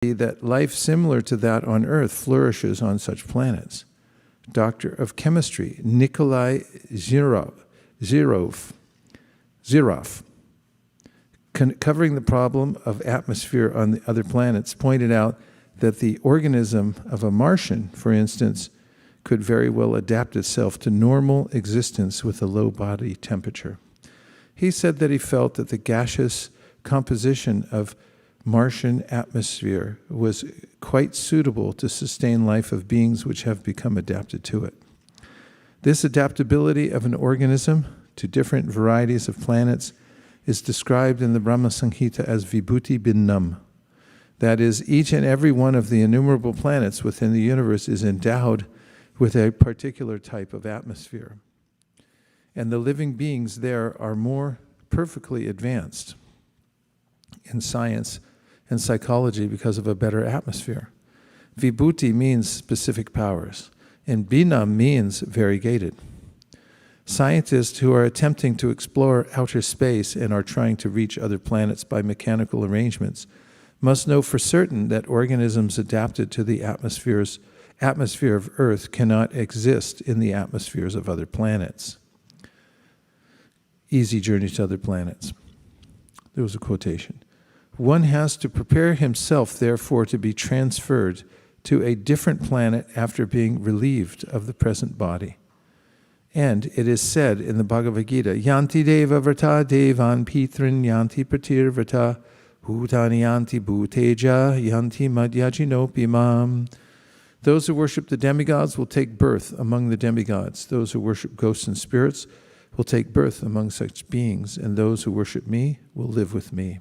that life similar to that on Earth flourishes on such planets. Doctor of Chemistry Nikolai Zirov, covering the problem of atmosphere on the other planets, pointed out that the organism of a Martian, for instance, could very well adapt itself to normal existence with a low body temperature. He said that he felt that the gaseous composition of Martian atmosphere was quite suitable to sustain life of beings which have become adapted to it. This adaptability of an organism to different varieties of planets is described in the Brahma Samhita as Vibhuti Bhinnam. That is, each and every one of the innumerable planets within the universe is endowed with a particular type of atmosphere. And the living beings there are more perfectly advanced in science and psychology because of a better atmosphere. Vibhuti means specific powers, and Bhinam means variegated. Scientists who are attempting to explore outer space and are trying to reach other planets by mechanical arrangements must know for certain that organisms adapted to the atmosphere of Earth cannot exist in the atmospheres of other planets. Easy journey to other planets. There was a quotation. One has to prepare himself, therefore, to be transferred to a different planet after being relieved of the present body. And it is said in the Bhagavad-Gita, Yanti deva vrata devan pitrin yanti pratir vrata bhutani yanti bhuteja yanti madhyajinopi mam. Those who worship the demigods will take birth among the demigods. Those who worship ghosts and spirits will take birth among such beings, and those who worship me will live with me.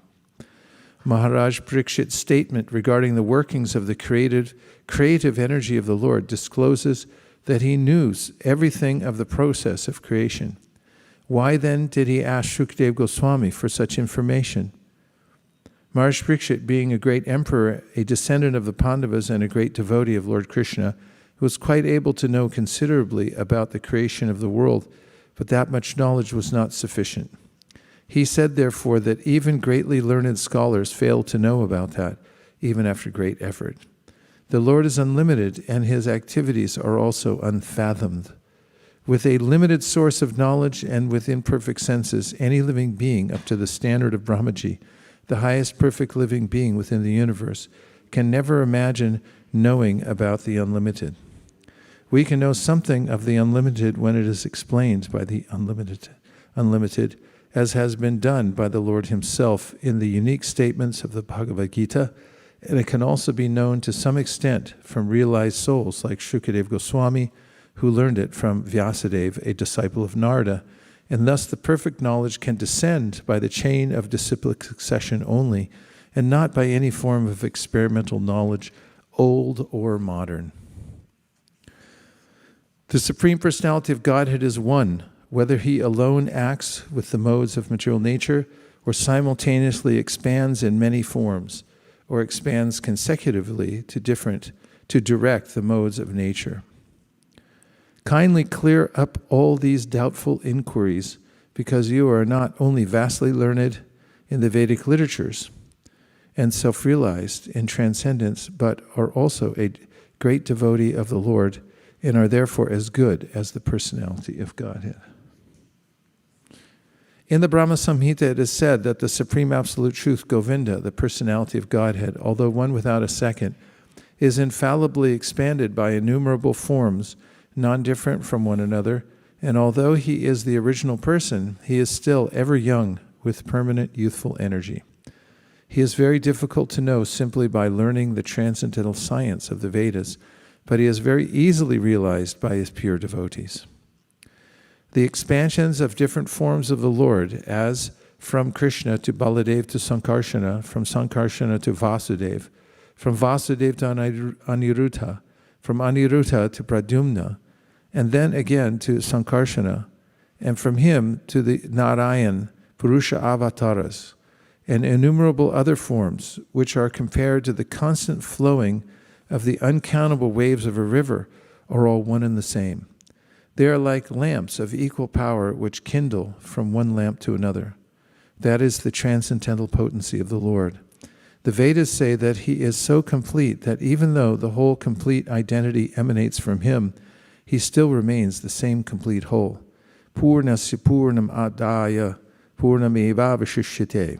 Maharaj Parikshit's statement regarding the workings of the creative energy of the Lord discloses that he knew everything of the process of creation. Why then did he ask Shukdev Goswami for such information? Maharaj Parikshit, being a great emperor, a descendant of the Pandavas, and a great devotee of Lord Krishna, was quite able to know considerably about the creation of the world, but that much knowledge was not sufficient. He said, therefore, that even greatly learned scholars fail to know about that, even after great effort. The Lord is unlimited, and his activities are also unfathomed. With a limited source of knowledge and with imperfect senses, any living being up to the standard of Brahmaji, the highest perfect living being within the universe, can never imagine knowing about the unlimited. We can know something of the unlimited when it is explained by the unlimited, as has been done by the Lord himself in the unique statements of the Bhagavad-Gita, and it can also be known to some extent from realized souls like Shukdev Goswami, who learned it from Vyasadeva, a disciple of Narada, and thus the perfect knowledge can descend by the chain of disciplic succession only, and not by any form of experimental knowledge, old or modern. The Supreme Personality of Godhead is one, whether he alone acts with the modes of material nature or simultaneously expands in many forms or expands consecutively to direct the modes of nature. Kindly clear up all these doubtful inquiries, because you are not only vastly learned in the Vedic literatures and self-realized in transcendence, but are also a great devotee of the Lord and are therefore as good as the personality of Godhead. In the Brahma Samhita, it is said that the Supreme Absolute Truth, Govinda, the personality of Godhead, although one without a second, is infallibly expanded by innumerable forms, non-different from one another, and although he is the original person, he is still ever young with permanent youthful energy. He is very difficult to know simply by learning the transcendental science of the Vedas, but he is very easily realized by his pure devotees. The expansions of different forms of the Lord, as from Krishna to Baladev to Sankarsana, from Sankarsana to Vasudeva, from Vasudeva to Aniruddha, from Aniruddha to Pradyumna, and then again to Sankarsana, and from him to the Narayan, Purusha avatars, and innumerable other forms, which are compared to the constant flowing of the uncountable waves of a river, are all one and the same. They are like lamps of equal power which kindle from one lamp to another. That is the transcendental potency of the Lord. The Vedas say that he is so complete that even though the whole complete identity emanates from him, he still remains the same complete whole. Purnasya purnam adaya purnameva vashishyate.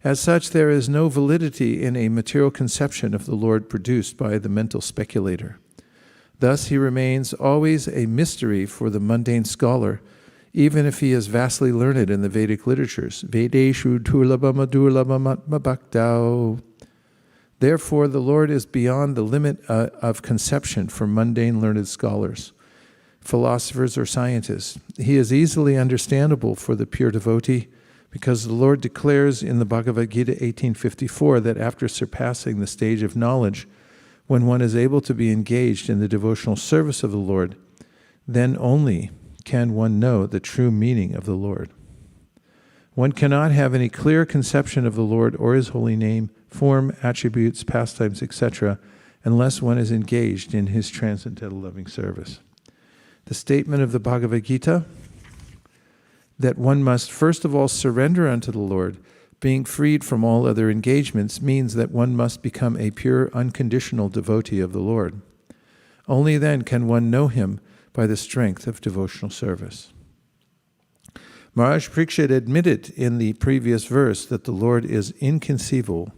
As such, there is no validity in a material conception of the Lord produced by the mental speculator. Thus, he remains always a mystery for the mundane scholar, even if he is vastly learned in the Vedic literatures. Vedeshu durlabham adurlabham atmabhaktau. Therefore, the Lord is beyond the limit of conception for mundane learned scholars, philosophers, or scientists. He is easily understandable for the pure devotee, because the Lord declares in the Bhagavad-Gita 18:54 that after surpassing the stage of knowledge, when one is able to be engaged in the devotional service of the Lord, then only can one know the true meaning of the Lord. One cannot have any clear conception of the Lord or his holy name, form, attributes, pastimes, etc., unless one is engaged in his transcendental loving service. The statement of the Bhagavad-Gita that one must first of all surrender unto the Lord, being freed from all other engagements, means that one must become a pure, unconditional devotee of the Lord. Only then can one know him by the strength of devotional service. Maharaj Parikshit admitted in the previous verse that the Lord is inconceivable,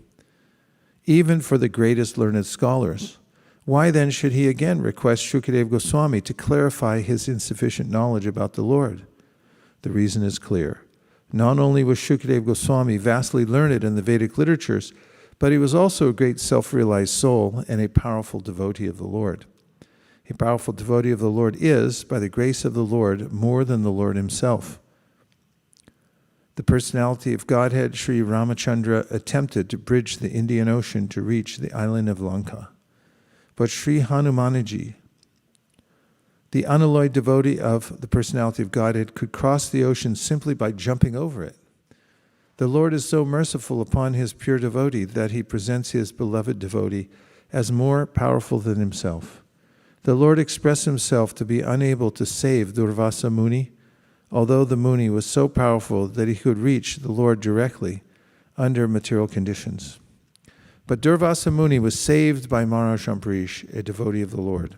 even for the greatest learned scholars. Why then should he again request Shukadeva Goswami to clarify his insufficient knowledge about the Lord? The reason is clear. Not only was Shukadeva Goswami vastly learned in the Vedic literatures, but he was also a great self-realized soul and a powerful devotee of the Lord. A powerful devotee of the Lord is, by the grace of the Lord, more than the Lord himself. The personality of Godhead, Sri Ramachandra, attempted to bridge the Indian Ocean to reach the island of Lanka. But Sri Hanumanji, the unalloyed devotee of the personality of Godhead, could cross the ocean simply by jumping over it. The Lord is so merciful upon his pure devotee that he presents his beloved devotee as more powerful than himself. The Lord expressed himself to be unable to save Durvasa Muni, although the Muni was so powerful that he could reach the Lord directly under material conditions. But Durvasa Muni was saved by Maharaj Ambarish, a devotee of the Lord.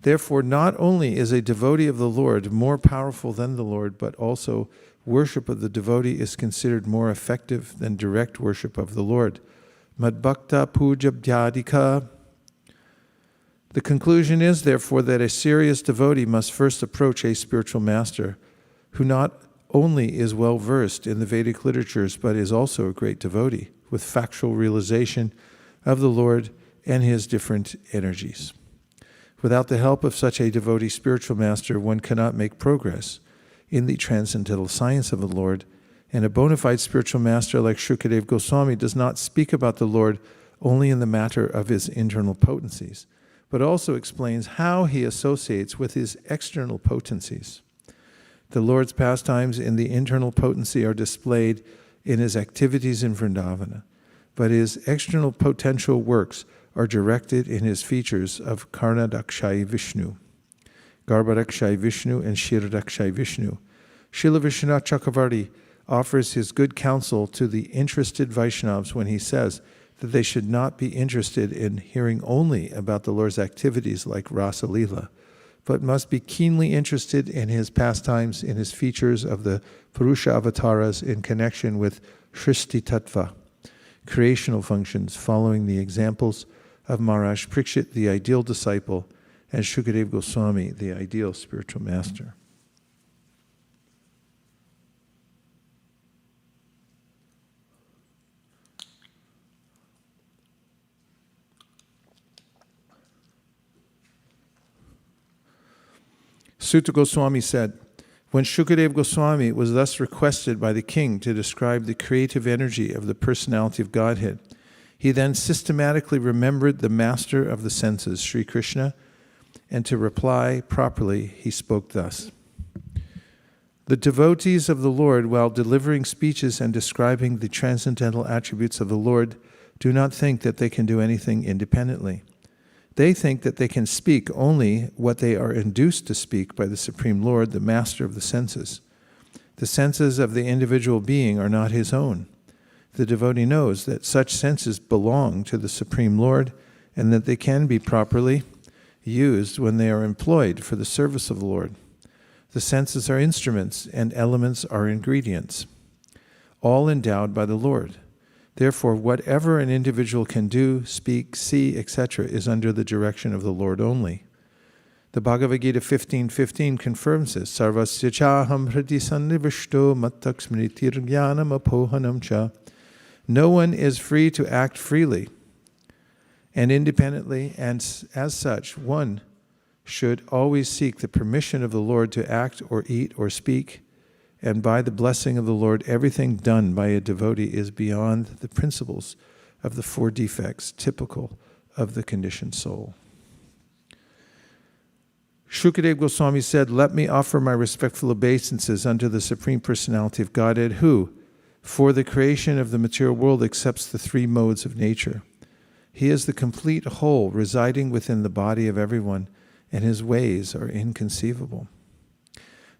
Therefore, not only is a devotee of the Lord more powerful than the Lord, but also worship of the devotee is considered more effective than direct worship of the Lord. Madbhakta puja bhyadika. The conclusion is, therefore, that a serious devotee must first approach a spiritual master who not only is well versed in the Vedic literatures, but is also a great devotee with factual realization of the Lord and his different energies. Without the help of such a devotee spiritual master, one cannot make progress in the transcendental science of the Lord, and a bona fide spiritual master like Shukadeva Goswami does not speak about the Lord only in the matter of his internal potencies, but also explains how he associates with his external potencies. The Lord's pastimes in the internal potency are displayed in his activities in Vrindavana, but his external potential works are directed in his features of Karnadakshayi Vishnu, Garbhadakshayi Vishnu, and Shiradakshayi Vishnu. Srila Vishwanath Chakravarti offers his good counsel to the interested Vaishnavas when he says that they should not be interested in hearing only about the Lord's activities like Rasa Leela, but must be keenly interested in his pastimes, in his features of the Purusha avatars in connection with Shrishti Tattva, creational functions, following the examples of Maharaj Parikshit, the ideal disciple, and Shukadeva Goswami, the ideal spiritual master. Sutta Goswami said, when Shukadeva Goswami was thus requested by the king to describe the creative energy of the personality of Godhead, he then systematically remembered the master of the senses, Sri Krishna, and to reply properly, he spoke thus. The devotees of the Lord, while delivering speeches and describing the transcendental attributes of the Lord, do not think that they can do anything independently. They think that they can speak only what they are induced to speak by the Supreme Lord, the master of the senses. The senses of the individual being are not his own. The devotee knows that such senses belong to the Supreme Lord and that they can be properly used when they are employed for the service of the Lord. The senses are instruments and elements are ingredients, all endowed by the Lord. Therefore, whatever an individual can do, speak, see, etc., is under the direction of the Lord only. The Bhagavad-Gita 15:15 confirms this. Sarvasya chaham hridi sannivishto mattak smritir jnanam apohanam cha. No one is free to act freely and independently, and as such, one should always seek the permission of the Lord to act or eat or speak, and by the blessing of the Lord, everything done by a devotee is beyond the principles of the four defects typical of the conditioned soul. Shukadeva Goswami said, "Let me offer my respectful obeisances unto the Supreme Personality of Godhead, who, for the creation of the material world, accepts the three modes of nature. He is the complete whole residing within the body of everyone, and his ways are inconceivable.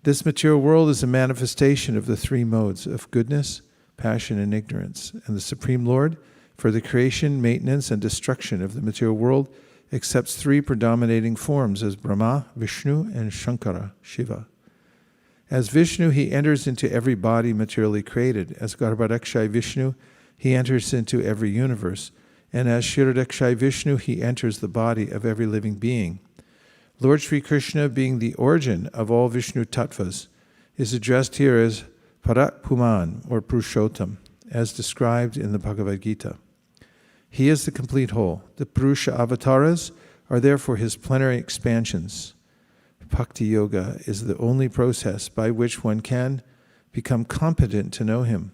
This material world is a manifestation of the three modes of goodness, passion, and ignorance. And the Supreme Lord, for the creation, maintenance, and destruction of the material world, accepts three predominating forms as Brahma, Vishnu, and Shankara, Shiva. As Vishnu, he enters into every body materially created. As Garbhodakshay Vishnu, he enters into every universe. And as Kshirodakshay Vishnu, he enters the body of every living being. Lord Sri Krishna, being the origin of all Vishnu tattvas, is addressed here as Parat Puman, or Purushottam, as described in the Bhagavad-Gita. He is the complete whole. The Purusha avatars are therefore his plenary expansions. Bhakti Yoga is the only process by which one can become competent to know him.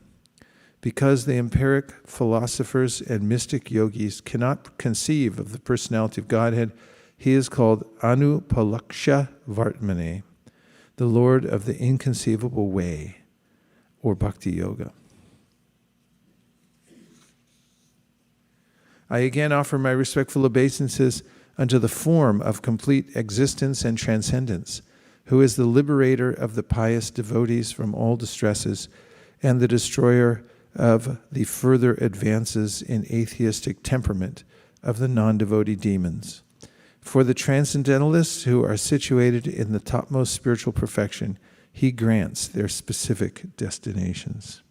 Because the empiric philosophers and mystic yogis cannot conceive of the personality of Godhead, he is called Anupalaksha Vartmane, the Lord of the inconceivable way, or Bhakti Yoga. I again offer my respectful obeisances unto the form of complete existence and transcendence, who is the liberator of the pious devotees from all distresses and the destroyer of the further advances in atheistic temperament of the non-devotee demons. For the transcendentalists who are situated in the topmost spiritual perfection, he grants their specific destinations.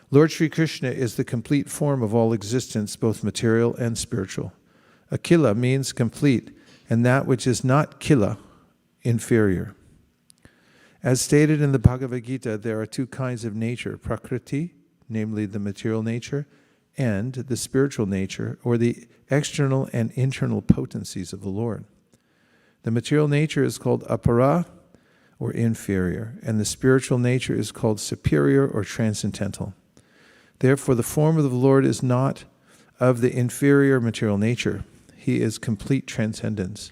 Lord Sri Krishna is the complete form of all existence, both material and spiritual. Akila means complete, and that which is not kila, inferior. As stated in the Bhagavad-Gita, there are two kinds of nature, prakriti, namely the material nature, and the spiritual nature, or the external and internal potencies of the Lord. The material nature is called apara, or inferior, and the spiritual nature is called superior or transcendental. Therefore, the form of the Lord is not of the inferior material nature. He is complete transcendence.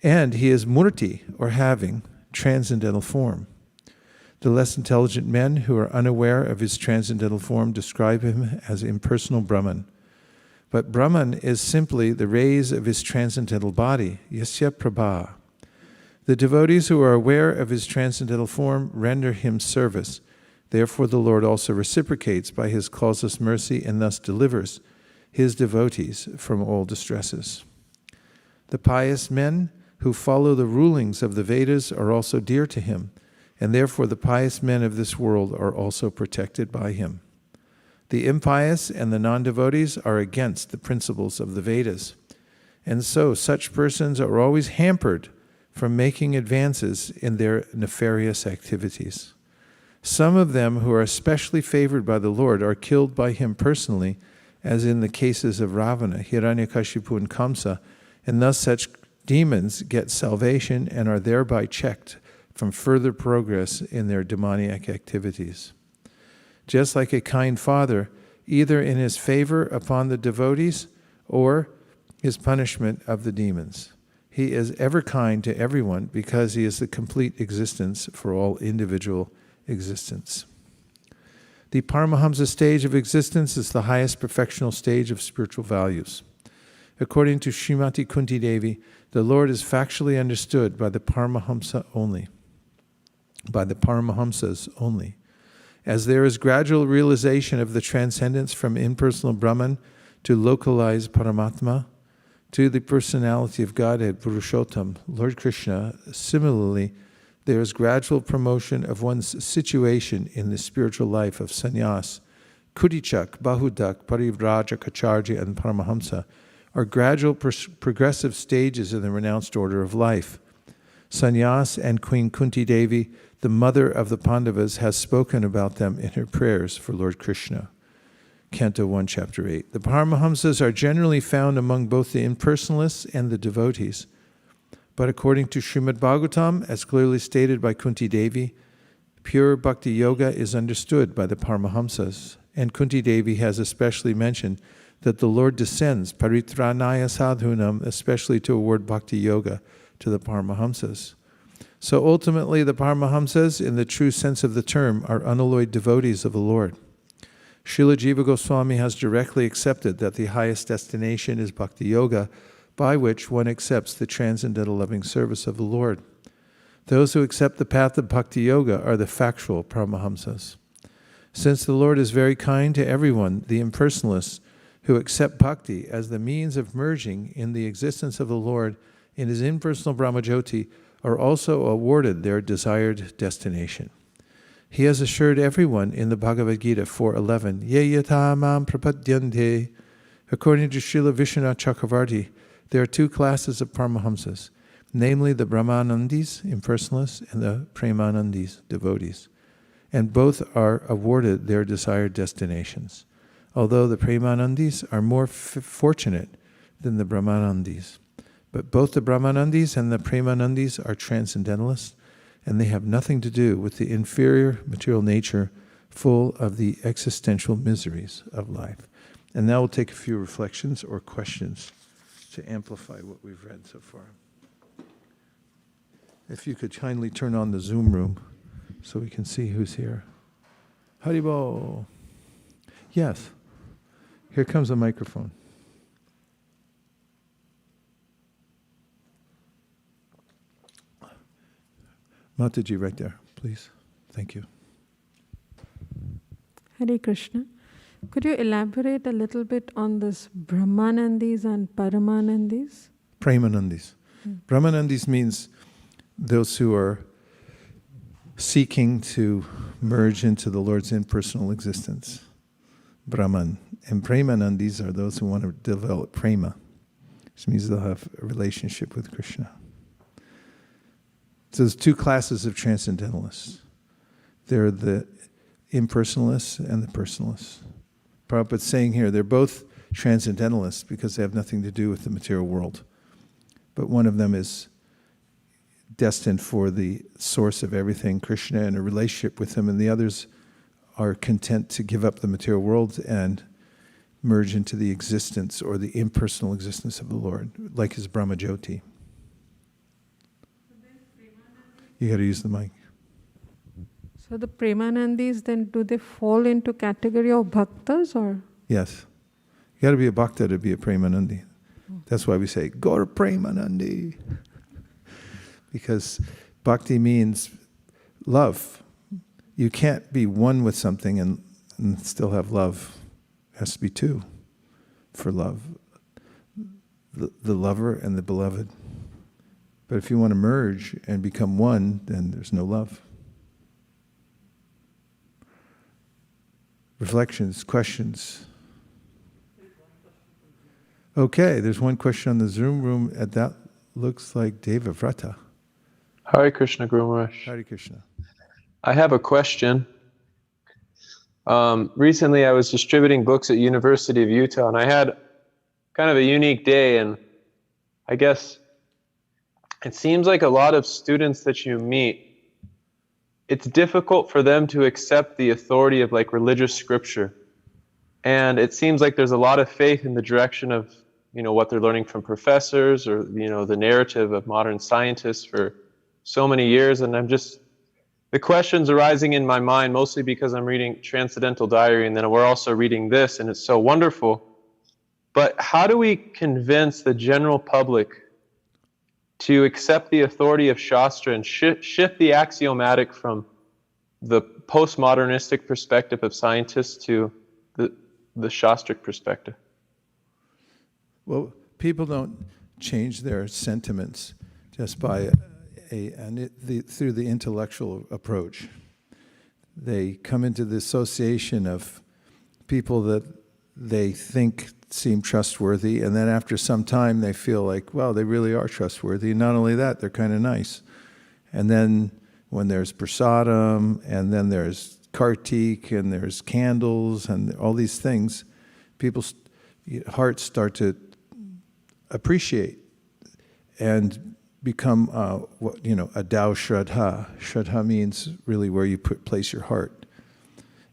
And he is murti, or having, transcendental form. The less intelligent men who are unaware of his transcendental form describe him as impersonal Brahman. But Brahman is simply the rays of his transcendental body, Yasya Prabha. The devotees who are aware of his transcendental form render him service. Therefore the Lord also reciprocates by his causeless mercy and thus delivers his devotees from all distresses. The pious men who follow the rulings of the Vedas are also dear to him, and therefore the pious men of this world are also protected by him. The impious and the non-devotees are against the principles of the Vedas, and so such persons are always hampered from making advances in their nefarious activities. Some of them who are especially favored by the Lord are killed by him personally, as in the cases of Ravana, Hiranyakashipu, and Kamsa, and thus such demons get salvation and are thereby checked from further progress in their demoniac activities. Just like a kind father, either in his favor upon the devotees or his punishment of the demons. He is ever kind to everyone because he is the complete existence for all individual existence. The Paramahamsa stage of existence is the highest perfectional stage of spiritual values. According to Srimati Kunti Devi, the Lord is factually understood by the Paramahamsa only, by the Paramahamsas only. As there is gradual realization of the transcendence from impersonal Brahman to localized Paramatma, to the personality of Godhead, Purushottam, Lord Krishna, similarly, there is gradual promotion of one's situation in the spiritual life of sannyas. Kudichak, Bahudak, Parivraja, Kacharya, and Paramahamsa are gradual progressive stages in the renounced order of life. Sannyas and Queen Kunti Devi, the mother of the Pandavas, has spoken about them in her prayers for Lord Krishna. Canto 1, Chapter 8. The Paramahamsas are generally found among both the impersonalists and the devotees. But according to Srimad Bhagavatam, as clearly stated by Kunti Devi, pure bhakti yoga is understood by the Paramahamsas. And Kunti Devi has especially mentioned that the Lord descends, paritranaya sadhunam, especially to award bhakti yoga to the Paramahamsas. So ultimately, the Paramahamsas, in the true sense of the term, are unalloyed devotees of the Lord. Srila Jiva Goswami has directly accepted that the highest destination is bhakti yoga, by which one accepts the transcendental loving service of the Lord. Those who accept the path of bhakti yoga are the factual Paramahamsas. Since the Lord is very kind to everyone, the impersonalists who accept bhakti as the means of merging in the existence of the Lord in his impersonal Brahmajyoti are also awarded their desired destination. He has assured everyone in the Bhagavad-Gita 4:11, Ye yata mam prapadyante. According to Srila Vishwanath Chakravarti, there are two classes of Paramahamsas, namely the Brahmanandis, impersonalists, and the Premanandis, devotees. And both are awarded their desired destinations, although the Premanandis are more fortunate than the Brahmanandis. But both the Brahmanandis and the Premanandis are transcendentalists, and they have nothing to do with the inferior material nature full of the existential miseries of life. And now we'll take a few reflections or questions to amplify what we've read so far. If you could kindly turn on the Zoom room so we can see who's here. Haribo. Yes. Here comes a microphone. Mataji, right there, please. Thank you. Hare Krishna. Could you elaborate a little bit on this Brahmanandis and Paramanandis? Premanandis. Brahmanandis means those who are seeking to merge into the Lord's impersonal existence. Brahman. And Premanandis are those who want to develop prema, which means they'll have a relationship with Krishna. So there's two classes of transcendentalists. There are the impersonalists and the personalists. Prabhupada's saying here, they're both transcendentalists because they have nothing to do with the material world. But one of them is destined for the source of everything, Krishna, and a relationship with him, and the others are content to give up the material world and merge into the existence or the impersonal existence of the Lord, like his Brahmajyoti. You got to use the mic. So the Premanandis, then do they fall into category of bhaktas or? Yes. You got to be a bhakta to be a Premanandi. That's why we say, Gaur Premanandi. Because bhakti means love. You can't be one with something and still have love. It has to be two for love. The lover and the beloved. But if you want to merge and become one, then there's no love. Reflections, questions. Okay, there's one question on the Zoom room, and that looks like Deva Vrata. Hare Krishna, Guru Maharaj. Hare Krishna. I have a question. Recently I was distributing books at University of Utah, and I had kind of a unique day, and I guess it seems like a lot of students that you meet, it's difficult for them to accept the authority of like religious scripture. And it seems like there's a lot of faith in the direction of, what they're learning from professors or, the narrative of modern scientists for so many years. And the questions arising in my mind, mostly because I'm reading Transcendental Diary, and then we're also reading this, and it's so wonderful. But how do we convince the general public to accept the authority of Shastra and shift the axiomatic from the postmodernistic perspective of scientists to the Shastric perspective? Well, people don't change their sentiments just by through the intellectual approach. They come into the association of people that they think seem trustworthy, and then after some time they feel like, well, they really are trustworthy. And not only that, they're kind of nice. And then when there's prasadam, and then there's kartik, and there's candles, and all these things, people's hearts start to appreciate and become, a dao shraddha. Shraddha means really where you place your heart.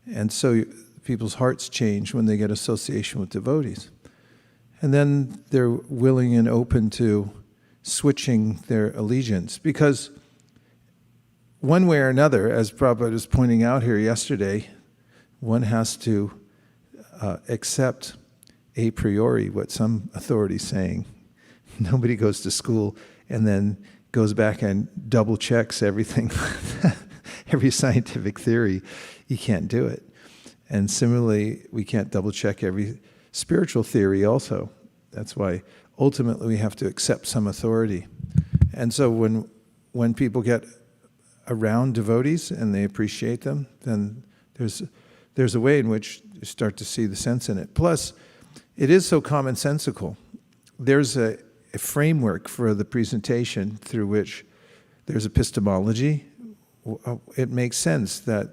And so people's hearts change when they get association with devotees. And then they're willing and open to switching their allegiance. Because one way or another, as Prabhupada was pointing out here yesterday, one has to accept a priori what some authority is saying. Nobody goes to school and then goes back and double checks everything, every scientific theory. You can't do it. And similarly, we can't double check every spiritual theory also. That's why ultimately we have to accept some authority. And so when people get around devotees and they appreciate them, then there's a way in which you start to see the sense in it. Plus, it is so commonsensical. There's a framework for the presentation through which there's epistemology. It makes sense that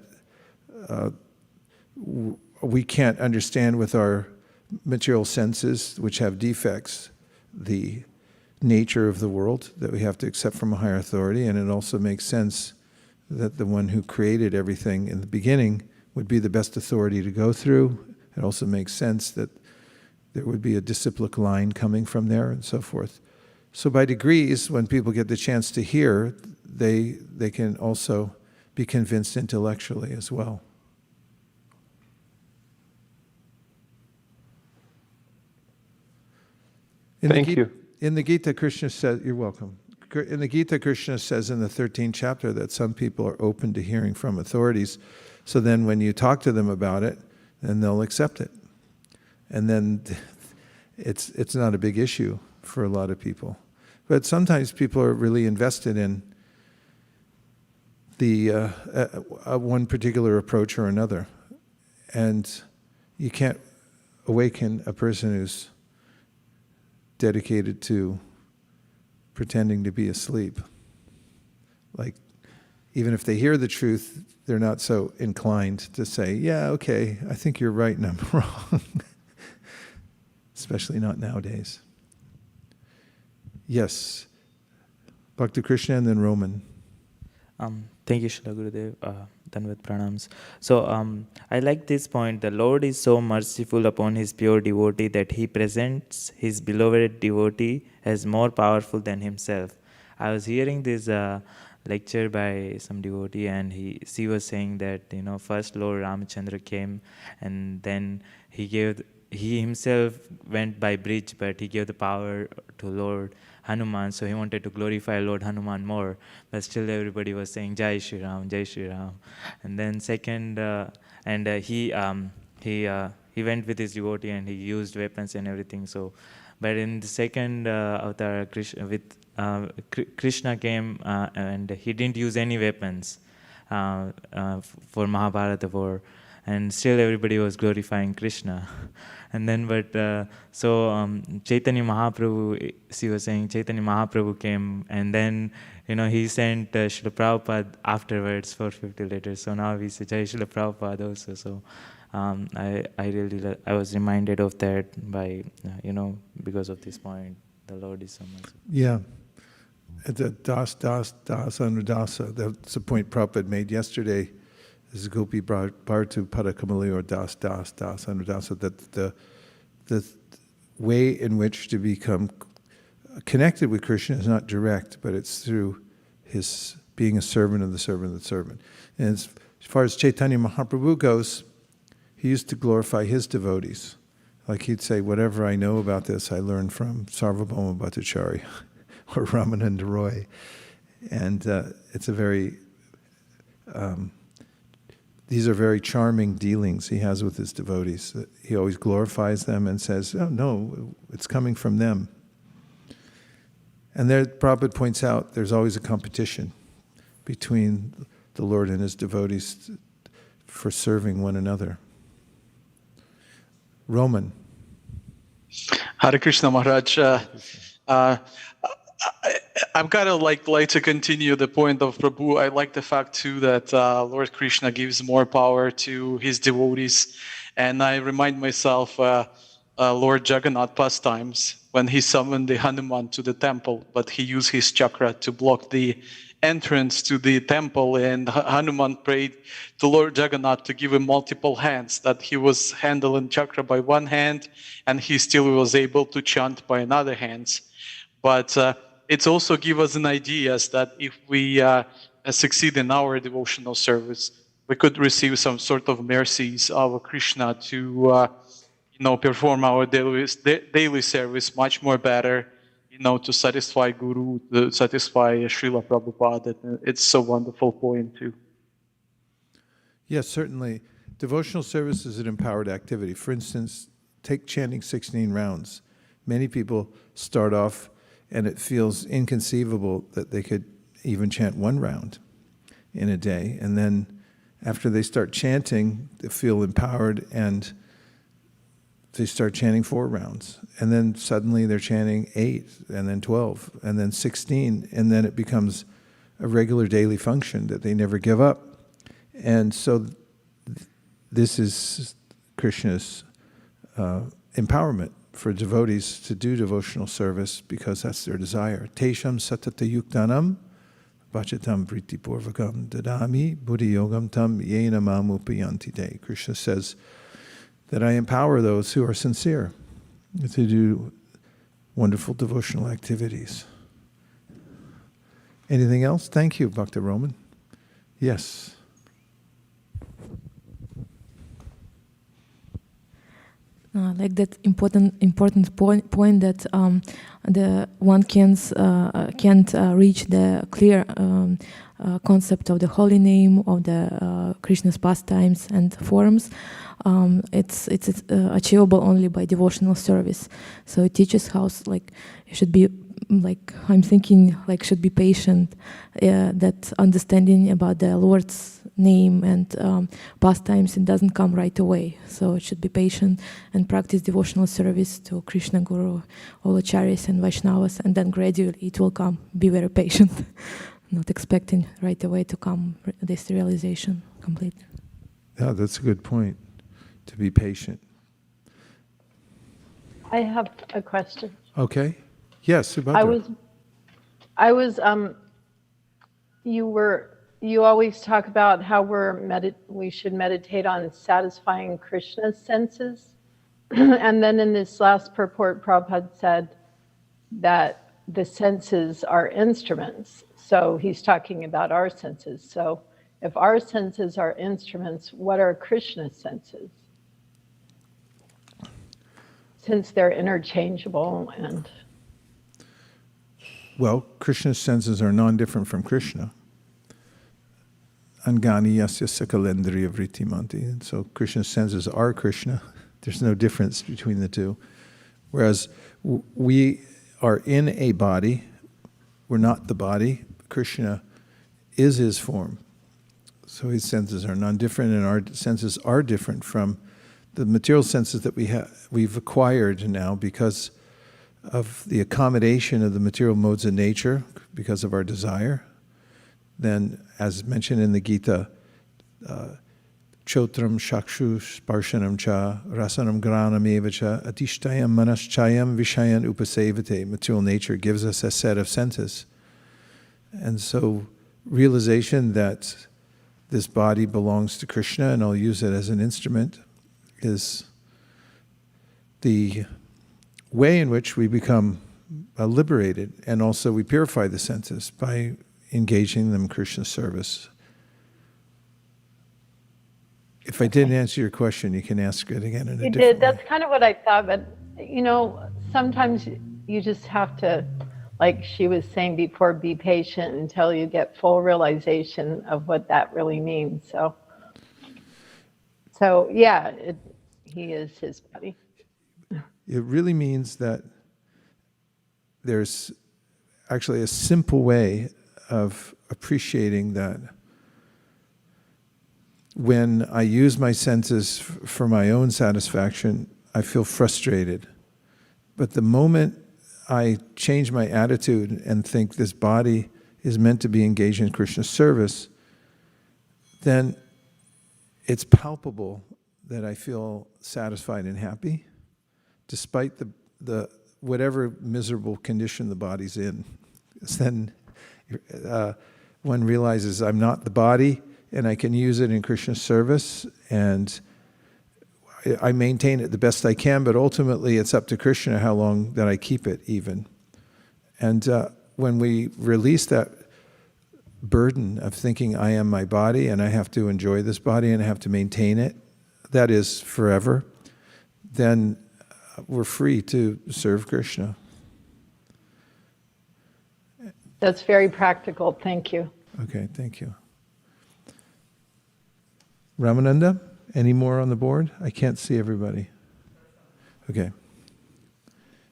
we can't understand with our material senses, which have defects, the nature of the world, that we have to accept from a higher authority. And it also makes sense that the one who created everything in the beginning would be the best authority to go through. It also makes sense that there would be a disciplic line coming from there and so forth. So by degrees, when people get the chance to hear, they can also be convinced intellectually as well. Thank you. In the Gita, Krishna says, you're welcome. In the Gita, Krishna says in the 13th chapter that some people are open to hearing from authorities. So then when you talk to them about it, then they'll accept it. And then it's not a big issue for a lot of people. But sometimes people are really invested in the one particular approach or another. And you can't awaken a person who's dedicated to pretending to be asleep. Like, even if they hear the truth, they're not so inclined to say, yeah, okay, I think you're right and I'm wrong. Especially not nowadays. Yes. Bhakti Krishna and then Roman. Thank you, Srila Gurudev. Done with pranams. So I like this point. The Lord is so merciful upon his pure devotee that he presents his beloved devotee as more powerful than himself. I was hearing this lecture by some devotee, and she was saying that, first Lord Ramachandra came, and then he himself went by bridge, but he gave the power to Lord Hanuman, so he wanted to glorify Lord Hanuman more, but still everybody was saying Jai Shri Ram, Jai Shri Ram. And then second, he went with his devotee and he used weapons and everything. So, but in the second avatar, Krishna came and he didn't use any weapons for Mahabharata war. And still everybody was glorifying Krishna. And then, Chaitanya Mahaprabhu, she was saying Chaitanya Mahaprabhu came, and then, he sent Srila Prabhupada afterwards for 50 letters. So now we say Jai Srila Prabhupada also. So I was reminded of that by, because of this point. The Lord is so much. Yeah. The Dasa, and Dasa. That's a point Prabhupada made yesterday. This is Gopi Bhartu Padakamali or Dasa, and Dasa, that the way in which to become connected with Krishna is not direct, but it's through his being a servant of the servant of the servant. And as far as Chaitanya Mahaprabhu goes, he used to glorify his devotees. Like he'd say, whatever I know about this, I learned from Sarvabhauma Bhattacharya or Ramananda Roy. And it's a very these are very charming dealings he has with his devotees. He always glorifies them and says, oh, no, it's coming from them. And there, Prabhupada points out, there's always a competition between the Lord and his devotees for serving one another. Roman. Hare Krishna Maharaj. I've got to like to continue the point of Prabhu. I like the fact too that Lord Krishna gives more power to his devotees, and I remind myself Lord Jagannath pastimes when he summoned the Hanuman to the temple, but he used his chakra to block the entrance to the temple, and Hanuman prayed to Lord Jagannath to give him multiple hands, that he was handling chakra by one hand and he still was able to chant by another hand. But it's also give us an idea that if we succeed in our devotional service, we could receive some sort of mercies of Krishna to perform our daily service much more better, to satisfy Guru, to satisfy Srila Prabhupada. It's a wonderful point too. Yes, certainly. Devotional service is an empowered activity. For instance, take chanting 16 rounds. Many people start off and it feels inconceivable that they could even chant one round in a day. And then after they start chanting, they feel empowered and they start chanting 4 rounds. And then suddenly they're chanting 8, and then 12, and then 16, and then it becomes a regular daily function that they never give up. And so this is Krishna's empowerment for devotees to do devotional service because that's their desire. Tesham satata yuktanam vachatam priti purvakam dadami buddhi yogam tam yena mamupayanti te. Krishna says that I empower those who are sincere to do wonderful devotional activities. Anything else? Thank you, Bhakta Roman. Yes. Like that important point that the one can't reach the clear concept of the holy name of the Krishna's pastimes and forms. It's achievable only by devotional service. So it teaches how you should be I'm thinking should be patient. That understanding about the Lord's name and pastimes, it doesn't come right away. So it should be patient and practice devotional service to Krishna Guru, all Acharyas and Vaishnavas, and then gradually it will come. Be very patient, not expecting right away to come this realization completely. Yeah, that's a good point. To be patient. I have a question. Okay. Yes, Subhadra. You always talk about how we should meditate on satisfying Krishna's senses. And then in this last purport, Prabhupada said that the senses are instruments. So he's talking about our senses. So if our senses are instruments, what are Krishna's senses? Since they're interchangeable and... Well, Krishna's senses are non-different from Krishna. Angani yasya sakalendriya vrittimanti. So Krishna's senses are Krishna. There's no difference between the two. Whereas we are in a body, we're not the body. Krishna is his form. So his senses are non-different, and our senses are different from the material senses that we've acquired now because of the accommodation of the material modes of nature, because of our desire. Then, as mentioned in the Gita, chotram shakshu sparshanam cha rasanam granam eva cha atishtayam manaschayam vishayan upasevate. Material nature gives us a set of senses. And so realization that this body belongs to Krishna and I'll use it as an instrument is the way in which we become liberated, and also we purify the senses by engaging them in Krishna's service. If I didn't answer your question, you can ask it again in a different way. You did. That's kind of what I thought, but sometimes you just have to, like she was saying before, be patient until you get full realization of what that really means. So So yeah, he is his body. It really means that there's actually a simple way of appreciating that when I use my senses for my own satisfaction, I feel frustrated. But the moment I change my attitude and think this body is meant to be engaged in Krishna's service, then it's palpable that I feel satisfied and happy, despite the whatever miserable condition the body's in. Then one realizes I'm not the body, and I can use it in Krishna's service, and I maintain it the best I can, but ultimately it's up to Krishna how long that I keep it even. And when we release that burden of thinking I am my body and I have to enjoy this body and I have to maintain it, that is forever, then we're free to serve Krishna. That's very practical. Thank you. Okay, thank you. Ramananda, any more on the board? I can't see everybody. Okay.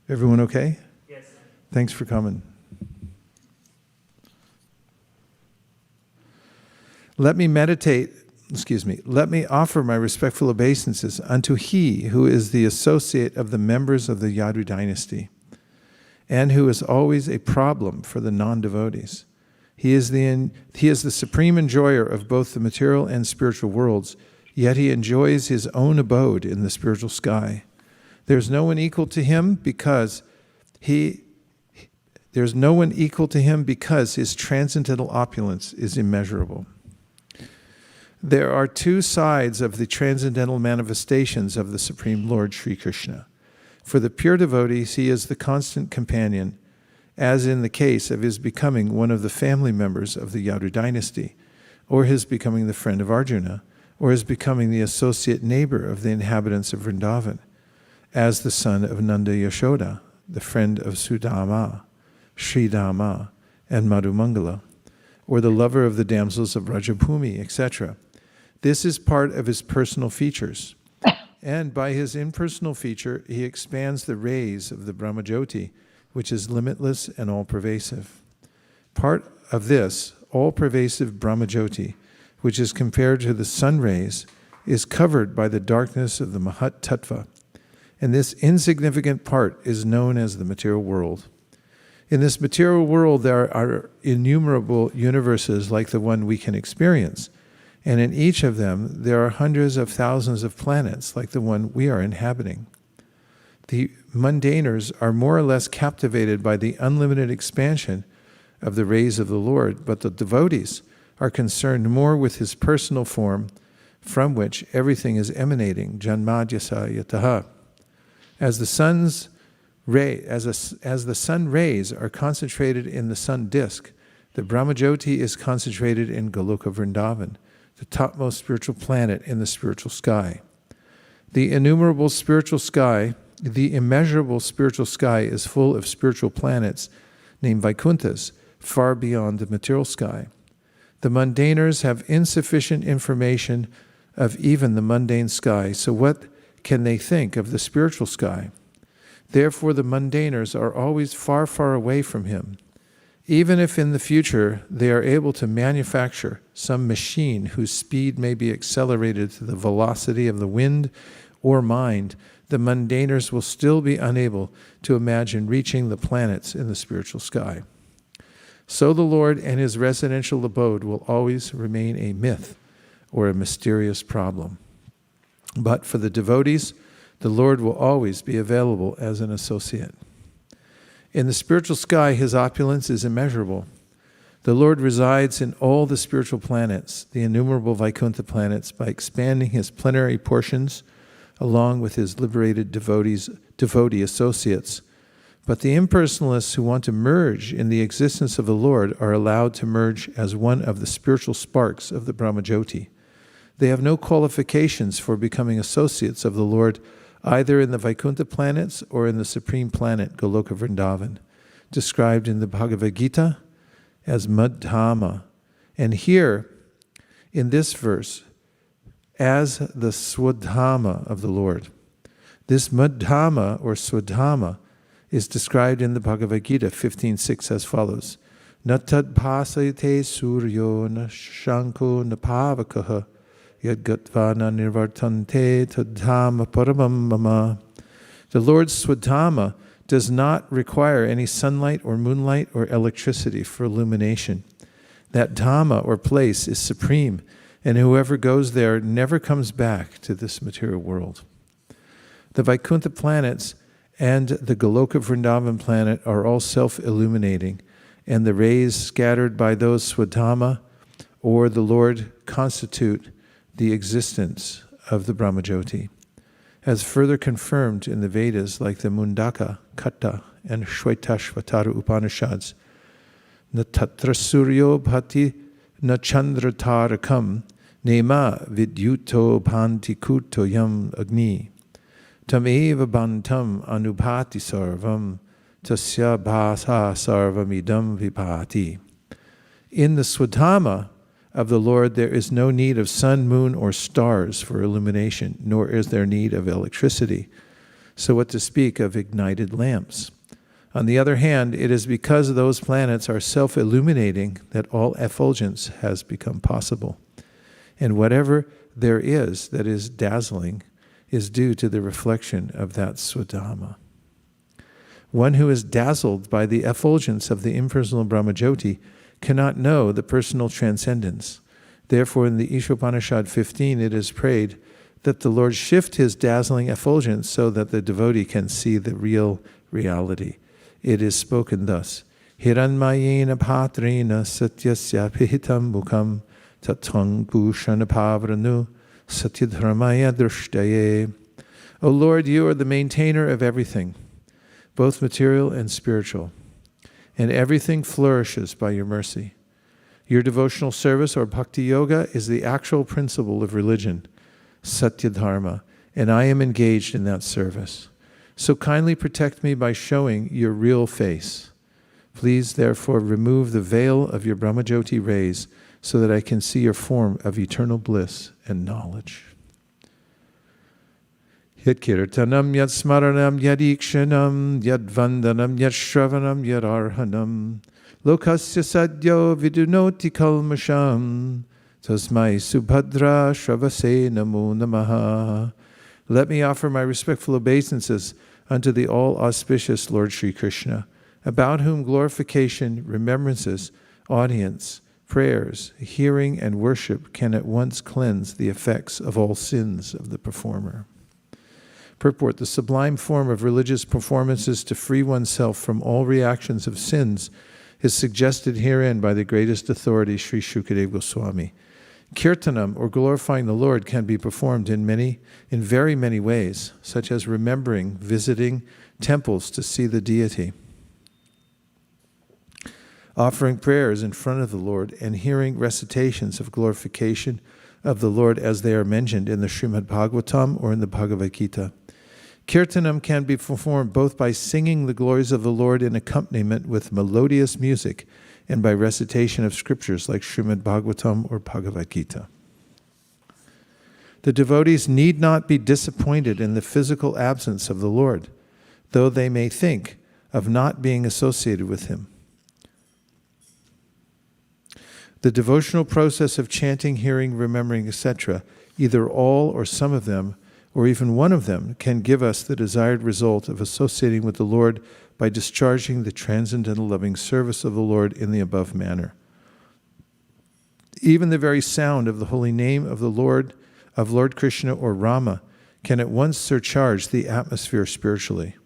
Everyone okay? Yes. Thanks for coming. Let me offer my respectful obeisances unto he who is the associate of the members of the Yadu dynasty, and who is always a problem for the non-devotees. He is the supreme enjoyer of both the material and spiritual worlds, yet he enjoys his own abode in the spiritual sky. There's no one equal to him because his transcendental opulence is immeasurable. There are two sides of the transcendental manifestations of the Supreme Lord Sri Krishna. For the pure devotees, he is the constant companion, as in the case of his becoming one of the family members of the Yadu dynasty, or his becoming the friend of Arjuna, or his becoming the associate neighbor of the inhabitants of Vrindavan, as the son of Nanda Yashoda, the friend of Sudama, Sridama, and Madhumangala, or the lover of the damsels of Rajabhumi, etc. This is part of his personal features. And by his impersonal feature, he expands the rays of the Brahmajyoti, which is limitless and all-pervasive. Part of this all-pervasive Brahmajyoti, which is compared to the sun rays, is covered by the darkness of the Mahat Tattva, and this insignificant part is known as the material world. In this material world, there are innumerable universes like the one we can experience, and in each of them, there are hundreds of thousands of planets like the one we are inhabiting. The mundaners are more or less captivated by the unlimited expansion of the rays of the Lord, but the devotees are concerned more with his personal form, from which everything is emanating, janmadhyasa yataha. As the sun rays are concentrated in the sun disk, the Brahmajyoti is concentrated in Goloka Vrindavan, the topmost spiritual planet in the spiritual sky. The immeasurable spiritual sky is full of spiritual planets named Vaikunthas, far beyond the material sky. The mundaners have insufficient information of even the mundane sky, so what can they think of the spiritual sky? Therefore, the mundaners are always far, far away from him. Even if in the future they are able to manufacture some machine whose speed may be accelerated to the velocity of the wind or mind, the mundaners will still be unable to imagine reaching the planets in the spiritual sky. So the Lord and his residential abode will always remain a myth or a mysterious problem. But for the devotees, the Lord will always be available as an associate. In the spiritual sky, his opulence is immeasurable. The Lord resides in all the spiritual planets, the innumerable Vaikuntha planets, by expanding his plenary portions along with his liberated devotee associates. But the impersonalists who want to merge in the existence of the Lord are allowed to merge as one of the spiritual sparks of the Brahmajyoti. They have no qualifications for becoming associates of the Lord either in the Vaikuntha planets or in the supreme planet Goloka Vrindavan, described in the Bhagavad-Gita as Madhama. And here, in this verse, as the Swadharma of the Lord. This Madhama or Swadharma is described in the Bhagavad-Gita 15:6 as follows. Na tad bhasayate suryo na shanko na pavakaha yad gatva na nirvartante tadhama paramam mama. The Lord's Swadharma does not require any sunlight or moonlight or electricity for illumination. That Dhamma or place is supreme, and whoever goes there never comes back to this material world. The Vaikuntha planets and the Goloka Vrindavan planet are all self-illuminating, and the rays scattered by those Swadharma or the Lord constitute the existence of the Brahmajyoti, as further confirmed in the Vedas like the Mundaka, Katta, and Shvetashvatara Upanishads. Na tatra suryo bhati na chandra tarakam nema vidyuto bhanti kuto yam agni tam eva bantam anubhati sarvam tasya bhasa sarvamidam vipati. In the Swadharma of the Lord there is no need of sun, moon, or stars for illumination, nor is there need of electricity. So what to speak of ignited lamps? On the other hand, it is because those planets are self-illuminating that all effulgence has become possible. And whatever there is that is dazzling is due to the reflection of that Swadharma. One who is dazzled by the effulgence of the impersonal Brahmajyoti cannot know the personal transcendence. Therefore, in the Ishopanishad 15, it is prayed that the Lord shift his dazzling effulgence so that the devotee can see the real reality. It is spoken thus, Hiranmayena patrina satyasya pihitam mukham tatvang bhushana pavranu satyadharmaya drishtaye. O Lord, you are the maintainer of everything, both material and spiritual, and everything flourishes by your mercy. Your devotional service or bhakti yoga is the actual principle of religion, satyadharma, and I am engaged in that service. So kindly protect me by showing your real face. Please, therefore, remove the veil of your Brahmajyoti rays so that I can see your form of eternal bliss and knowledge. Yad kirtanam, yad smaranam, yad ikshanam, yad vandanam, yad shravanam, yad arhanam, lokasya sadyo vidunoti kalmasham, tasmai subhadra shravase namo namaha. Let me offer my respectful obeisances unto the all-auspicious Lord Sri Krishna, about whom glorification, remembrances, audience, prayers, hearing, and worship can at once cleanse the effects of all sins of the performer. Purport: the sublime form of religious performances to free oneself from all reactions of sins is suggested herein by the greatest authority, Sri Shukadeva Goswami. Kirtanam, or glorifying the Lord, can be performed in very many ways, such as remembering, visiting temples to see the deity, offering prayers in front of the Lord, and hearing recitations of glorification of the Lord as they are mentioned in the Srimad Bhagavatam or in the Bhagavad-Gita. Kirtanam can be performed both by singing the glories of the Lord in accompaniment with melodious music and by recitation of scriptures like Srimad Bhagavatam or Bhagavad-Gita. The devotees need not be disappointed in the physical absence of the Lord, though they may think of not being associated with him. The devotional process of chanting, hearing, remembering, etc., either all or some of them, or even one of them, can give us the desired result of associating with the Lord by discharging the transcendental loving service of the Lord in the above manner. Even the very sound of the holy name of the Lord, of Lord Krishna or Rama, can at once surcharge the atmosphere spiritually.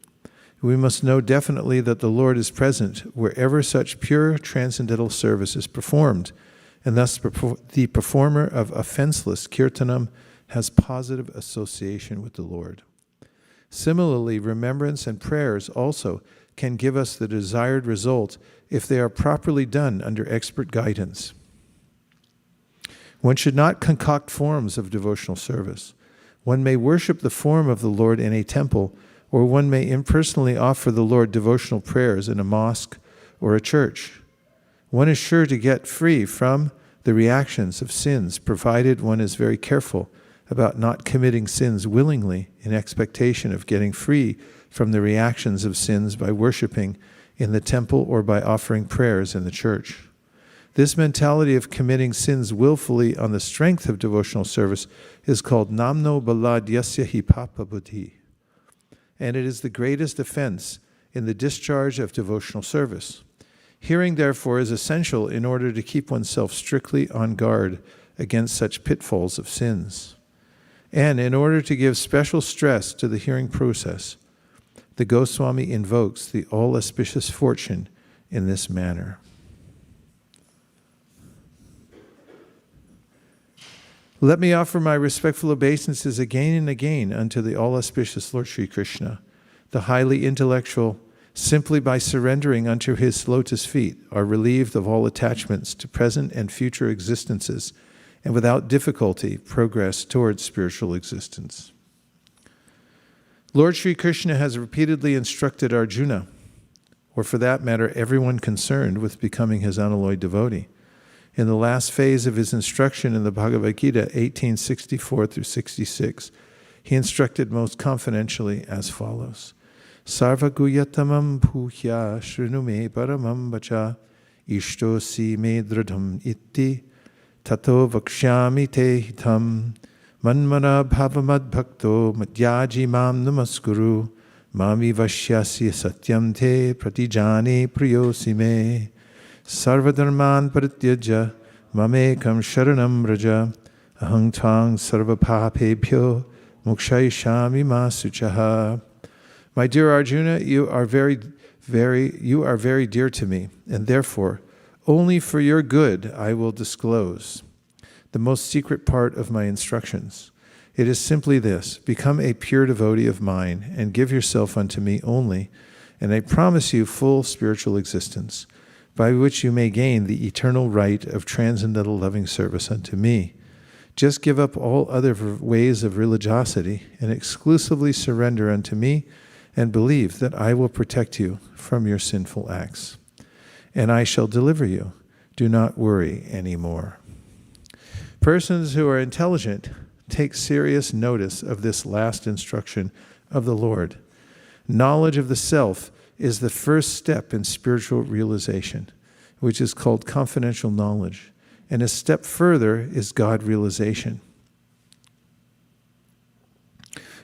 We must know definitely that the Lord is present wherever such pure transcendental service is performed, and thus the performer of offenseless kirtanam has positive association with the Lord. Similarly, remembrance and prayers also can give us the desired result if they are properly done under expert guidance. One should not concoct forms of devotional service. One may worship the form of the Lord in a temple, or one may impersonally offer the Lord devotional prayers in a mosque or a church. One is sure to get free from the reactions of sins, provided one is very careful about not committing sins willingly in expectation of getting free from the reactions of sins by worshiping in the temple or by offering prayers in the church. This mentality of committing sins willfully on the strength of devotional service is called namno baladyasya hi papa buddhi, and it is the greatest offense in the discharge of devotional service. Hearing, therefore, is essential in order to keep oneself strictly on guard against such pitfalls of sins. And in order to give special stress to the hearing process, the Goswami invokes the all-auspicious fortune in this manner. Let me offer my respectful obeisances again and again unto the all-auspicious Lord Sri Krishna, the highly intellectual, simply by surrendering unto his lotus feet, are relieved of all attachments to present and future existences, and without difficulty progress towards spiritual existence. Lord Sri Krishna has repeatedly instructed Arjuna, or for that matter, everyone concerned with becoming his unalloyed devotee. In the last phase of his instruction in the Bhagavad-Gita, 1864 through 66, he instructed most confidentially as follows. Sarva guyatamam bhuhya shrinu me paramam vacha ishto si me dradham itti tato vakshyami te hitam manmana bhavamad bhakto madhyaji mam namaskuru mami vashyasya satyam te pratijani priyosi me sarvadharman parityajya mamekam sharanam raja ahang tang sarvapapebhyo mukshayishami masuchaha. My dear Arjuna, you are very dear to me, and therefore, only for your good I will disclose the most secret part of my instructions. It is simply this: become a pure devotee of mine, and give yourself unto me only, and I promise you full spiritual existence, by which you may gain the eternal right of transcendental loving service unto me. Just give up all other ways of religiosity, and exclusively surrender unto me, and believe that I will protect you from your sinful acts. And I shall deliver you. Do not worry anymore. Persons who are intelligent take serious notice of this last instruction of the Lord. Knowledge of the self is the first step in spiritual realization, which is called confidential knowledge. And a step further is God realization,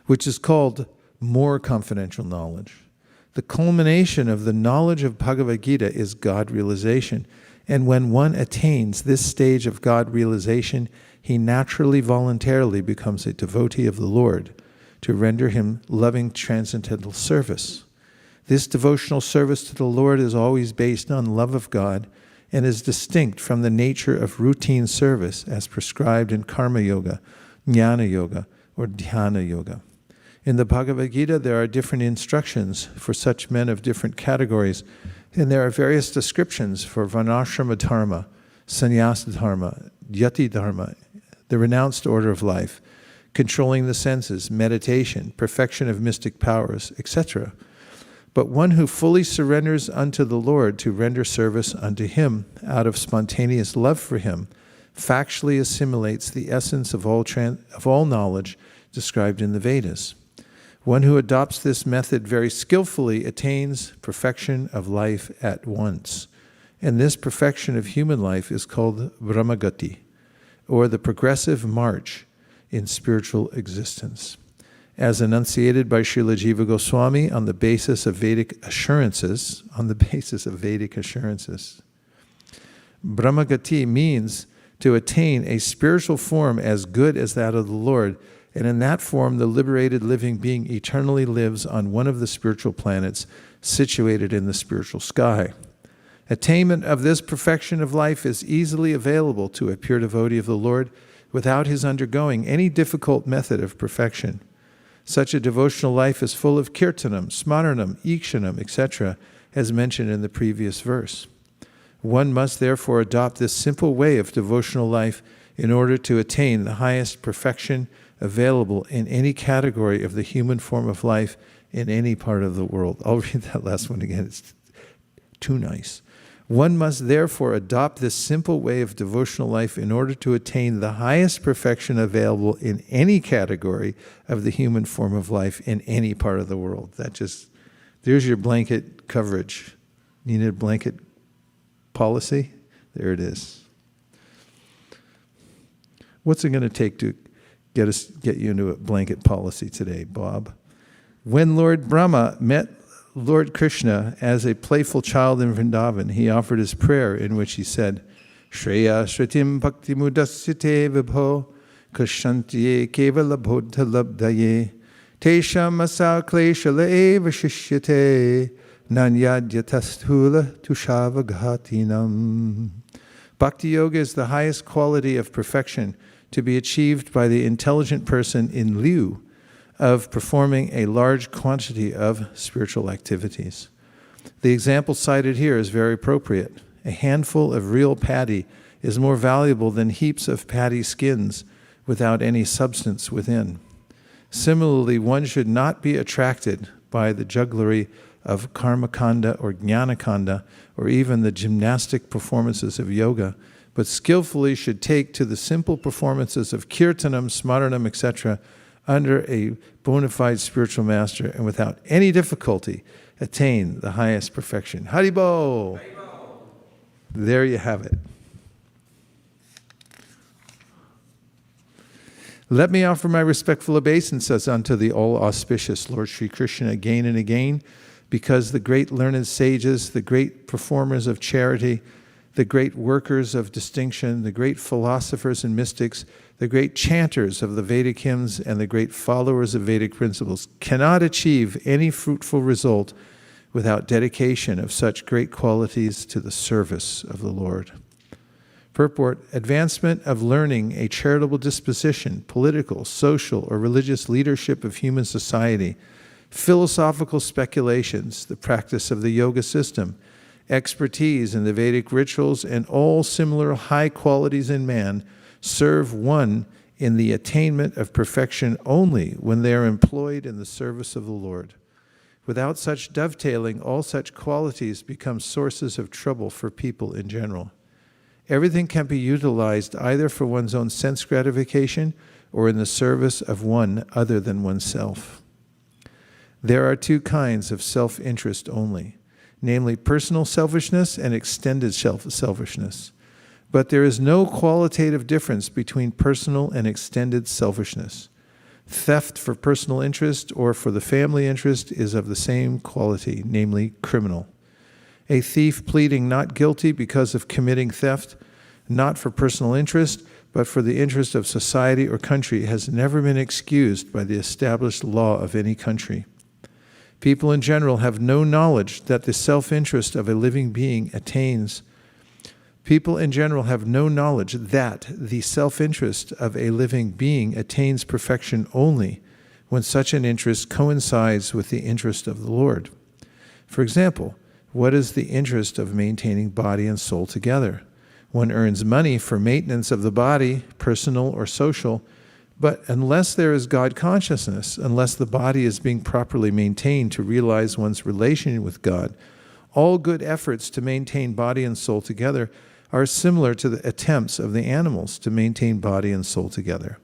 which is called more confidential knowledge. The culmination of the knowledge of Bhagavad-Gita is God realization. And when one attains this stage of God realization, he naturally, voluntarily becomes a devotee of the Lord to render him loving transcendental service. This devotional service to the Lord is always based on love of God and is distinct from the nature of routine service as prescribed in Karma Yoga, Jnana Yoga, or Dhyana Yoga. In the Bhagavad-Gita, there are different instructions for such men of different categories, and there are various descriptions for Varnashrama Dharma, Sannyasa Dharma, Yati Dharma, the renounced order of life, controlling the senses, meditation, perfection of mystic powers, etc. But one who fully surrenders unto the Lord to render service unto Him out of spontaneous love for Him, factually assimilates the essence of all knowledge described in the Vedas. One who adopts this method very skillfully attains perfection of life at once. And this perfection of human life is called Brahmagati, or the progressive march in spiritual existence. As enunciated by Srila Jiva Goswami on the basis of Vedic assurances, Brahmagati means to attain a spiritual form as good as that of the Lord, and in that form the liberated living being eternally lives on one of the spiritual planets situated in the spiritual sky. Attainment of this perfection of life is easily available to a pure devotee of the Lord without his undergoing any difficult method of perfection. Such a devotional life is full of kirtanam, smaranam, ikshanam, etc., as mentioned in the previous verse. One must therefore adopt this simple way of devotional life in order to attain the highest perfection available in any category of the human form of life in any part of the world. I'll read that last one again. It's too nice. One must therefore adopt this simple way of devotional life in order to attain the highest perfection available in any category of the human form of life in any part of the world. There's your blanket coverage. You need a blanket policy? There it is. What's it going to take to get you into a blanket policy today, Bob? When Lord Brahma met Lord Krishna as a playful child in Vrindavan, he offered his prayer in which he said, Shreya Shritim Bhakti Mudasyate Vibho Kashantiye Kevala Bodha Labdaye Tesham Asa Kleshala Eva Shishyate Nanyadyatasthula Tushavaghatinam. Bhakti Yoga is the highest quality of perfection to be achieved by the intelligent person in lieu of performing a large quantity of spiritual activities. The example cited here is very appropriate. A handful of real paddy is more valuable than heaps of paddy skins without any substance within. Similarly, one should not be attracted by the jugglery of karmakanda or jnanakanda, or even the gymnastic performances of yoga, but skillfully should take to the simple performances of kirtanam, smaranam, etc., under a bona fide spiritual master, and without any difficulty attain the highest perfection. Haribo! There you have it. Let me offer my respectful obeisances unto the all-auspicious Lord Sri Krishna again and again, because the great learned sages, the great performers of charity, the great workers of distinction, the great philosophers and mystics, the great chanters of the Vedic hymns, and the great followers of Vedic principles cannot achieve any fruitful result without dedication of such great qualities to the service of the Lord. Purport: advancement of learning, a charitable disposition, political, social, or religious leadership of human society, philosophical speculations, the practice of the yoga system, expertise in the Vedic rituals, and all similar high qualities in man serve one in the attainment of perfection only when they are employed in the service of the Lord. Without such dovetailing, all such qualities become sources of trouble for people in general. Everything can be utilized either for one's own sense gratification or in the service of one other than oneself. There are two kinds of self-interest only, namely personal selfishness and extended selfishness. But there is no qualitative difference between personal and extended selfishness. Theft for personal interest or for the family interest is of the same quality, namely criminal. A thief pleading not guilty because of committing theft, not for personal interest, but for the interest of society or country, has never been excused by the established law of any country. People in general have no knowledge that the self-interest of a living being attains. People in general have no knowledge that the self-interest of a living being attains perfection only when such an interest coincides with the interest of the Lord. For example, what is the interest of maintaining body and soul together? One earns money for maintenance of the body, personal or social, but unless there is God consciousness, unless the body is being properly maintained to realize one's relation with God, all good efforts to maintain body and soul together are similar to the attempts of the animals to maintain body and soul together.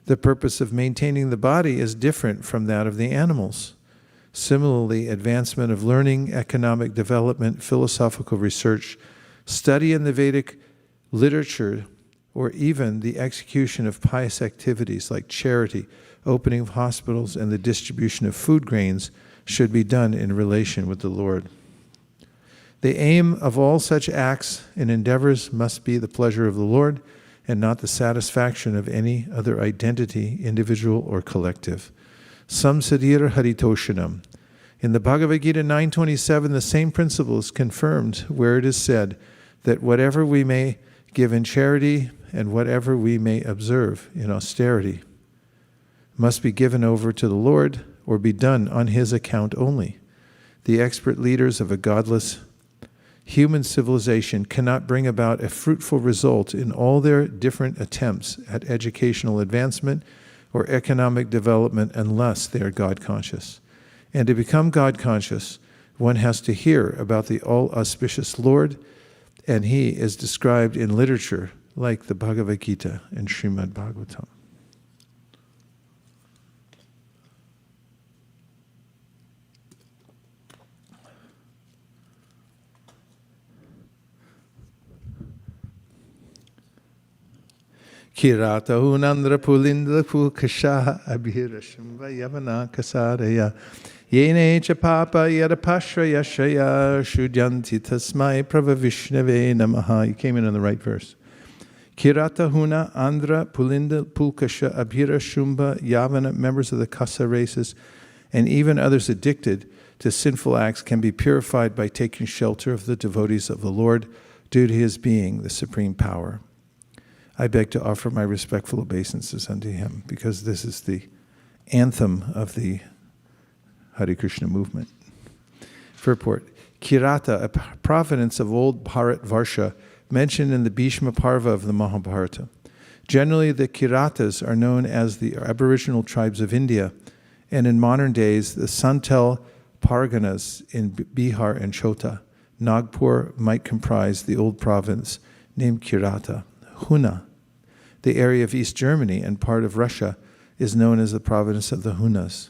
The purpose of maintaining the body is different from that of the animals. Similarly, advancement of learning, economic development, philosophical research, study in the Vedic literature, or even the execution of pious activities like charity, opening of hospitals, and the distribution of food grains should be done in relation with the Lord. The aim of all such acts and endeavors must be the pleasure of the Lord and not the satisfaction of any other identity, individual or collective. Samsadir Haritoshanam. In the Bhagavad-Gita 9:27, the same principle is confirmed where it is said that whatever we may give in charity and whatever we may observe in austerity must be given over to the Lord or be done on His account only. The expert leaders of a godless human civilization cannot bring about a fruitful result in all their different attempts at educational advancement or economic development unless they are God-conscious. And to become God-conscious, one has to hear about the all-auspicious Lord, and he is described in literature like the Bhagavad-Gita and Srimad Bhagavatam. Kirata unandra pulinda pulkasha abhirashamba yavana kasaraya yene cha papa yadapashra yashaya shudyanti tasmai pravavishnave namaha. You came in on the right verse. Kirata huna andra pulinda pulkasha abhirashamba yavana, members of the Kasa races, and even others addicted to sinful acts can be purified by taking shelter of the devotees of the Lord due to his being the supreme power. I beg to offer my respectful obeisances unto him, because this is the anthem of the Hare Krishna movement. Purport. Kirata, a province of old Bharatvarsha, mentioned in the Bhishma Parva of the Mahabharata. Generally, the Kiratas are known as the aboriginal tribes of India, and in modern days, the Santal Parganas in Bihar and Chota. Nagpur might comprise the old province named Kirata. Huna, the area of East Germany and part of Russia, is known as the province of the Hunas.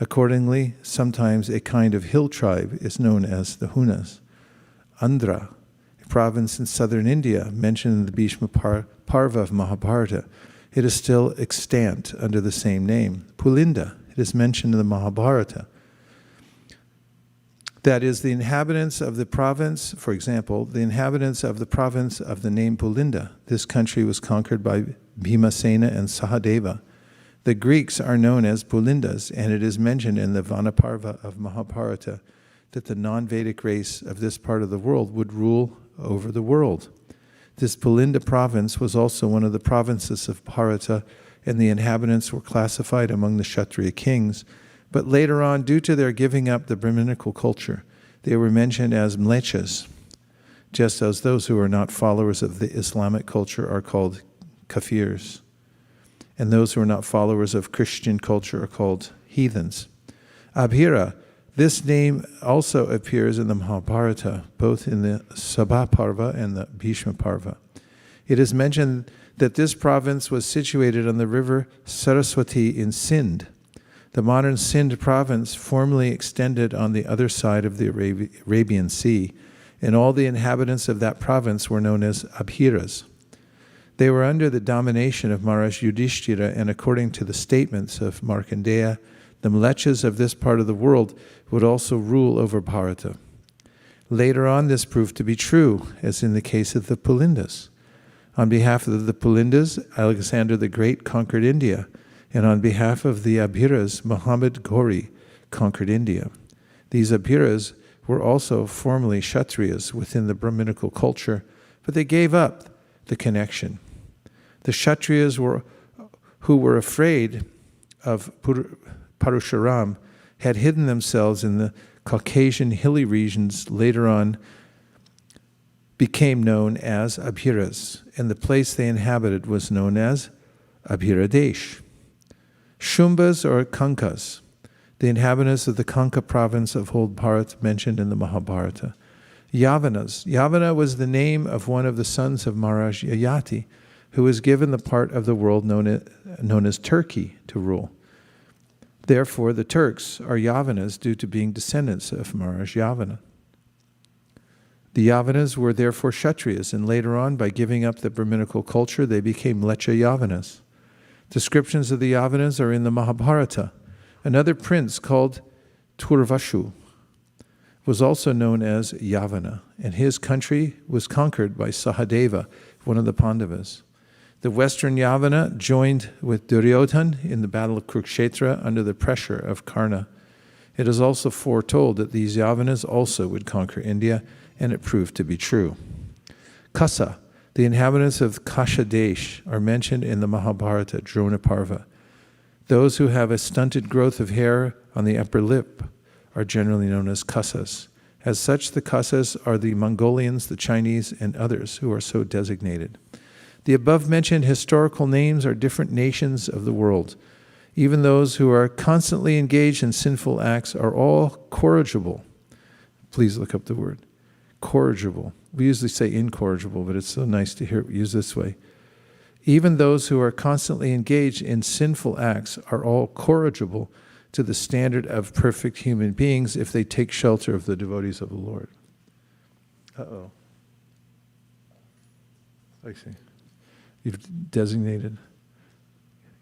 Accordingly, sometimes a kind of hill tribe is known as the Hunas. Andhra, a province in southern India mentioned in the Bhishma Parva of Mahabharata, it is still extant under the same name. Pulinda, it is mentioned in the Mahabharata. That is, the inhabitants of the province, for example, the inhabitants of the province of the name Pulinda. This country was conquered by Bhimasena and Sahadeva. The Greeks are known as Pulindas, and it is mentioned in the Vanaparva of Mahabharata that the non-Vedic race of this part of the world would rule over the world. This Pulinda province was also one of the provinces of Bharata, and the inhabitants were classified among the Kshatriya kings. But later on, due to their giving up the Brahminical culture, they were mentioned as mlechas, just as those who are not followers of the Islamic culture are called kafirs, and those who are not followers of Christian culture are called heathens. Abhira, this name also appears in the Mahabharata, both in the Sabha Parva and the Bhishma Parva. It is mentioned that this province was situated on the river Saraswati in Sindh. The modern Sindh province formerly extended on the other side of the Arabian Sea, and all the inhabitants of that province were known as Abhiras. They were under the domination of Maharaj Yudhishthira, and according to the statements of Markandeya, the mlechas of this part of the world would also rule over Bharata. Later on, this proved to be true, as in the case of the Pulindas. On behalf of the Pulindas, Alexander the Great conquered India, and on behalf of the Abhiras, Muhammad Ghori conquered India. These Abhiras were also formerly Kshatriyas within the Brahminical culture, but they gave up the connection. The Kshatriyas who were afraid of Parashuram had hidden themselves in the Caucasian hilly regions, later on became known as Abhiras, and the place they inhabited was known as Abhiradesh. Shumbas or Kankas, the inhabitants of the Kanka province of old Bharat mentioned in the Mahabharata. Yavanas. Yavana was the name of one of the sons of Maharaj Yayati, who was given the part of the world known as Turkey to rule. Therefore, the Turks are Yavanas due to being descendants of Maharaj Yavana. The Yavanas were therefore Kshatriyas, and later on, by giving up the Brahminical culture, they became Lecha Yavanas. Descriptions of the Yavanas are in the Mahabharata. Another prince called Turvashu was also known as Yavana, and his country was conquered by Sahadeva, one of the Pandavas. The western Yavana joined with Duryodhan in the battle of Kurukshetra under the pressure of Karna. It is also foretold that these Yavanas also would conquer India, and it proved to be true. Kasa, the inhabitants of Kashadesh, are mentioned in the Mahabharata, Drona Parva. Those who have a stunted growth of hair on the upper lip are generally known as Kasas. As such, the Kasas are the Mongolians, the Chinese, and others who are so designated. The above-mentioned historical names are different nations of the world. Even those who are constantly engaged in sinful acts are all corrigible. Please look up the word. Corrigible. We usually say incorrigible, but it's so nice to hear it used this way. Even those who are constantly engaged in sinful acts are all corrigible to the standard of perfect human beings if they take shelter of the devotees of the Lord. Uh-oh. I see. You've designated.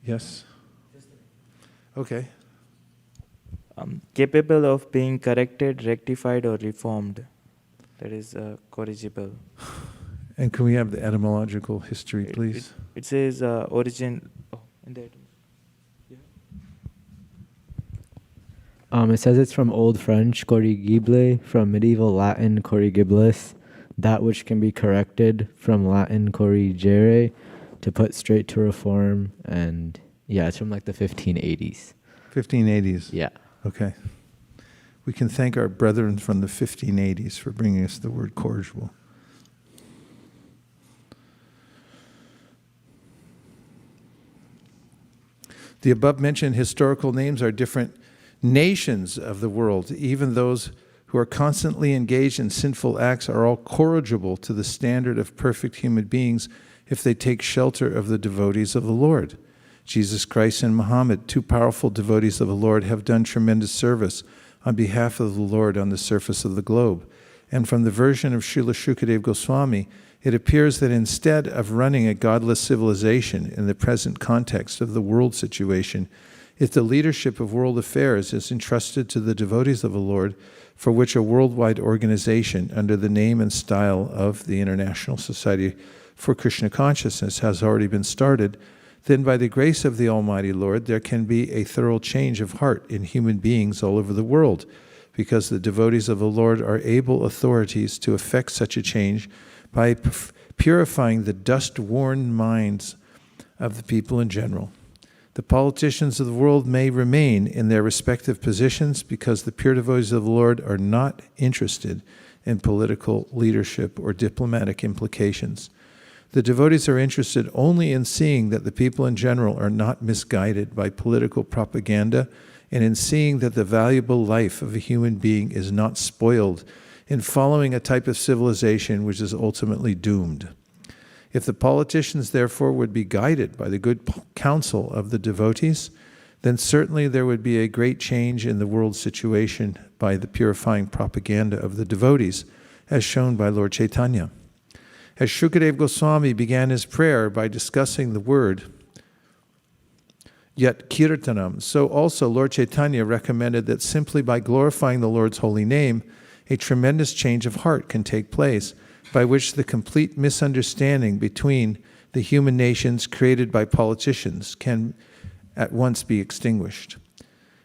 Yes? Okay. Capable of being corrected, rectified, or reformed. That is corrigible. And can we have the etymological history, please? It says origin. Oh, in the It says it's from Old French, corrigible, from medieval Latin, corrigibilis, that which can be corrected, from Latin, corrigere, to put straight to reform, and yeah, it's from like the 1580s. 1580s. Yeah. Okay. We can thank our brethren from the 1580s for bringing us the word corrigible. The above-mentioned historical names are different nations of the world. Even those who are constantly engaged in sinful acts are all corrigible to the standard of perfect human beings if they take shelter of the devotees of the Lord. Jesus Christ and Muhammad, two powerful devotees of the Lord, have done tremendous service on behalf of the Lord on the surface of the globe. And from the version of Srila Shukadeva Goswami, it appears that instead of running a godless civilization in the present context of the world situation, if the leadership of world affairs is entrusted to the devotees of the Lord, for which a worldwide organization under the name and style of the International Society for Krishna Consciousness has already been started, then by the grace of the Almighty Lord, there can be a thorough change of heart in human beings all over the world, because the devotees of the Lord are able authorities to effect such a change by purifying the dust-worn minds of the people in general. The politicians of the world may remain in their respective positions because the pure devotees of the Lord are not interested in political leadership or diplomatic implications. The devotees are interested only in seeing that the people in general are not misguided by political propaganda and in seeing that the valuable life of a human being is not spoiled in following a type of civilization which is ultimately doomed. If the politicians, therefore, would be guided by the good counsel of the devotees, then certainly there would be a great change in the world situation by the purifying propaganda of the devotees, as shown by Lord Chaitanya. As Shukadeva Goswami began his prayer by discussing the word, yet kirtanam, so also Lord Chaitanya recommended that simply by glorifying the Lord's holy name, a tremendous change of heart can take place, by which the complete misunderstanding between the human nations created by politicians can at once be extinguished.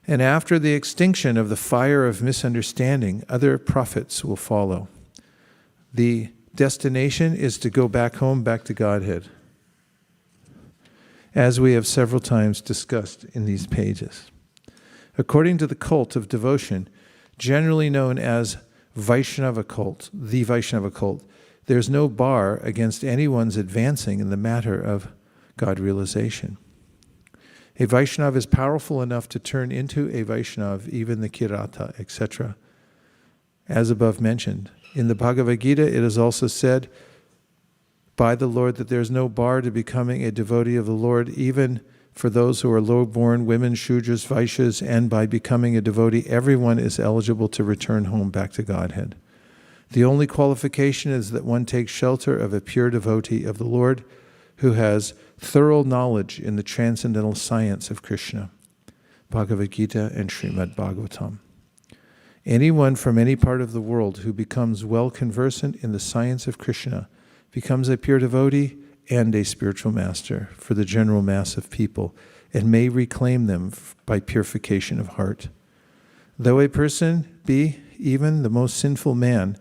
And after the extinction of the fire of misunderstanding, other profits will follow. The destination is to go back home, back to Godhead, as we have several times discussed in these pages. According to the cult of devotion, generally known as Vaishnava cult, the Vaishnava cult, there's no bar against anyone's advancing in the matter of God realization. A Vaishnava is powerful enough to turn into a Vaishnava, even the Kirata, etc. As above mentioned, in the Bhagavad-Gita, it is also said by the Lord that there is no bar to becoming a devotee of the Lord, even for those who are low-born women, Shudras, Vaishyas, and by becoming a devotee, everyone is eligible to return home back to Godhead. The only qualification is that one takes shelter of a pure devotee of the Lord who has thorough knowledge in the transcendental science of Krishna, Bhagavad-Gita and Srimad Bhagavatam. Anyone from any part of the world who becomes well conversant in the science of Krishna becomes a pure devotee and a spiritual master for the general mass of people and may reclaim them by purification of heart. Though a person be even the most sinful man,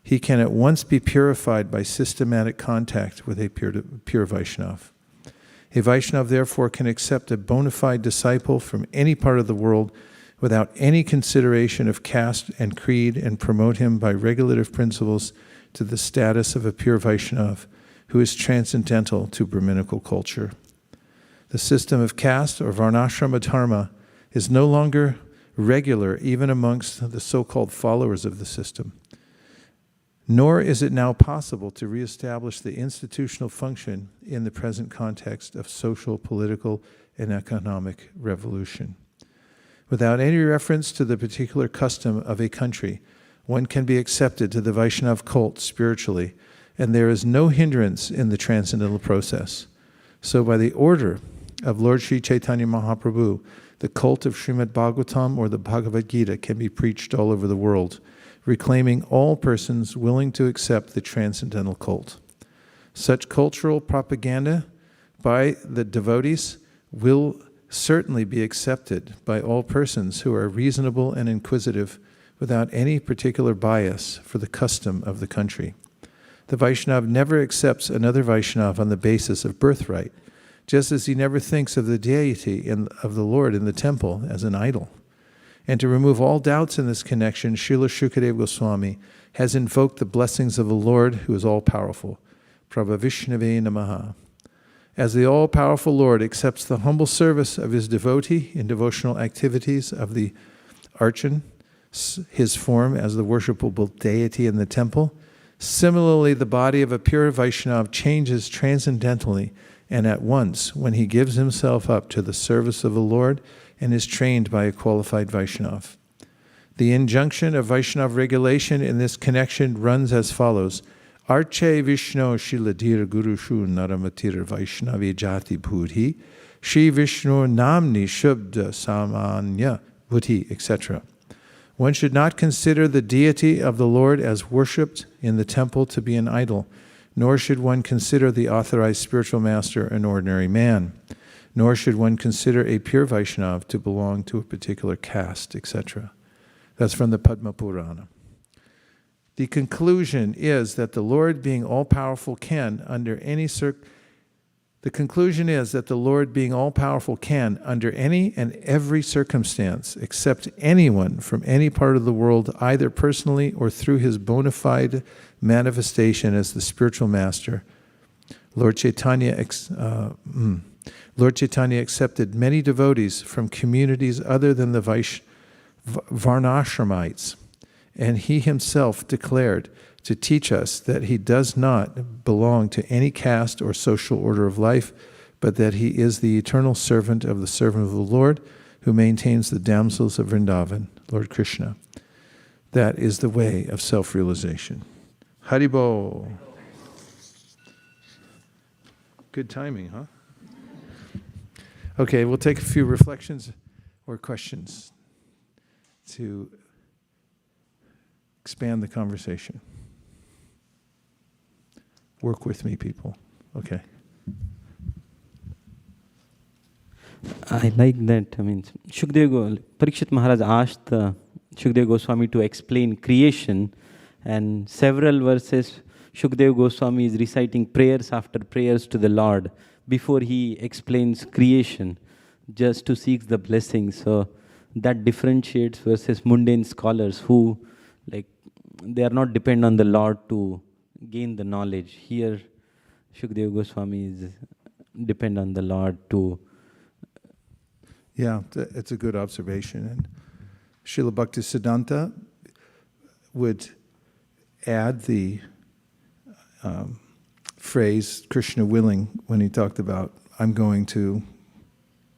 he can at once be purified by systematic contact with a pure Vaishnava. A Vaishnava therefore can accept a bona fide disciple from any part of the world without any consideration of caste and creed and promote him by regulative principles to the status of a pure Vaishnava who is transcendental to Brahminical culture. The system of caste or varnashrama dharma is no longer regular even amongst the so-called followers of the system. Nor is it now possible to reestablish the institutional function in the present context of social, political, and economic revolution. Without any reference to the particular custom of a country, one can be accepted to the Vaishnava cult spiritually, and there is no hindrance in the transcendental process. So by the order of Lord Sri Chaitanya Mahaprabhu, the cult of Srimad Bhagavatam or the Bhagavad-Gita can be preached all over the world, reclaiming all persons willing to accept the transcendental cult. Such cultural propaganda by the devotees will certainly be accepted by all persons who are reasonable and inquisitive without any particular bias for the custom of the country. The Vaishnava never accepts another Vaishnava on the basis of birthright, just as he never thinks of the deity of the Lord in the temple as an idol. And to remove all doubts in this connection, Srila Shukadeva Goswami has invoked the blessings of the Lord who is all-powerful. Prabhavishnave Namaha. As the all-powerful Lord accepts the humble service of his devotee in devotional activities of the archan, his form as the worshipable deity in the temple, similarly the body of a pure Vaishnava changes transcendentally and at once when he gives himself up to the service of the Lord and is trained by a qualified Vaishnava. The injunction of Vaishnava regulation in this connection runs as follows. Arche Vishnu Shiladir Gurushu Naramatir Vaishnavi Jati Bhudhi Shri Vishnu Namni Shubda Samanya Bhuti, etc. One should not consider the deity of the Lord as worshipped in the temple to be an idol, nor should one consider the authorized spiritual master an ordinary man, nor should one consider a pure Vaishnava to belong to a particular caste, etc. That's from the Padma Purana. The conclusion is that the Lord, being all-powerful, can, under any and every circumstance, accept anyone from any part of the world, either personally or through his bona fide manifestation as the spiritual master. Lord Chaitanya accepted many devotees from communities other than the Varnashramites, and he himself declared to teach us that he does not belong to any caste or social order of life, but that he is the eternal servant of the Lord who maintains the damsels of Vrindavan, Lord Krishna. That is the way of self-realization. Haribo. Good timing, huh? Okay, we'll take a few reflections or questions to expand the conversation. Work with me, people. Okay. I like that. Parikshit Maharaj asked Shukdev Goswami to explain creation, and several verses Shukdev Goswami is reciting prayers after prayers to the Lord before he explains creation, just to seek the blessings. So that differentiates versus mundane scholars who, they are not dependent on the Lord to gain the knowledge. Here, Shukdev Goswami is dependent on the Lord to... Yeah, it's a good observation. And Srila Bhaktisiddhanta would add the phrase, Krishna willing, when he talked about, I'm going to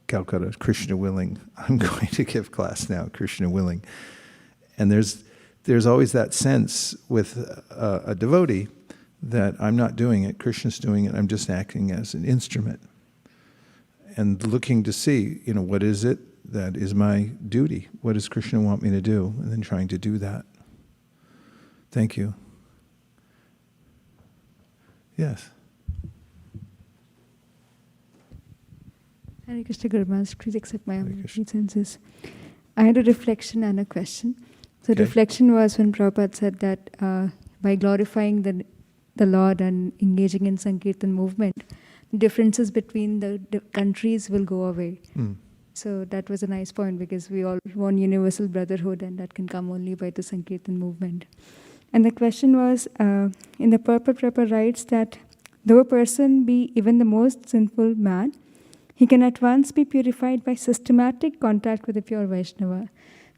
Calcutta, Krishna willing. I'm going to give class now, Krishna willing. And there's always that sense with a devotee that I'm not doing it, Krishna's doing it, I'm just acting as an instrument. And looking to see, what is it that is my duty? What does Krishna want me to do? And then trying to do that. Thank you. Yes. Hare Krishna Guru Maharaj, please accept my obeisances. I had a reflection and a question. So Okay. reflection was when Prabhupada said that by glorifying the Lord and engaging in Sankirtan movement, differences between the countries will go away. Mm. So that was a nice point, because we all want universal brotherhood, and that can come only by the Sankirtan movement. And the question was, in the Purport Prabhupada writes that though a person be even the most sinful man, he can at once be purified by systematic contact with the pure Vaishnava.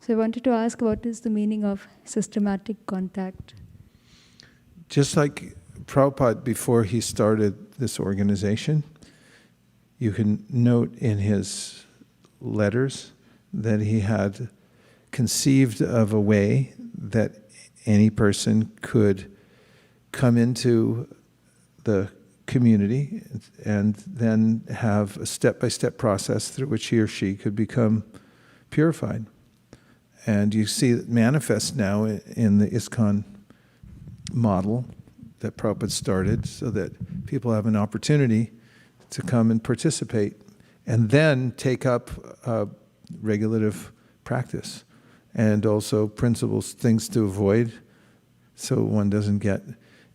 So I wanted to ask, what is the meaning of systematic contact? Just like Prabhupada, before he started this organization, you can note in his letters that he had conceived of a way that any person could come into the community and then have a step-by-step process through which he or she could become purified. And you see it manifest now in the ISKCON model that Prabhupada started, so that people have an opportunity to come and participate and then take up regulative practice and also principles, things to avoid, so one doesn't get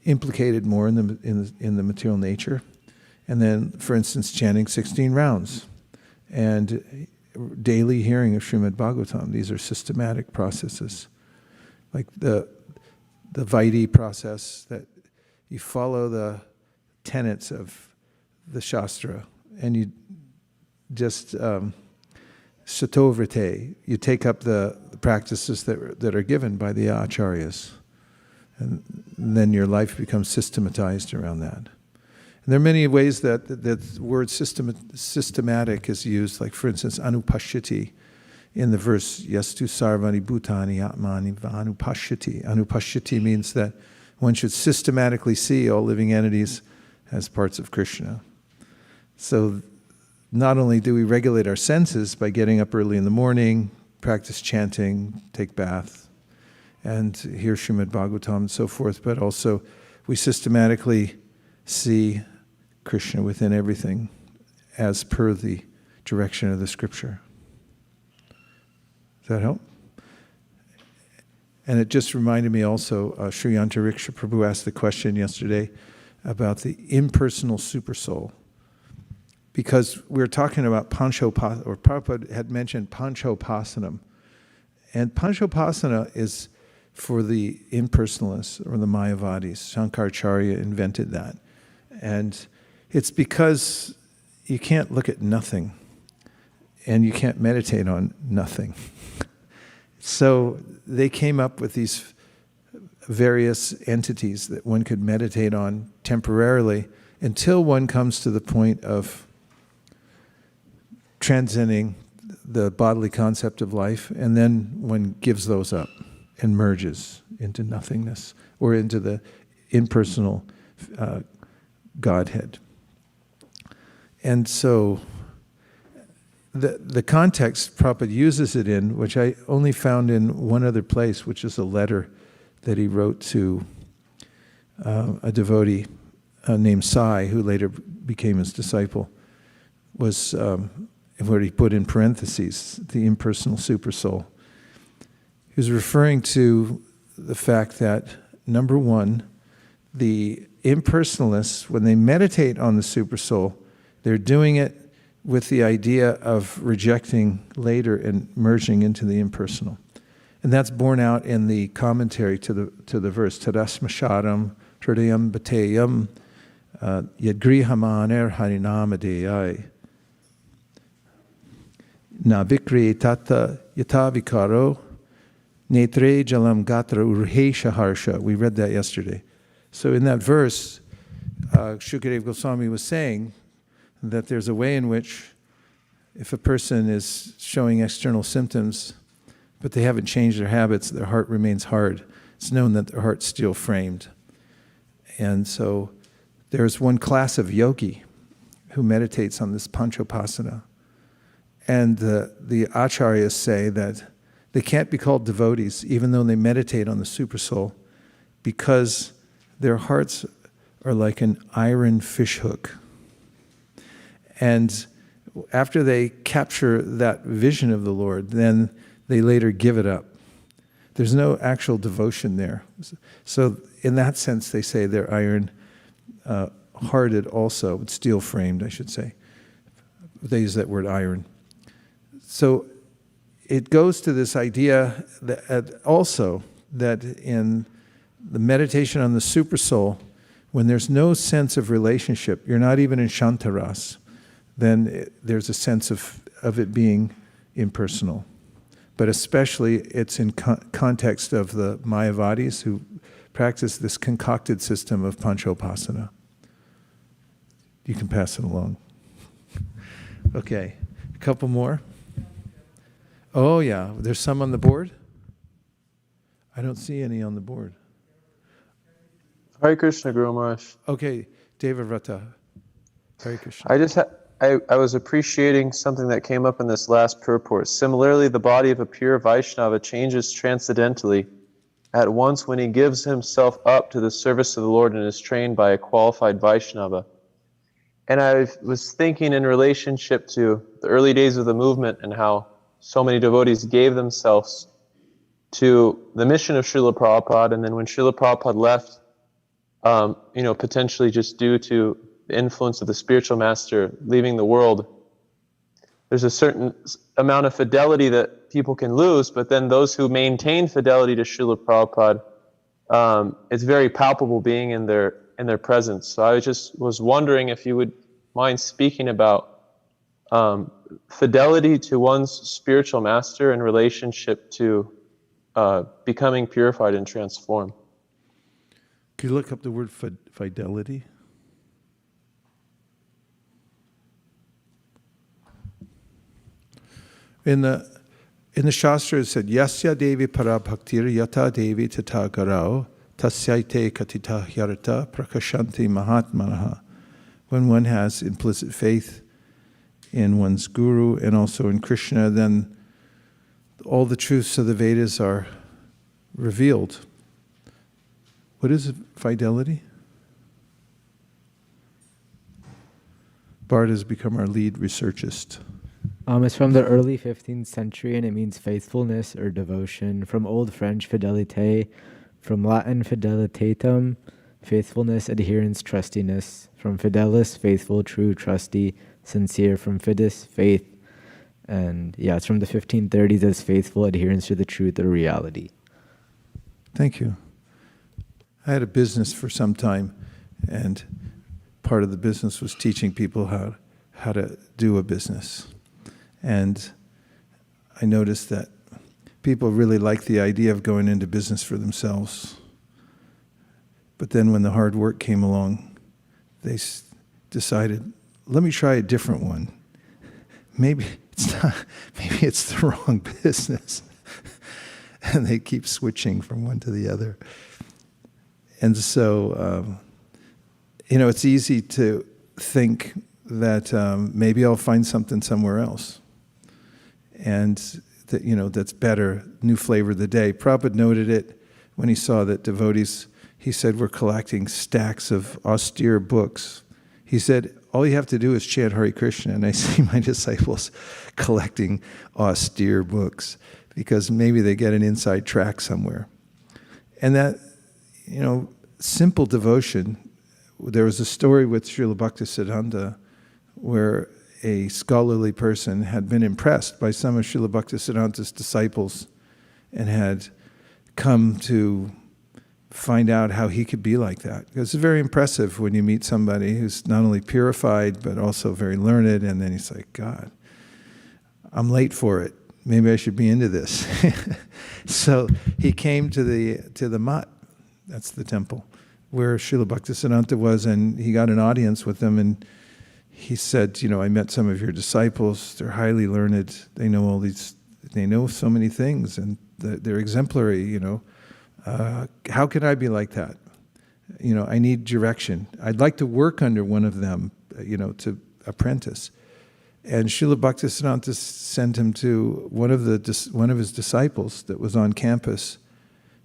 implicated more in the material nature. And then, for instance, chanting 16 rounds and daily hearing of Srimad Bhagavatam. These are systematic processes, like the Vaidhi process, that you follow the tenets of the Shastra, and you just Shatovrite, you take up the practices that are given by the acharyas, and then your life becomes systematized around that. And there are many ways that the word systematic is used, like for instance, anupashyati, in the verse, yastu sarvani bhutani atmani anupashyati. Anupashyati means that one should systematically see all living entities as parts of Krishna. So not only do we regulate our senses by getting up early in the morning, practice chanting, take bath, and hear Srimad Bhagavatam and so forth, but also we systematically see Krishna within everything as per the direction of the scripture. Does that help? And it just reminded me also, Sri Antariksha Prabhu asked the question yesterday about the impersonal supersoul. Because we're talking about Panchopasana, or Prabhupada had mentioned Panchopasanam. And Panchopasana is for the impersonalists, or the Mayavadis. Shankaracharya invented that. And it's because you can't look at nothing, and you can't meditate on nothing. So they came up with these various entities that one could meditate on temporarily until one comes to the point of transcending the bodily concept of life, and then one gives those up and merges into nothingness, or into the impersonal Godhead. And so the context Prabhupada uses it in, which I only found in one other place, which is a letter that he wrote to a devotee named Sai, who later became his disciple, was where he put in parentheses the impersonal supersoul. He was referring to the fact that, number one, the impersonalists, when they meditate on the supersoul, they're doing it with the idea of rejecting later and merging into the impersonal. And that's borne out in the commentary to the verse, Tadasmasharam, Tridayam Bhateyam, Yadgrihamaner Harinamadeyai, Na Vikri Tata Yatavikaro, Netre Jalam Gatra Urhesha Harsha. We read that yesterday. So in that verse, Shukadeva Goswami was saying that there's a way in which, if a person is showing external symptoms, but they haven't changed their habits, their heart remains hard. It's known that their heart's steel framed. And so there's one class of yogi who meditates on this Panchopasana. And the acharyas say that they can't be called devotees, even though they meditate on the supersoul, because their hearts are like an iron fishhook. And after they capture that vision of the Lord, then they later give it up. There's no actual devotion there. So in that sense, they say they're iron-hearted also, steel-framed, I should say. They use that word iron. So it goes to this idea that also that in the meditation on the supersoul, when there's no sense of relationship, you're not even in Shantaras, then there's a sense of it being impersonal. but especially it's in context of the Mayavadis who practice this concocted system of Panchopasana. You can pass it along. Okay, a couple more. Oh yeah, there's some on the board? I don't see any on the board. Hare Krishna, Guru Maharaj. Okay, Devavrata. Hare Krishna. I was appreciating something that came up in this last purport. Similarly, the body of a pure Vaishnava changes transcendently at once when he gives himself up to the service of the Lord and is trained by a qualified Vaishnava. And I was thinking in relationship to the early days of the movement and how so many devotees gave themselves to the mission of Srila Prabhupada, and then when Srila Prabhupada left, potentially just due to the influence of the spiritual master leaving the world, there's a certain amount of fidelity that people can lose, but then those who maintain fidelity to Srila Prabhupada, it's very palpable being in their presence. So I was wondering if you would mind speaking about fidelity to one's spiritual master in relationship to becoming purified and transformed. Could you look up the word fidelity? In the Shastra it said, Yasya Devi Parabhaktir Yata Devi Tata Garao Tasyaite Katita Hyarata Prakashanti Mahatmanaha. When one has implicit faith in one's guru and also in Krishna, then all the truths of the Vedas are revealed. What is fidelity? Bart has become our lead researchist. It's from the early 15th century, and it means faithfulness or devotion. From Old French, fidelité. From Latin, fidelitatem, faithfulness, adherence, trustiness. From fidelis, faithful, true, trusty, sincere. From fidus, faith. And yeah, it's from the 1530s as faithful adherence to the truth or reality. Thank you. I had a business for some time, and part of the business was teaching people how to do a business. And I noticed that people really like the idea of going into business for themselves. But then when the hard work came along, they decided, let me try a different one. Maybe it's the wrong business. And they keep switching from one to the other. And so, it's easy to think that maybe I'll find something somewhere else. And that, that's better, new flavor of the day. Prabhupada noted it when he saw that devotees, he said, were collecting stacks of austere books. He said, all you have to do is chant Hare Krishna. And I see my disciples collecting austere books because maybe they get an inside track somewhere. And that, simple devotion. There was a story with Srila Bhaktisiddhanta where a scholarly person had been impressed by some of Srila Bhaktisiddhanta's disciples and had come to find out how he could be like that. It's very impressive when you meet somebody who's not only purified but also very learned, and then he's like, God, I'm late for it. Maybe I should be into this. So he came to the Mat, that's the temple, where Srila Bhaktisiddhanta was, and he got an audience with them, and he said, I met some of your disciples, they're highly learned, they know they know so many things, and they're exemplary, how can I be like that? I need direction. I'd like to work under one of them, to apprentice. And Srila Bhaktisiddhanta sent him to one of his disciples that was on campus.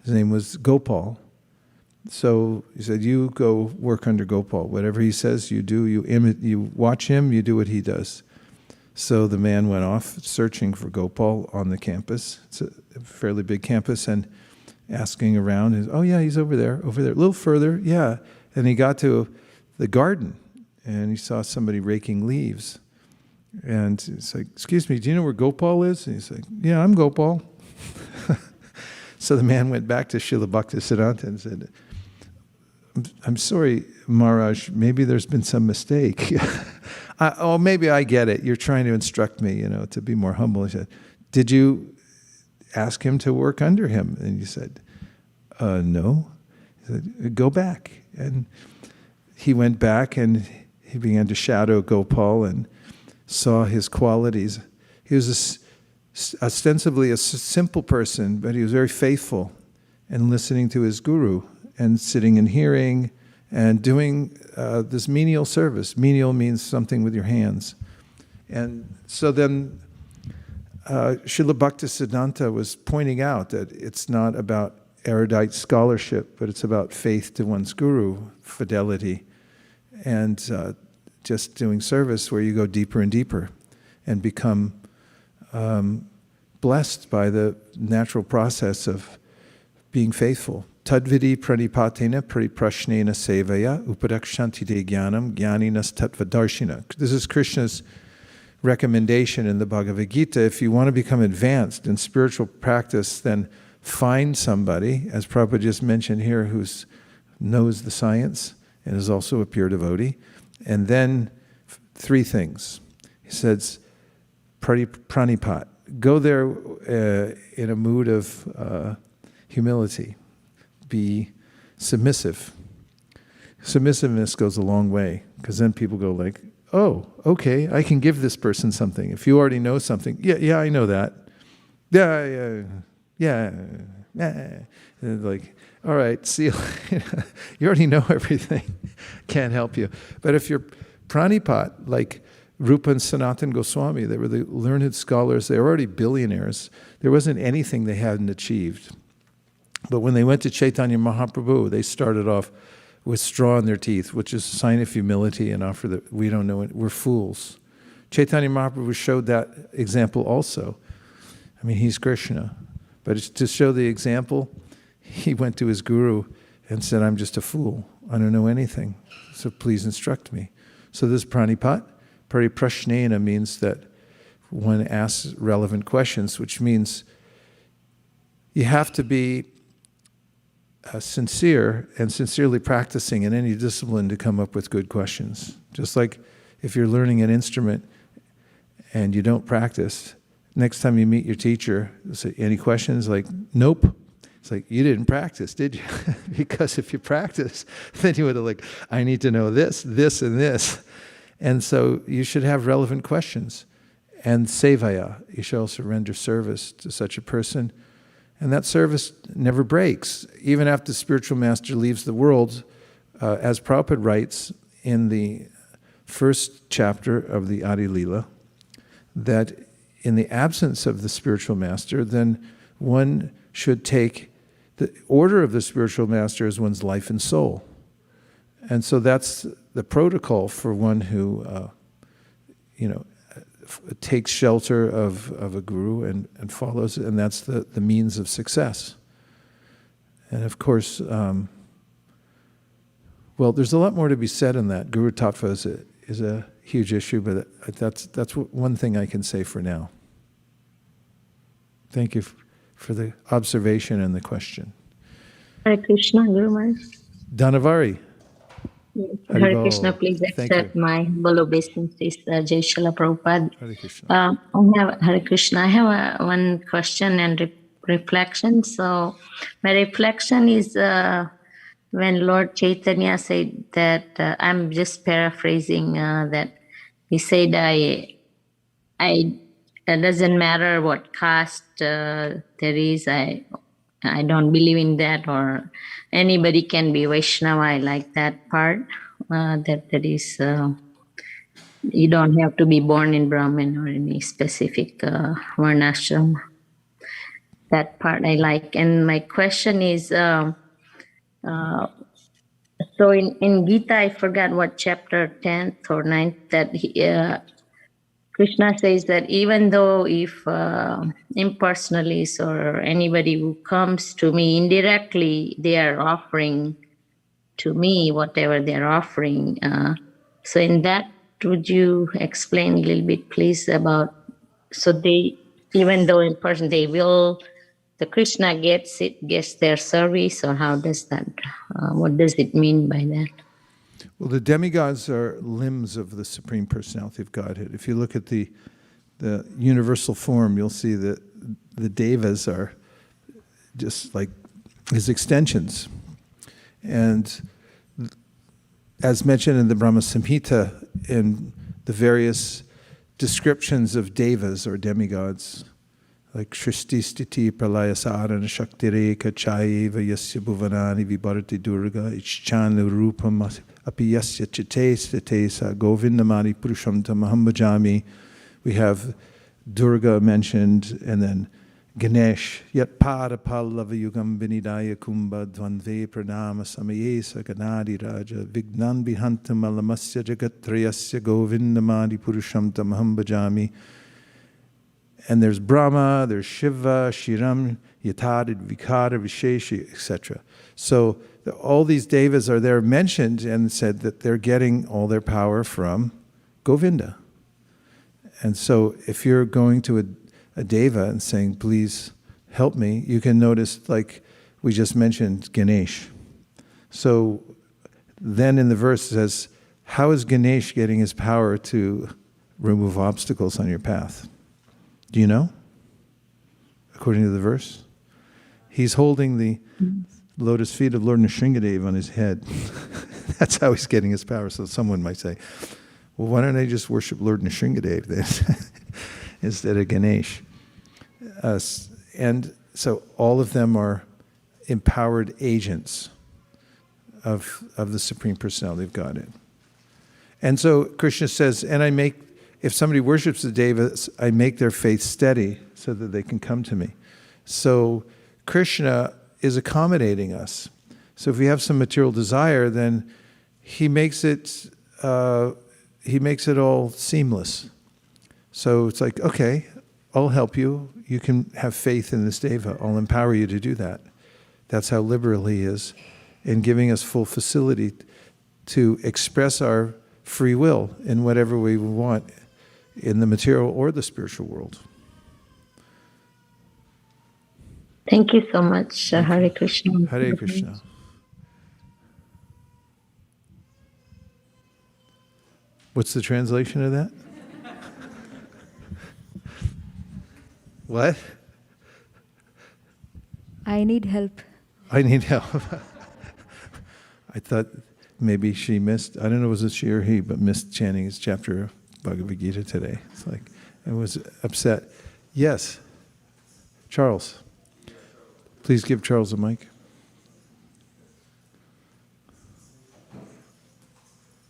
His name was Gopal. So he said, you go work under Gopal. Whatever he says, you do. You watch him, you do what he does. So the man went off searching for Gopal on the campus. It's a fairly big campus, and asking around. Oh yeah, he's over there, a little further, yeah. And he got to the garden, and he saw somebody raking leaves. And he's like, excuse me, do you know where Gopal is? And he's like, yeah, I'm Gopal. So the man went back to Srila Bhaktisiddhanta and said, I'm sorry, Maharaj, maybe there's been some mistake. Maybe I get it. You're trying to instruct me, to be more humble. He said, did you ask him to work under him. And he said, no. He said, go back. And he went back and he began to shadow Gopal and saw his qualities. He was ostensibly a simple person, but he was very faithful and listening to his guru and sitting and hearing and doing this menial service. Menial means something with your hands. And so then Srila Bhaktisiddhanta was pointing out that it's not about erudite scholarship, but it's about faith to one's guru, fidelity, and just doing service where you go deeper and deeper and become blessed by the natural process of being faithful. Tadvidi pranipatena pariprashnena sevaya upadakshanti de jnanam jnaninas tattvadarshina. This is Krishna's recommendation in the Bhagavad-Gita. If you want to become advanced in spiritual practice, then find somebody, as Prabhupada just mentioned here, who knows the science and is also a pure devotee. And then three things. He says, pranipat. Go there in a mood of humility. Be submissive. Submissiveness goes a long way, because then people go like, oh, okay, I can give this person something. If you already know something, yeah, I know that. Yeah. And like, all right, see you later. You already know everything. Can't help you. But if you're pranipat, like Rupa and Sanatan Goswami, they were the learned scholars. They were already billionaires. There wasn't anything they hadn't achieved. But when they went to Chaitanya Mahaprabhu, they started off with straw in their teeth, which is a sign of humility and offer that we don't know it. We're fools. Chaitanya Mahaprabhu showed that example also. I mean, he's Krishna. But to show the example, he went to his guru and said, I'm just a fool. I don't know anything. So please instruct me. So this pranipat, pariprashnena, means that one asks relevant questions, which means you have to be sincere and sincerely practicing in any discipline to come up with good questions. Just like if you're learning an instrument and you don't practice, next time you meet your teacher, say, any questions? Like, nope. It's like, you didn't practice, did you? Because if you practice, then you would have like, I need to know this, this, and this. And so you should have relevant questions. And sevaya, you should also render service to such a person. And that service never breaks. Even after the spiritual master leaves the world, as Prabhupada writes in the first chapter of the Adi Lila, that in the absence of the spiritual master, then one should take the order of the spiritual master as one's life and soul. And so that's the protocol for one who, takes shelter of a guru and follows it, and that's the means of success. And of course, there's a lot more to be said in that. Guru Tattva is a huge issue, but that's one thing I can say for now. Thank you for the observation and the question. Hare Krishna, Guru Maharaj. Dhanavari. Hare Krishna, please accept my humble obeisances, Jai Srila Prabhupada. Hare Krishna. Hare Krishna. I have one question and reflection. So my reflection is when Lord Chaitanya said that, I'm just paraphrasing, that he said, it doesn't matter what caste there is, I don't believe in that, or anybody can be Vaishnava. I like that part, that is, you don't have to be born in Brahmin or any specific varnashram. That part I like. And my question is, so in Gita, I forgot what chapter, 10th or 9th, that Krishna says that even though if impersonalists or anybody who comes to me indirectly, they are offering to me whatever they're offering. So in that, would you explain a little bit, please, about, so they, even though in person, they will, the Krishna gets their service, or how does that, what does it mean by that? Well, the demigods are limbs of the Supreme Personality of Godhead. If you look at the the universal form, you'll see that the devas are just like his extensions. And as mentioned in the Brahma Samhita, in the various descriptions of devas or demigods, like Shristi Stiti Pralaya Sarana Shaktireka Chayeva Yasya Bhuvanani Vibharati Durga Ichchanu Rupam Api Yasya Chite Stite Sa Govindamani Purusham Tamaham Bhajami. We have Durga mentioned, and then Ganesh, Yat Pada Pallava Yugam Vinidaya Kumbha Dvanve Pranama Samayesa Ganadi Raja Vignan Bihantam Alamasya Jagatrayasya Govindamani Purusham Tamaham Bhajami. And there's Brahma, there's Shiva, Shiram, Yatad, Vikara, Visheshi, etc. So all these devas are there mentioned and said that they're getting all their power from Govinda. And so if you're going to a deva and saying, please help me, you can notice, like we just mentioned, Ganesh. So then in the verse it says, how is Ganesh getting his power to remove obstacles on your path? Do you know? According to the verse? He's holding the lotus feet of Lord Nrsingadev on his head. That's how he's getting his power. So someone might say, well, why don't I just worship Lord Nrsingadev then instead of Ganesh? And so all of them are empowered agents of the Supreme Personality of Godhead. And so Krishna says, and if somebody worships the devas, I make their faith steady so that they can come to me. So Krishna is accommodating us. So if we have some material desire, then he makes it all seamless. So it's like, okay, I'll help you. You can have faith in this deva. I'll empower you to do that. That's how liberal he is in giving us full facility to express our free will in whatever we want in the material or the spiritual world. Thank you so much. Hare Krishna. Hare Krishna. What's the translation of that? What? I need help. I need help. I thought maybe she missed, I don't know, was it she or he, but missed chanting his chapter of Bhagavad-Gita today. It's like, I was upset. Yes. Charles. Please give Charles a mic.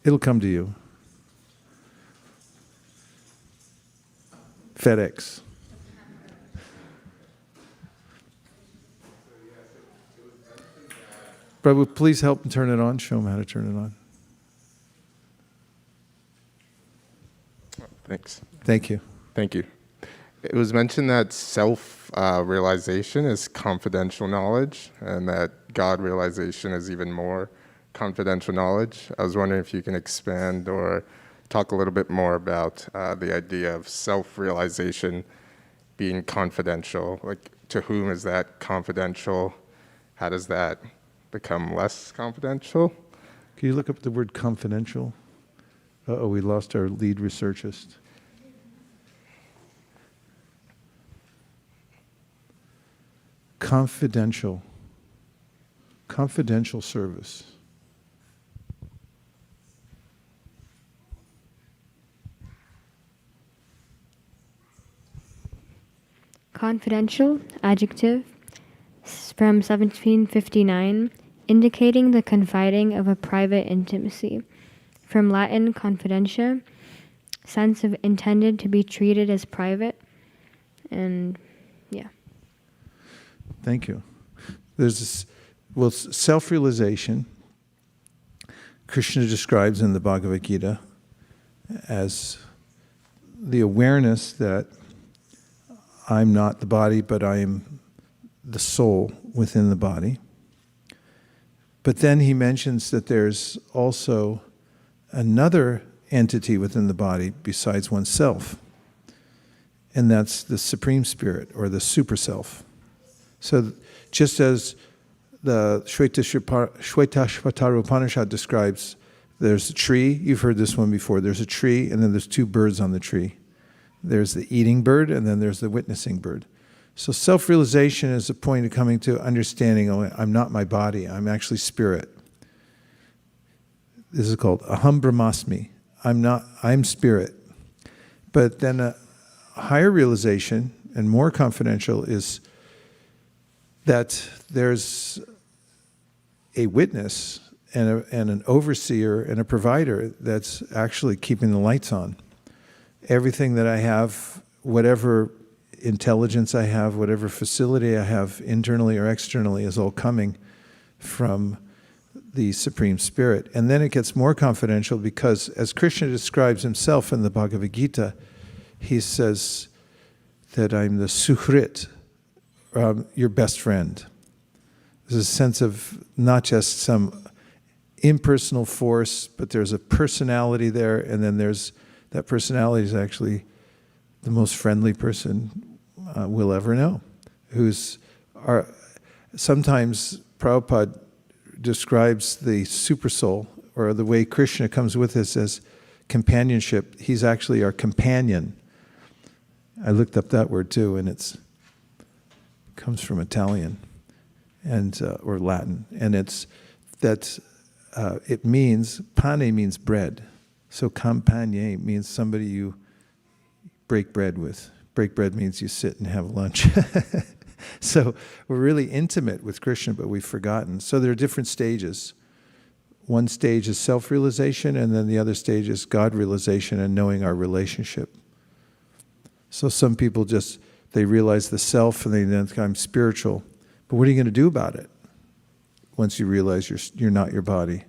It'll come to you. FedEx. Prabhu, please help him turn it on. Show him how to turn it on. Thanks. Thank you. Thank you. It was mentioned that self-realization is confidential knowledge, and that God realization is even more confidential knowledge. I was wondering if you can expand or talk a little bit more about the idea of self-realization being confidential. Like, to whom is that confidential? How does that become less confidential? Can you look up the word confidential? Uh-oh, we lost our lead researchist. Confidential. Confidential service. Confidential, adjective, from 1759, indicating the confiding of a private intimacy. From Latin confidentia, sense of intended to be treated as private. And yeah. Thank you. There's this, well, self-realization, Krishna describes in the Bhagavad-Gita as the awareness that I'm not the body, but I am the soul within the body. But then he mentions that there's also another entity within the body besides oneself, and that's the Supreme Spirit, or the Super Self. So just as the Shvetashvatara Upanishad describes, there's a tree, you've heard this one before, there's a tree and then there's two birds on the tree. There's the eating bird, and then there's the witnessing bird. So self-realization is a point of coming to understanding, oh, I'm not my body, I'm actually spirit. This is called aham brahmasmi. I'm spirit. But then a higher realization and more confidential is that there's a witness and an overseer and a provider that's actually keeping the lights on. Everything that I have, whatever intelligence I have, whatever facility I have internally or externally, is all coming from the Supreme Spirit. And then it gets more confidential because, as Krishna describes himself in the Bhagavad-Gita, he says that I'm the suhrit, your best friend. There's a sense of not just some impersonal force, but there's a personality there, and then that personality is actually the most friendly person we'll ever know. Sometimes Prabhupada describes the super soul, or the way Krishna comes with us as companionship. He's actually our companion. I looked up that word too, and it comes from Italian and or Latin, and it means, pane means bread. So compagnie means somebody you break bread with. Break bread means you sit and have lunch. So we're really intimate with Krishna, but we've forgotten. So there are different stages. One stage is self-realization, and then the other stage is God-realization and knowing our relationship. So some people they realize the self and they think, I'm spiritual. But what are you going to do about it once you realize you're not your body?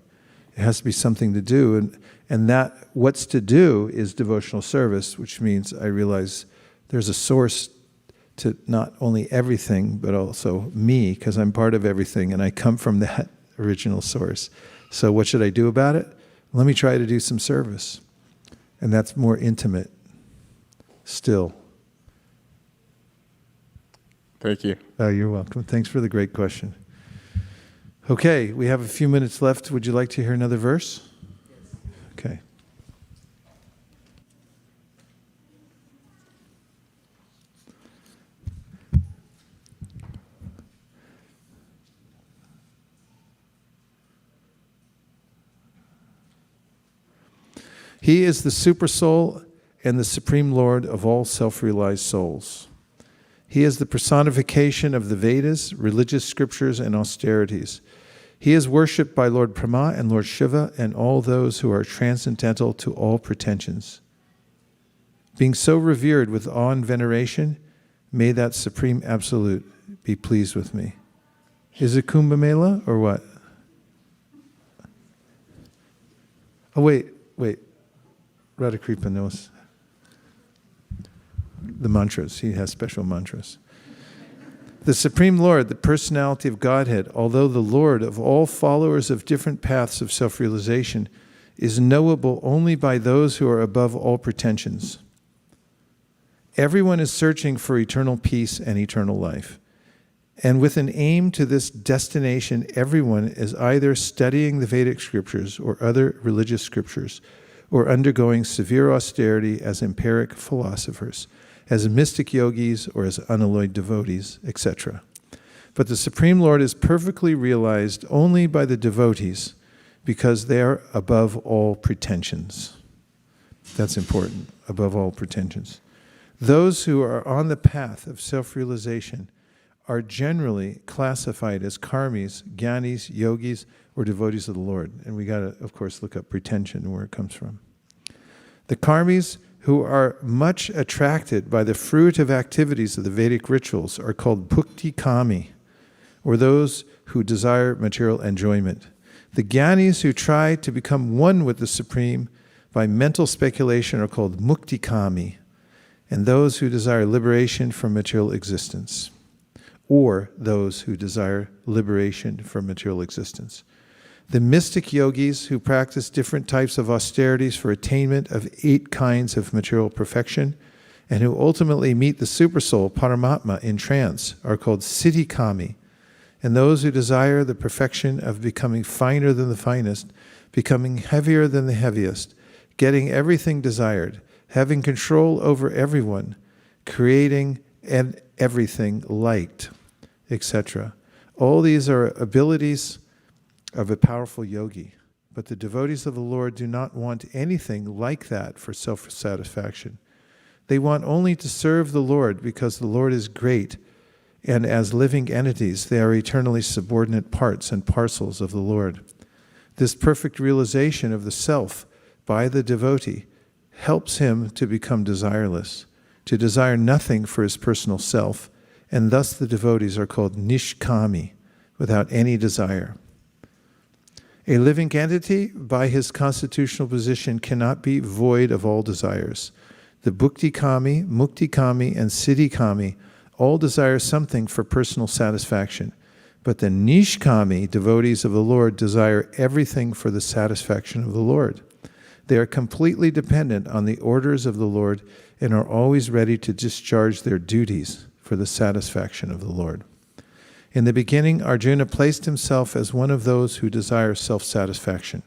It has to be something to do. And that what's to do is devotional service, which means I realize there's a source to not only everything, but also me, because I'm part of everything, and I come from that original source. So what should I do about it? Let me try to do some service. And that's more intimate still. Thank you. Oh, you're welcome. Thanks for the great question. Okay, we have a few minutes left. Would you like to hear another verse? Yes. Okay. He is the super soul and the supreme Lord of all self-realized souls. He is the personification of the Vedas, religious scriptures, and austerities. He is worshipped by Lord Brahma and Lord Shiva and all those who are transcendental to all pretensions. Being so revered with awe and veneration, may that Supreme Absolute be pleased with me. Is it Kumbh Mela or what? Oh, wait. Radhakripa knows the mantras. He has special mantras. The Supreme Lord, the personality of Godhead, although the Lord of all followers of different paths of self-realization, is knowable only by those who are above all pretensions. Everyone is searching for eternal peace and eternal life. And with an aim to this destination, everyone is either studying the Vedic scriptures or other religious scriptures, or undergoing severe austerity as empiric philosophers, as mystic yogis, or as unalloyed devotees, etc. But the Supreme Lord is perfectly realized only by the devotees because they are above all pretensions. That's important, above all pretensions. Those who are on the path of self-realization are generally classified as karmis, jnanis, yogis, or devotees of the Lord. And we got to, of course, look up pretension and where it comes from. The karmis who are much attracted by the fruitive activities of the Vedic rituals are called bhukti kami, or those who desire material enjoyment. The jnanis who try to become one with the Supreme by mental speculation are called mukti kami, and those who desire liberation from material existence, or those who desire liberation from material existence. The mystic yogis who practice different types of austerities for attainment of 8 kinds of material perfection, and who ultimately meet the supersoul, Paramatma, in trance, are called siddhi kami. And those who desire the perfection of becoming finer than the finest, becoming heavier than the heaviest, getting everything desired, having control over everyone, creating and everything liked, etc. All these are abilities of a powerful yogi. But the devotees of the Lord do not want anything like that for self-satisfaction. They want only to serve the Lord because the Lord is great, and as living entities, they are eternally subordinate parts and parcels of the Lord. This perfect realization of the self by the devotee helps him to become desireless, to desire nothing for his personal self, and thus the devotees are called nishkami, without any desire. A living entity, by his constitutional position, cannot be void of all desires. The bhukti-kami, mukti-kami, and siddhi-kami all desire something for personal satisfaction, but the nishkami, devotees of the Lord, desire everything for the satisfaction of the Lord. They are completely dependent on the orders of the Lord and are always ready to discharge their duties for the satisfaction of the Lord. In the beginning, Arjuna placed himself as one of those who desire self-satisfaction,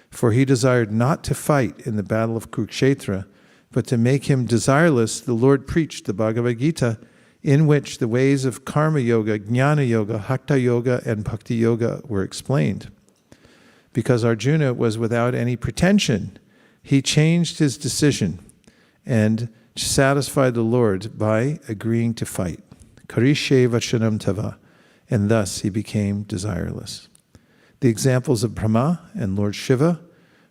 for he desired not to fight in the battle of Kurukshetra, but to make him desireless, the Lord preached the Bhagavad-Gita, in which the ways of karma yoga, jnana yoga, hatha yoga, and bhakti yoga were explained. Because Arjuna was without any pretension, he changed his decision and satisfied the Lord by agreeing to fight. Karishe vachanam tava. And thus he became desireless. The examples of Brahma and Lord Shiva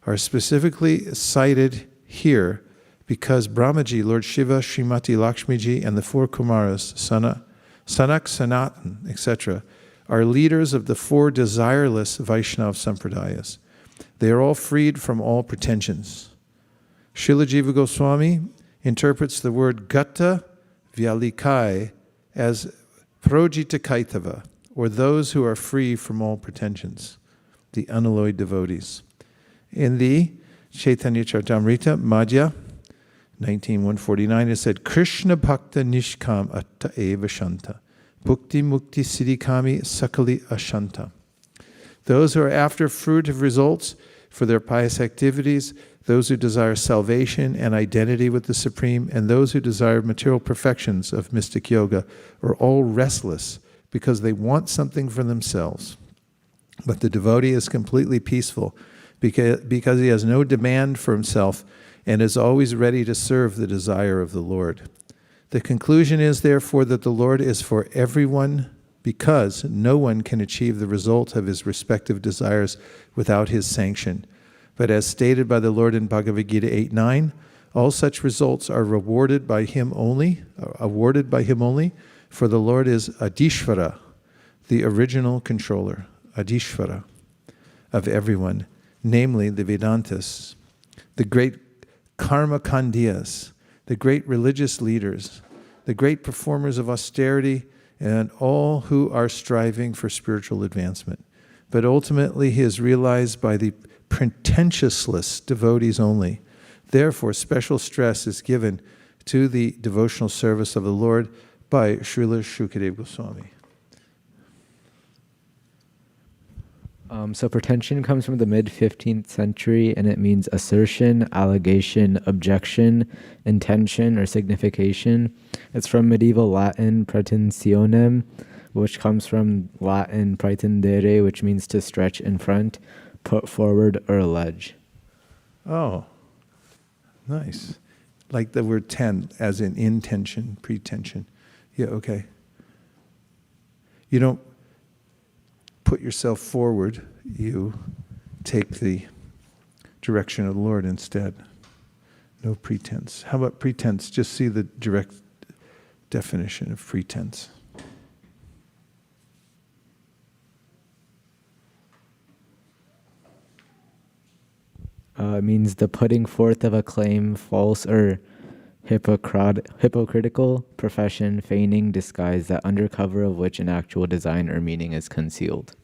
are specifically cited here because Brahmaji, Lord Shiva, Srimati Lakshmiji, and the four Kumaras, Sanak, Sanatan, etc., are leaders of the four desireless Vaishnava Sampradayas. They are all freed from all pretensions. Srila Jiva Goswami interprets the word Gata Vyalikai as Projita Kaitava, or those who are free from all pretensions, the unalloyed devotees. In the Chaitanya Charitamrita, Madhya, 19:149, it said, Krishna Bhakta Nishkam Atta Eva Shanta, Bhukti Mukti Siddhikami Sakali Ashanta. Those who are after fruitive results for their pious activities, those who desire salvation and identity with the Supreme, and those who desire material perfections of mystic yoga are all restless because they want something for themselves. But the devotee is completely peaceful because he has no demand for himself and is always ready to serve the desire of the Lord. The conclusion is, therefore, that the Lord is for everyone because no one can achieve the result of his respective desires without his sanction. But as stated by the Lord in Bhagavad-Gita 8:9, all such results are awarded by him only, for the Lord is Adishvara, the original controller, Adishvara, of everyone, namely the Vedantas, the great karma kandiyas, the great religious leaders, the great performers of austerity, and all who are striving for spiritual advancement. But ultimately he is realized by the pretentiousness devotees only. Therefore, special stress is given to the devotional service of the Lord by Srila Shukadeva Goswami. So pretension comes from the mid-15th century, and it means assertion, allegation, objection, intention, or signification. It's from medieval Latin pretensionem, which comes from Latin praetendere, which means to stretch in front, put forward, or allege. Oh, nice. Like the word ten, as in intention, pretension. Yeah, okay. You don't put yourself forward, you take the direction of the Lord instead. No pretense. How about pretense? Just see the direct definition of pretense. It means the putting forth of a claim, false or hypocritical profession, feigning, disguise, that under cover of which an actual design or meaning is concealed.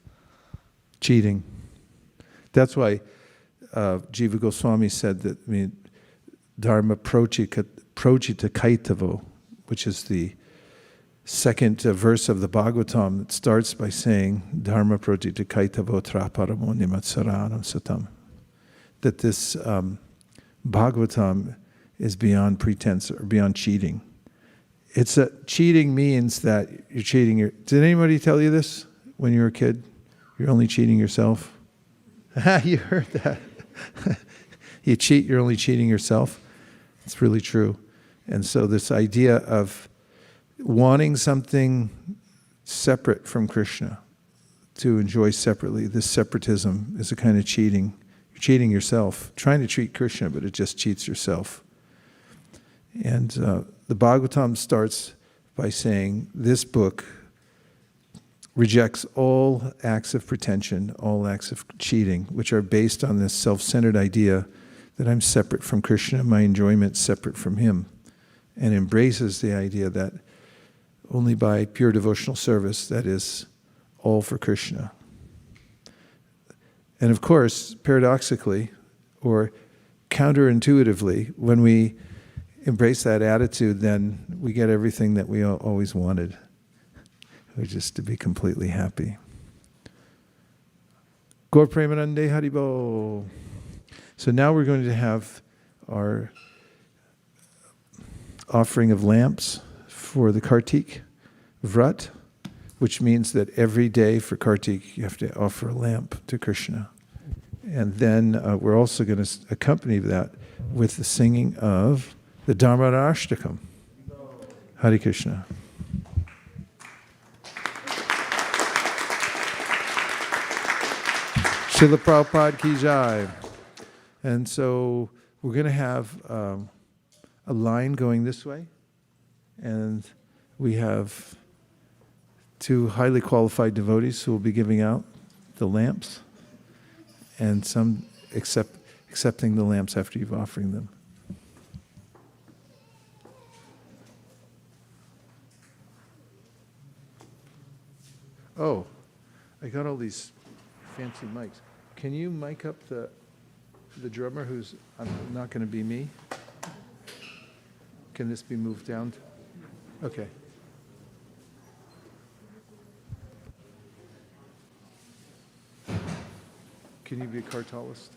Cheating. That's why Jiva Goswami said that, Dharma Projita Kaitavo, which is the second verse of the Bhagavatam that starts by saying, Dharma Projita Kaitavo Traparamo Nimatsaranam Satam. That this Bhagavatam is beyond pretense or beyond cheating. Cheating means that you're cheating did anybody tell you this when you were a kid? You're only cheating yourself? You heard that. You cheat, you're only cheating yourself. It's really true. And so this idea of wanting something separate from Krishna to enjoy separately, this separatism is a kind of cheating. You're cheating yourself, trying to treat Krishna, but it just cheats yourself. And the Bhagavatam starts by saying this book rejects all acts of pretension, all acts of cheating, which are based on this self-centered idea that I'm separate from Krishna, my enjoyment's separate from him, and embraces the idea that only by pure devotional service, that is all for Krishna. And of course, paradoxically, or counterintuitively, when we embrace that attitude, then we get everything that we always wanted, which is to be completely happy. Gaur Premanande Haribo. So now we're going to have our offering of lamps for the Kartik Vrat, which means that every day for Kartik you have to offer a lamp to Krishna. And then we're also going to accompany that with the singing of the Dharmarashtakam. Hare Krishna. Srila Prabhupada ki jai. And so we're going to have a line going this way, and we have two highly qualified devotees who will be giving out the lamps, and some accepting the lamps after you've offering them. Oh, I got all these fancy mics. Can you mic up the drummer who's not going to be me? Can this be moved down? Okay. Can you be a cartolist?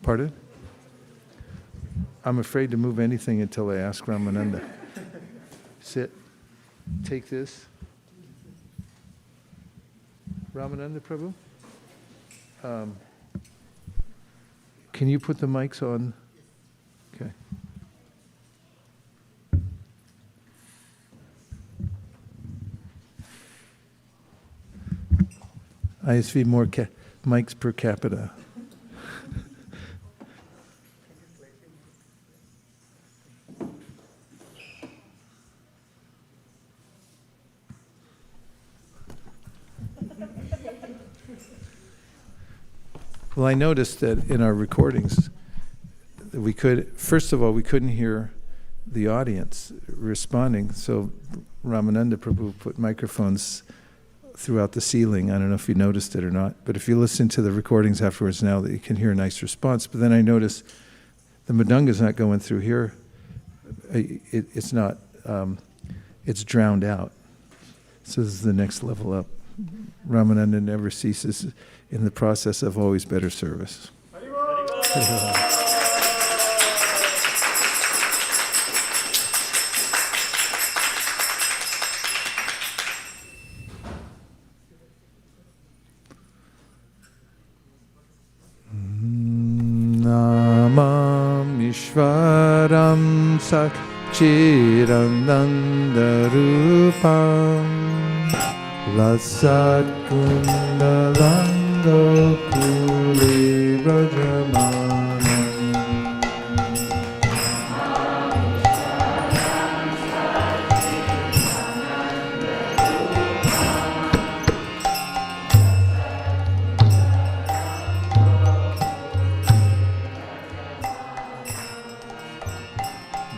Pardon? I'm afraid to move anything until I ask Ramananda. Sit. Take this. Ramananda Prabhu? Can you put the mics on? Okay. ISV more mics per capita. Well, I noticed that in our recordings, we couldn't hear the audience responding. So Ramananda Prabhu put microphones throughout the ceiling. I don't know if you noticed it or not, but if you listen to the recordings afterwards now, that you can hear a nice response. But then I noticed the madunga's not going through here. It's not. It's drowned out. So this is the next level up. Ramananda never ceases in the process of always better service. Namam Ishvaram Sakchirananda Rupam Lasat Kundalango Kuli Rajamanam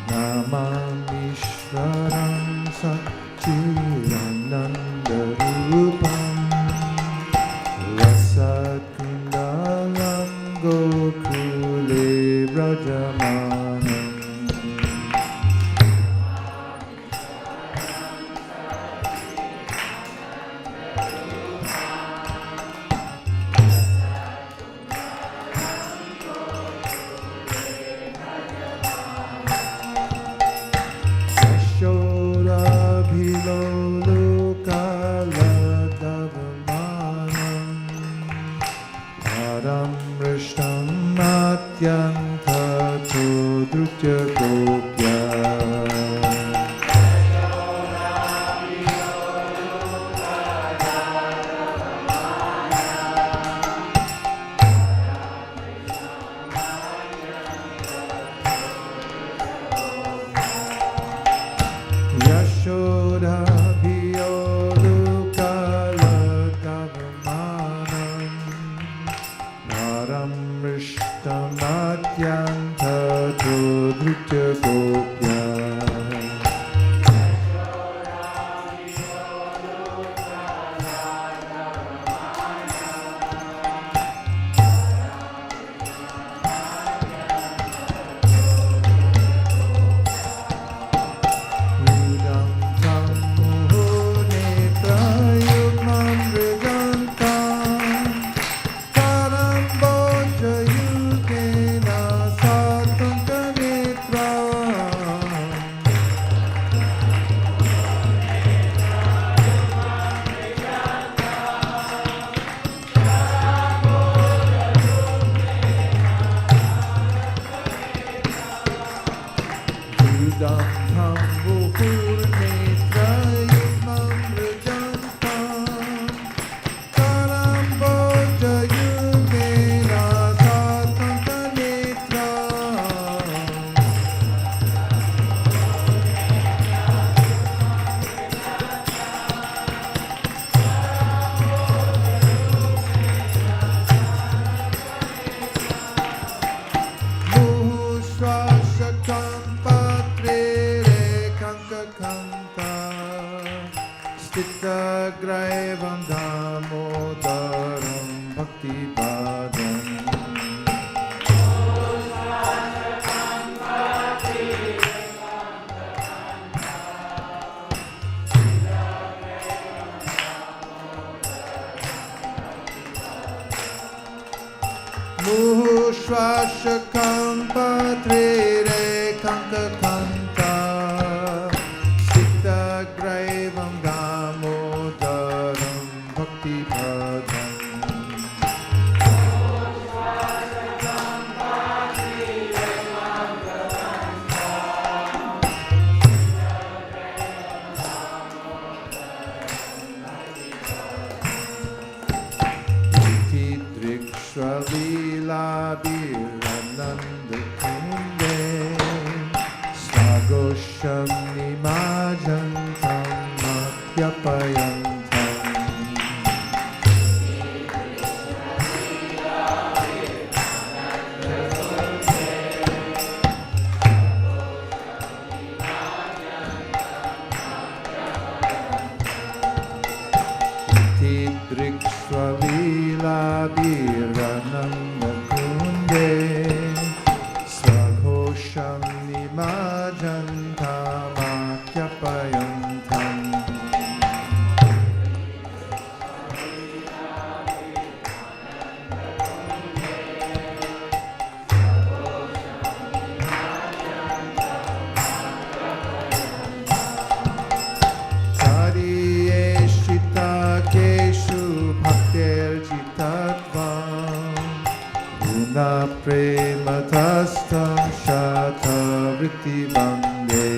Namam Ishvaram Sakchirananda Rupam Lasat Kundalam Gokule Brajamanam Dritya Gopya. Yashoda Biyolukala Davamanam Param Rishtamatyanta Dritya Gopya. Graivam Damodaram Bhakti Padam. Muhushvashakam Patrire Kanka Kanta Sita Graivam Damodaram Bhakti Padam. Drikshvalila Birananda Kunde Swagosham Nimajantam Matyapayantam. Drikshvalila Birananda Kunde Swagosham Nimajantam Matyapayantam. Una prematastam shata vritti bande.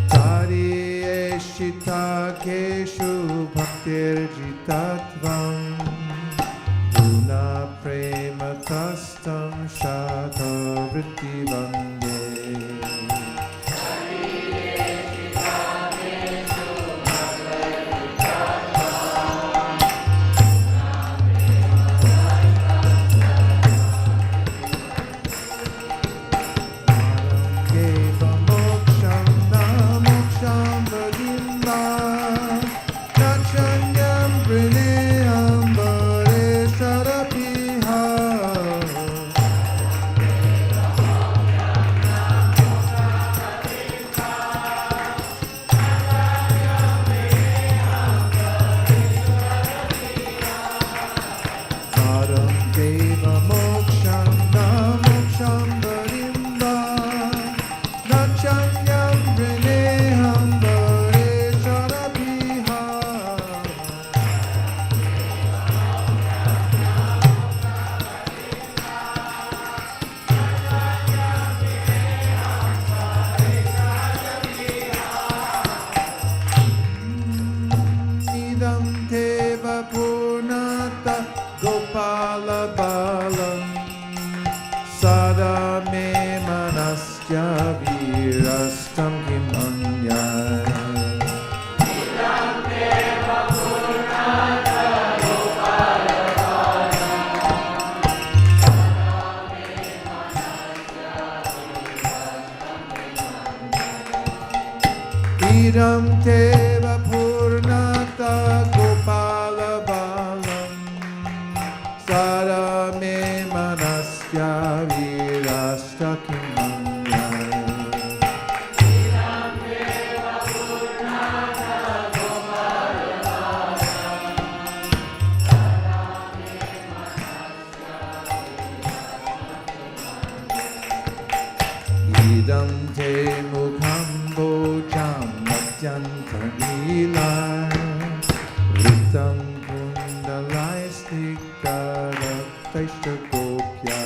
Tari eshita keshu bhaktir jitatvam. Una prematastam shata vritti bande. manasya virastam kimanyay. Idam teva purnata gopala balam sada me manasya virasta kimanyay. Idam te mukham bojam atyanta nilay Ritam kundalai stikta raktaishta gopya.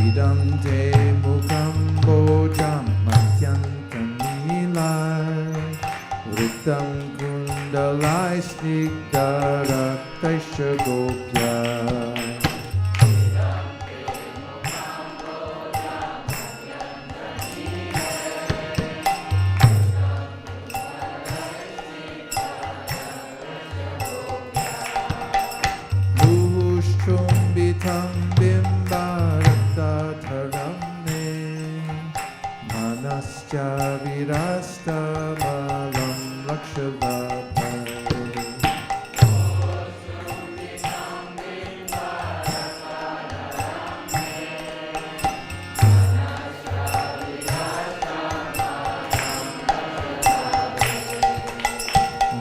Idam te mukham bojam atyanta nilay Ritam kundalai snikta raktaisha gopya. Muhushchumbitam bimbaratataram me manasya virasta malam lakshavatai.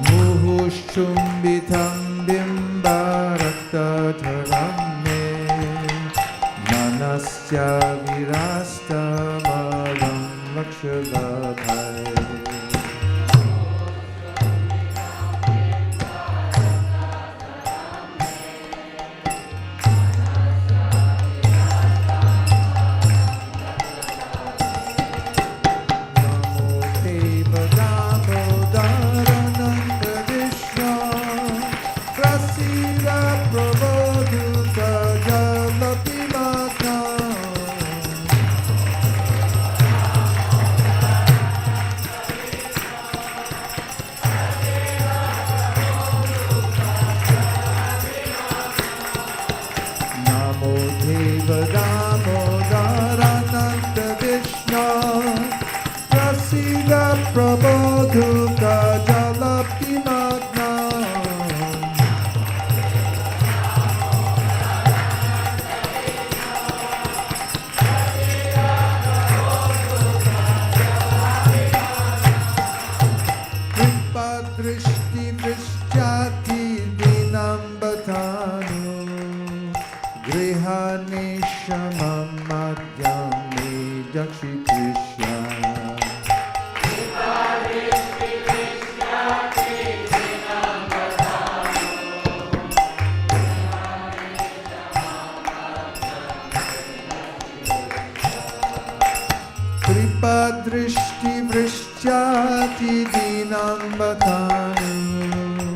Muhushchumbitam bimbaratataram me manasya virasta malam lakshavatai. Drishti vrishchati dinam batanu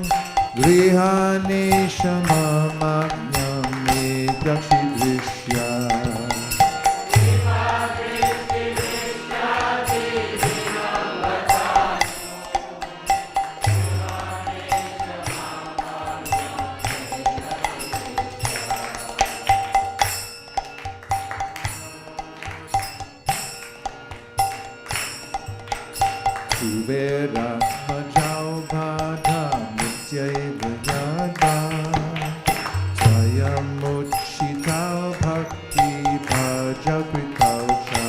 grihane shamamagnyam me dakshi drishya. Kuvera majau bhada nityaiva yada swayam uchitau bhakti bhajakritau cha.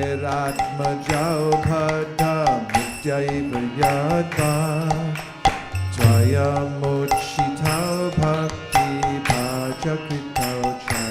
Kuveratmajau bhada nityaiva yada swayamuchitau bhakti bhajakritau cha.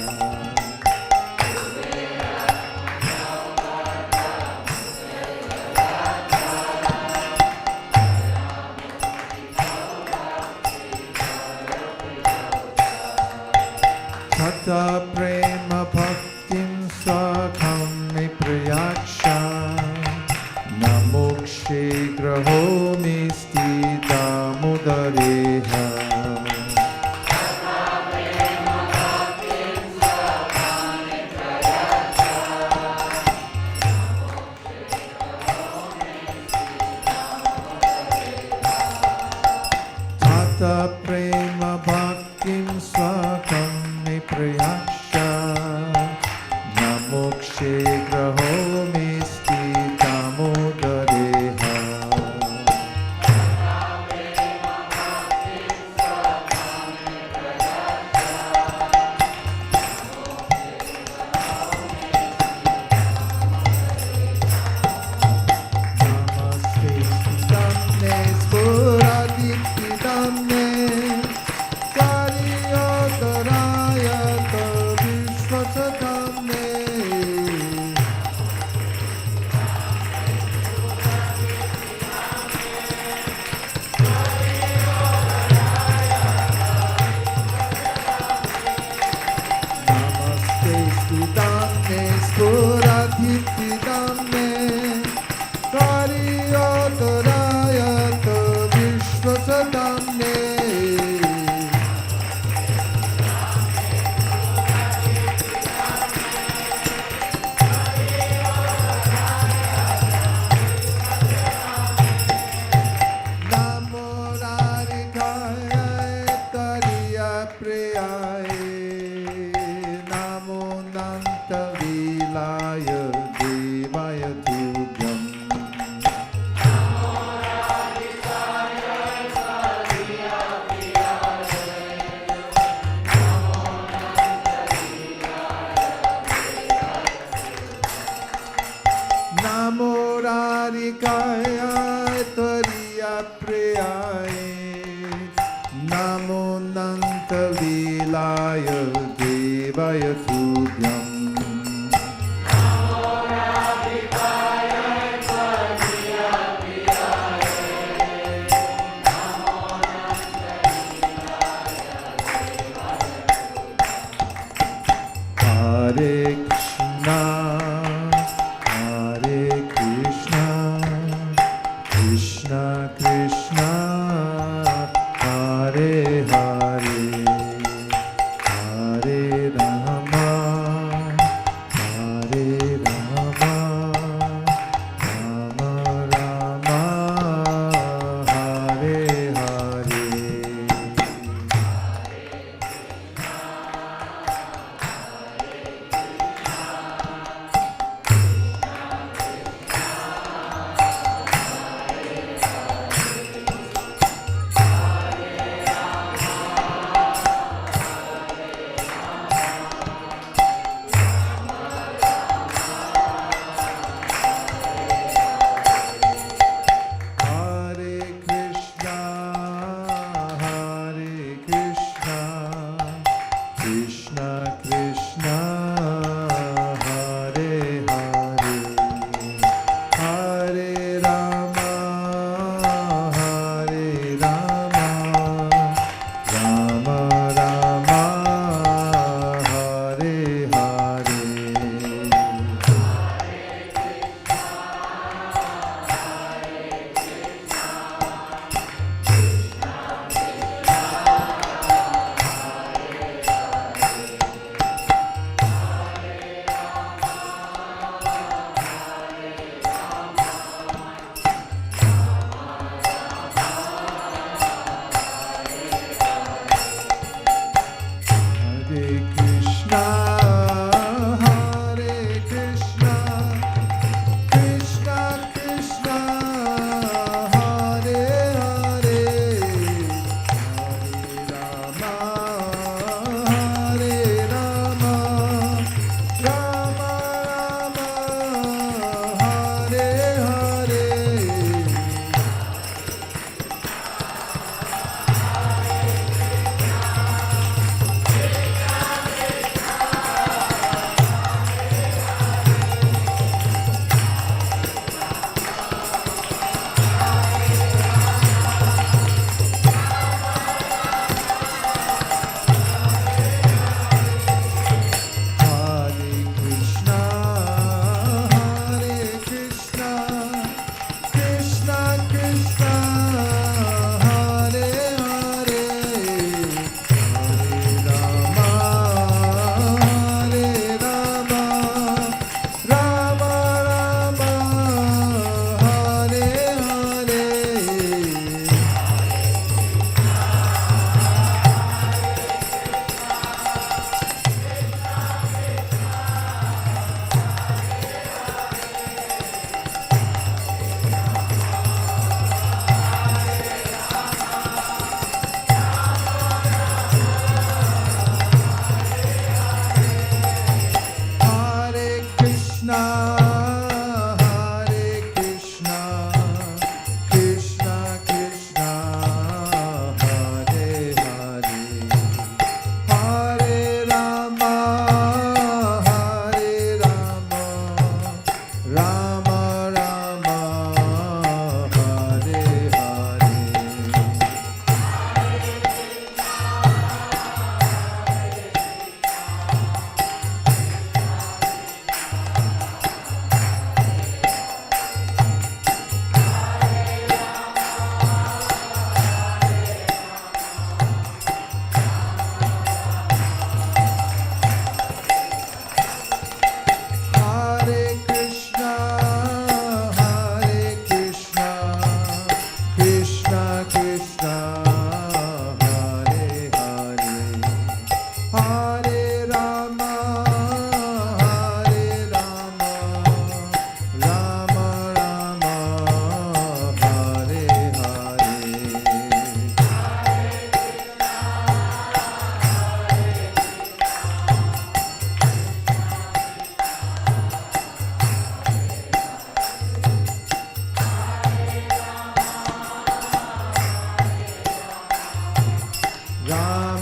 mokshe graho misti damodareha. Tata prema bhaktim swakam me prayaksha. Namokshe graho misti damodareha. Namaste Stamne Spuraditi Damne Karyodaraya Vishwasatamne. Namaste Stamne Spuraditi Damne Karyodaraya Vishwasatamne. Namo Radhikaya Tariya Priyaye. Namo Nanta Vilaya Devaya Tubhyam. Namo Radhikaya Tariya Priyaye. Namo Nanta Vilaya Devaya Tubhyam. Hare Krishna, Hare Krishna, Krishna Krishna, Hare Hare, Hare Rama, Hare Rama, Rama Rama, Hare Hare.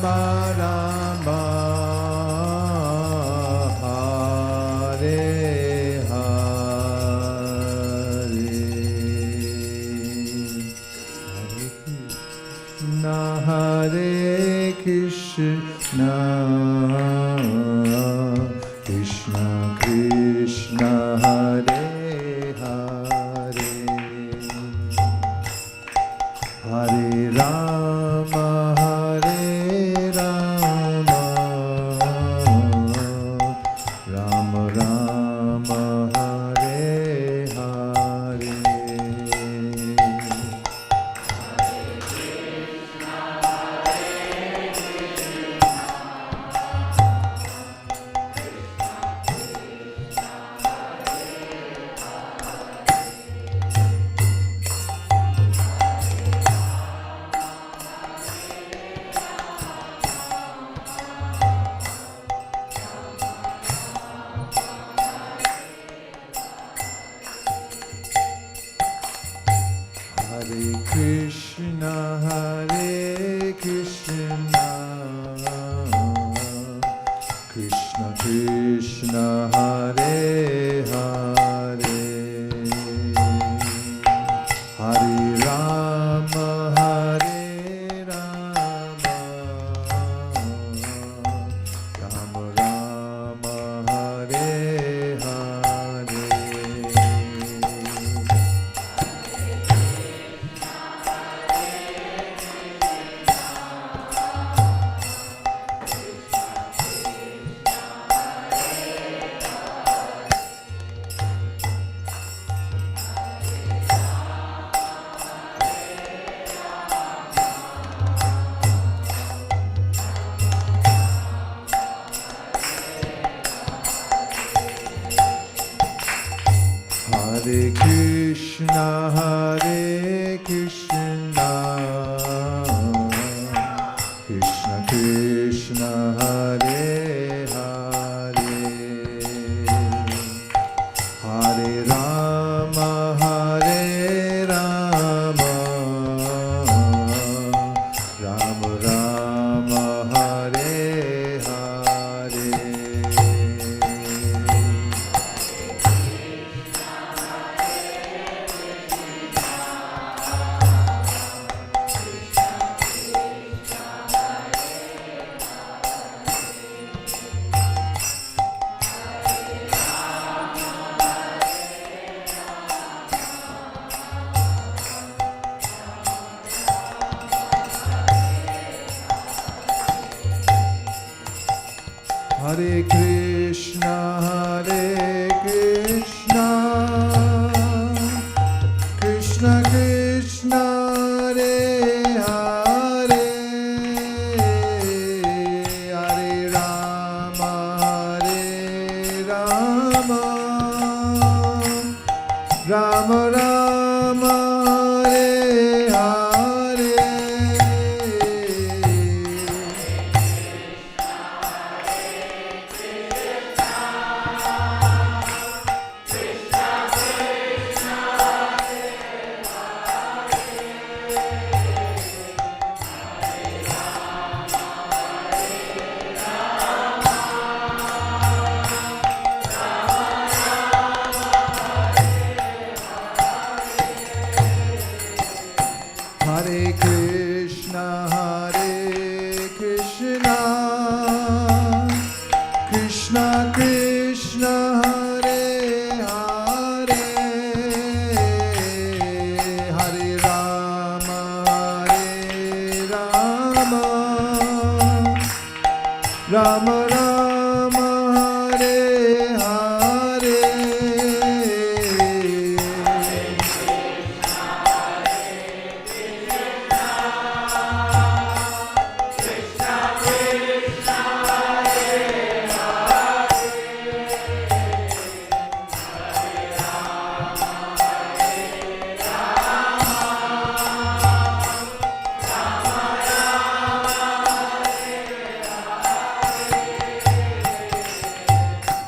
Rama Hare Hare Krishna Krishna Krishna Hare Hare Hare Rama Hare Rama Rama Rama Hare Hare Hare Krishna Krishna Krishna Hare Hare Hare Rama Hare Rama Rama Rama Hare Hare Hare Krishna Krishna Krishna Hare Hare Hare Rama Rama Rama Hare Hare Hare Krishna Krishna Krishna Hare Hare Hare Rama Rama Rama Hare Hare Hare Krishna Krishna Krishna Hare Hare Hare Rama Rama Rama Hare Hare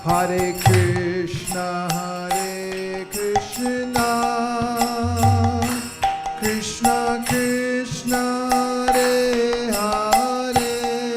Hare Krishna Krishna Krishna Hare Hare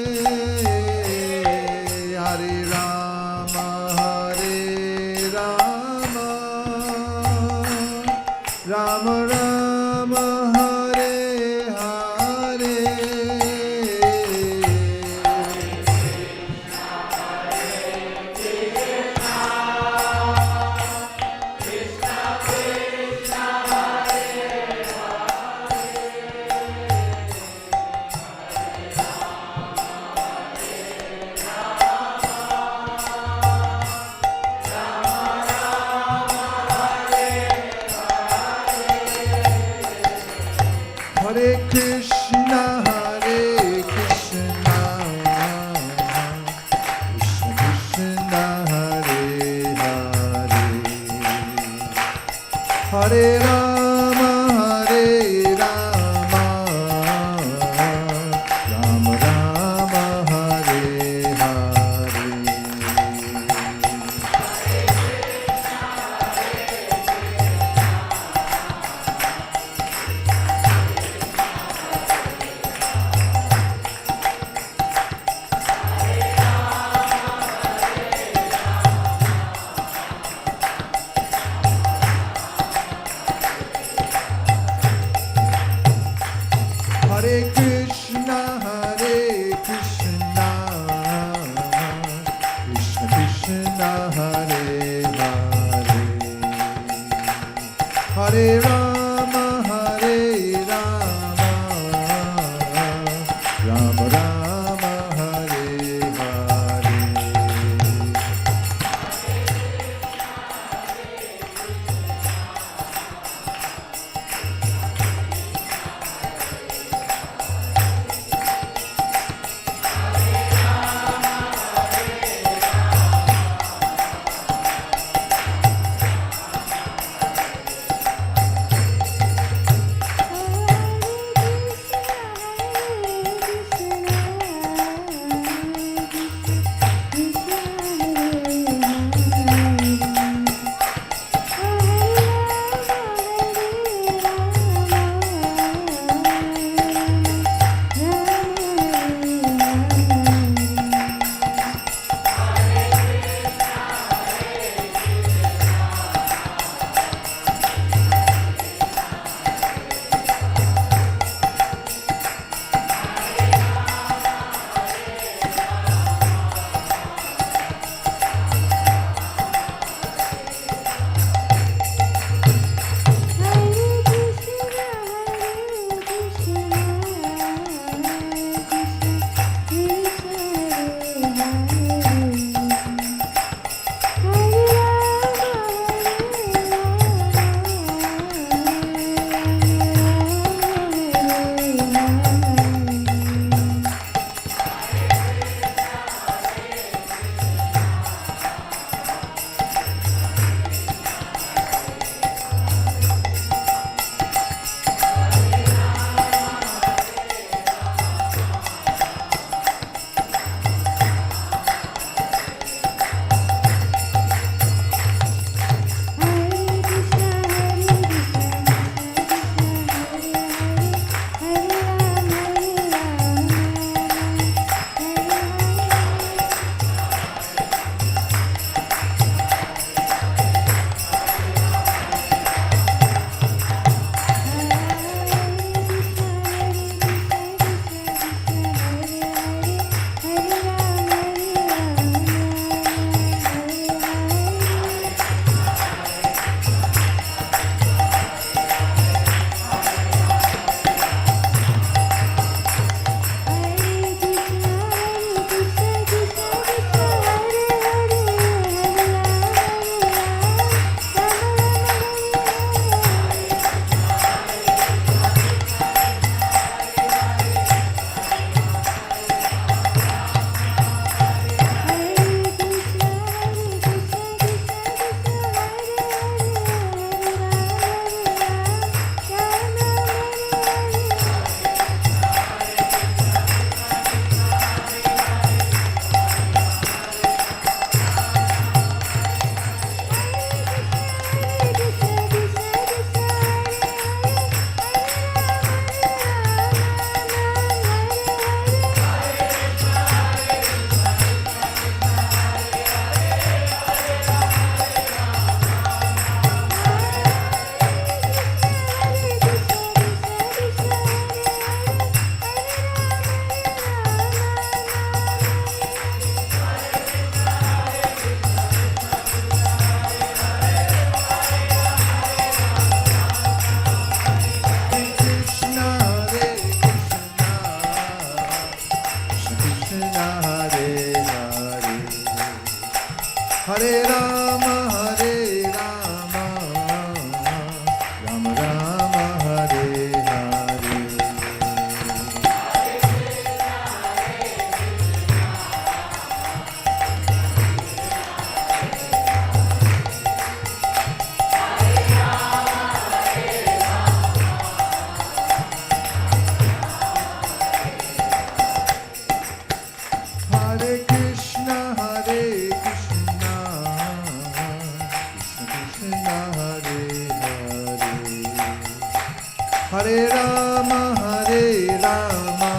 Hare Rama, Hare Rama,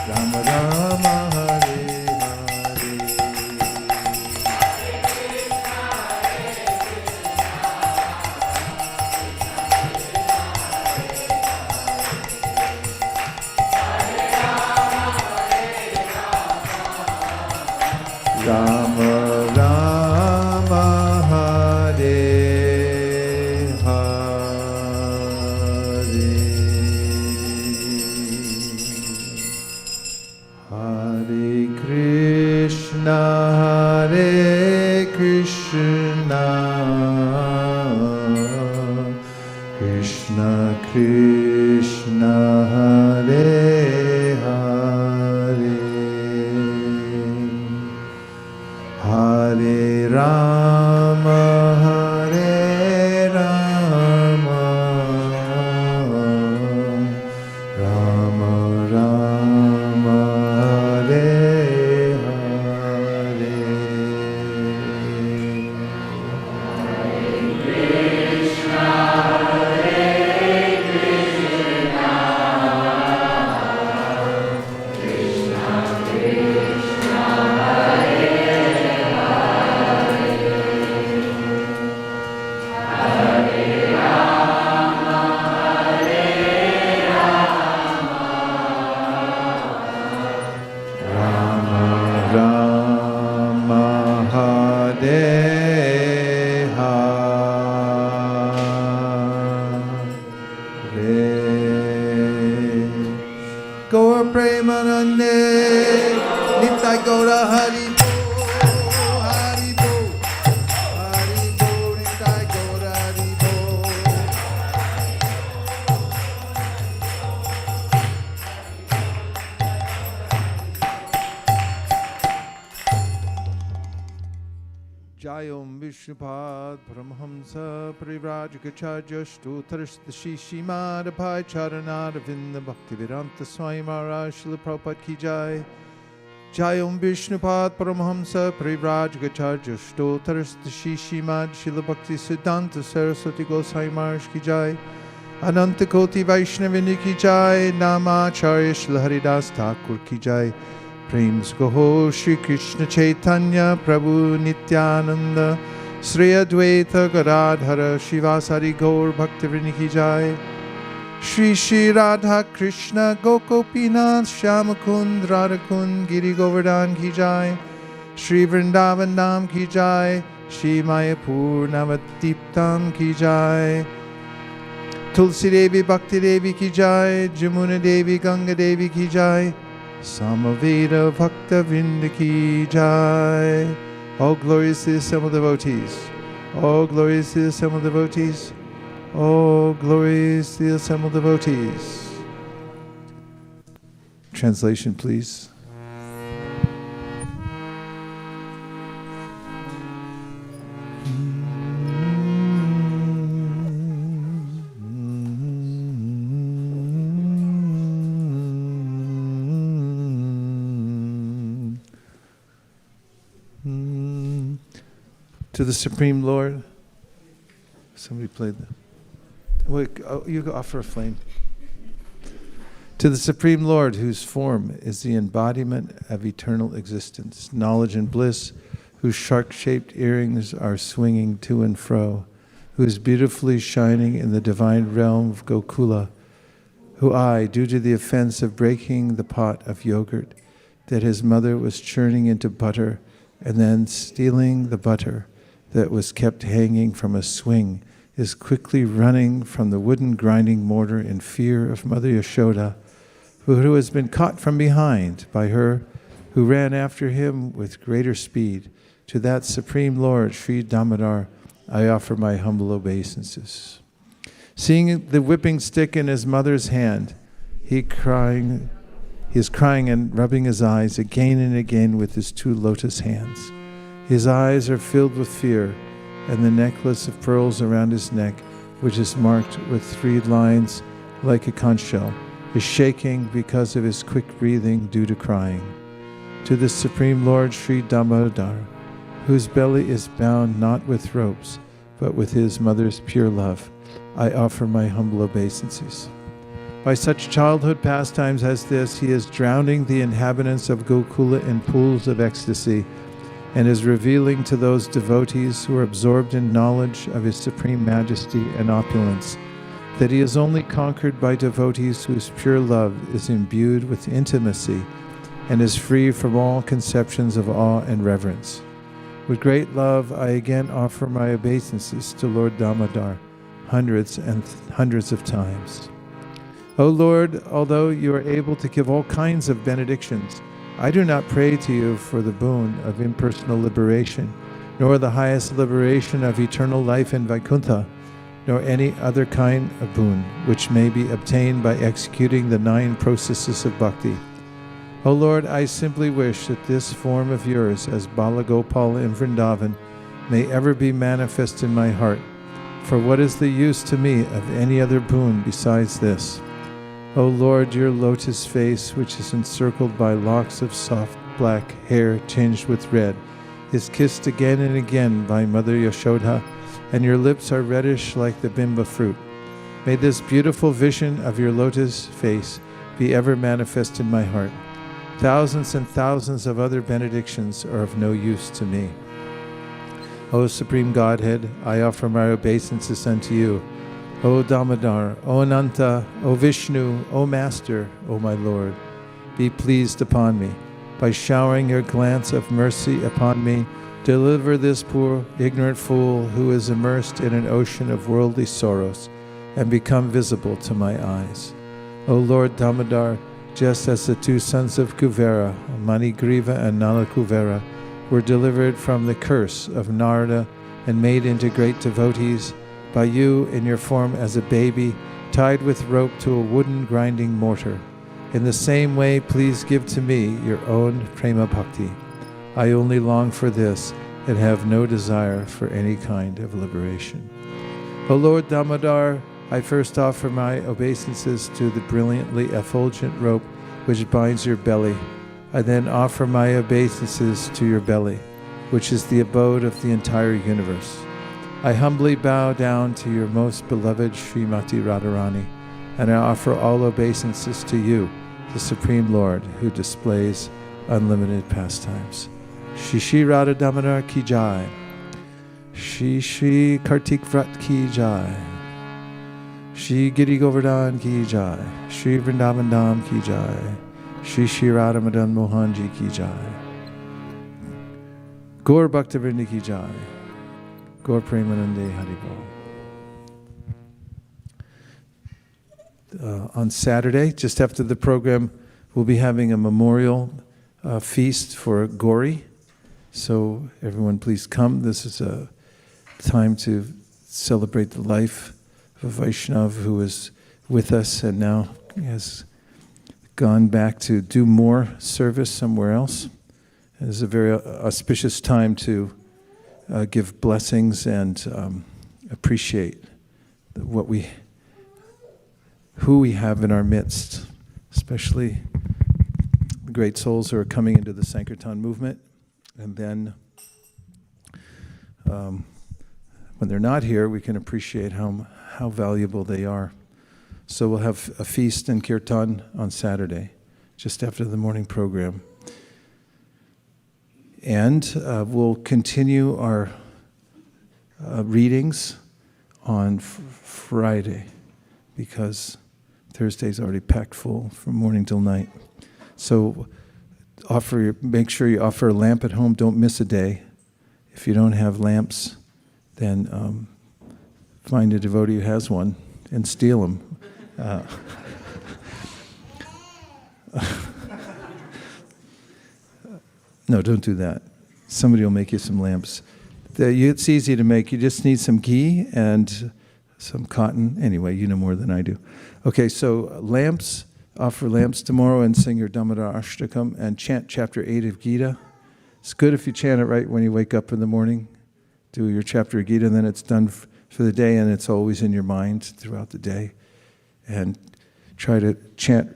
Rama Rama, Hare Hare. Rama Rama, Hare Hare. Hare Krishna, Hare Krishna, Krishna Krishna, Hare Hare. Hare Rama, Hare Rama, Rama Rama, Hare Hare. Rama Rama, Hare Hare. Gaur Premanande, Nitai Gaura Hari Bo, Hari Bo, Hari Bo, Nitai Gaura Hari Bo. Jayom Vishnupad Paramhamsa Parivrajakachaja Shtotarashtashi Shimad Abhay Charanada Vinda Bhaktivedanta Swami Maharaj Srila Prabhupada Ki Jai. Jayom Vishnupad Paramhamsa Parivrajakachaja Shtotarashtashi Shimad Srila Bhakti Siddhanta Saraswati Goswami Maharaj Ki Jai. Ananta Koti Vaishnavini Ki Jai. Namacharya Srila Haridas Thakur Ki Jai. Prem Skoho Shri Krishna Chaitanya Prabhu Nityananda Sri Advaita Gadadhara Shivasari Gaur Bhaktivinoda Ki Jai. Shri Shri Radha Krishna Gokopinath Shyamakund Radhakund Giri Govardhan Ki Jai. Shri Vrindavan Dham Ki Jai. Shri Mayapur Navadiptam Ki Jai. Tulsi Devi Bhakti Devi Ki Jai. Jamuna Devi Ganga Devi Ki Jai. Samaveda Bhakta Vrinda Ki Jai. All glories to the assembled devotees. All glories to the assembled devotees. All glories to the assembled devotees. Translation, please. To the Supreme Lord. Somebody played that. Wait, you go offer a flame. To the Supreme Lord, whose form is the embodiment of eternal existence, knowledge and bliss, whose shark-shaped earrings are swinging to and fro, who is beautifully shining in the divine realm of Gokula, who I, due to the offense of breaking the pot of yogurt that his mother was churning into butter and then stealing the butter that was kept hanging from a swing, is quickly running from the wooden grinding mortar in fear of Mother Yashoda, who has been caught from behind by her who ran after him with greater speed. To that Supreme Lord, Sri Damodar, I offer my humble obeisances. Seeing the whipping stick in his mother's hand, he is crying and rubbing his eyes again and again with his two lotus hands. His eyes are filled with fear, and the necklace of pearls around his neck, which is marked with 3 lines like a conch shell, is shaking because of his quick breathing due to crying. To the Supreme Lord Sri Damodar, whose belly is bound not with ropes, but with his mother's pure love, I offer my humble obeisances. By such childhood pastimes as this, he is drowning the inhabitants of Gokula in pools of ecstasy, and is revealing to those devotees who are absorbed in knowledge of his supreme majesty and opulence, that he is only conquered by devotees whose pure love is imbued with intimacy and is free from all conceptions of awe and reverence. With great love, I again offer my obeisances to Lord Damodar, hundreds and hundreds of times. O Lord, although you are able to give all kinds of benedictions, I do not pray to you for the boon of impersonal liberation, nor the highest liberation of eternal life in Vaikuntha, nor any other kind of boon which may be obtained by executing the 9 processes of bhakti. O Lord, I simply wish that this form of yours as Balagopal in Vrindavan may ever be manifest in my heart, for what is the use to me of any other boon besides this? O Lord, your lotus face, which is encircled by locks of soft black hair tinged with red, is kissed again and again by Mother Yashoda, and your lips are reddish like the bimba fruit. May this beautiful vision of your lotus face be ever manifest in my heart. Thousands and thousands of other benedictions are of no use to me. O Supreme Godhead, I offer my obeisances unto you. O Damodar, O Ananta, O Vishnu, O Master, O my Lord, be pleased upon me. By showering your glance of mercy upon me, deliver this poor, ignorant fool who is immersed in an ocean of worldly sorrows, and become visible to my eyes. O Lord Damodar, just as the 2 sons of Kuvera, Manigriva and Nalakuvera, were delivered from the curse of Narada and made into great devotees, by you in your form as a baby, tied with rope to a wooden grinding mortar. In the same way, please give to me your own prema bhakti. I only long for this and have no desire for any kind of liberation. O Lord Damodar, I first offer my obeisances to the brilliantly effulgent rope which binds your belly. I then offer my obeisances to your belly, which is the abode of the entire universe. I humbly bow down to your most beloved Srimati Radharani, and I offer all obeisances to you, the Supreme Lord, who displays unlimited pastimes. Shri Shri Radha Damodar ki jai. Shri Shri Kartik Vrat ki jai. Shri Giri Govardhan ki jai. Shri Vrindavan Dham ki jai. Shri Shri Radha Madan Mohan ji ki jai. Gaur Bhaktivinoda ki jai. Gaur Premanande Haribol. On Saturday, just after the program, we'll be having a memorial feast for Gauri. So everyone please come. This is a time to celebrate the life of a Vaishnav who is with us and now has gone back to do more service somewhere else. It is a very auspicious time to give blessings and appreciate who we have in our midst, especially the great souls who are coming into the Sankirtan movement. And then when they're not here, we can appreciate how valuable they are. So we'll have a feast and kirtan on Saturday, just after the morning program. And we'll continue our readings on Friday, because Thursday's already packed full from morning till night. So make sure you offer a lamp at home. Don't miss a day. If you don't have lamps, then find a devotee who has one and steal them. No, don't do that. Somebody will make you some lamps. It's easy to make. You just need some ghee and some cotton. Anyway, you know more than I do. Okay, so lamps. Offer lamps tomorrow and sing your Damodar Ashtakam and chant chapter 8 of Gita. It's good if you chant it right when you wake up in the morning. Do your chapter of Gita, and then it's done for the day, and it's always in your mind throughout the day. And try to chant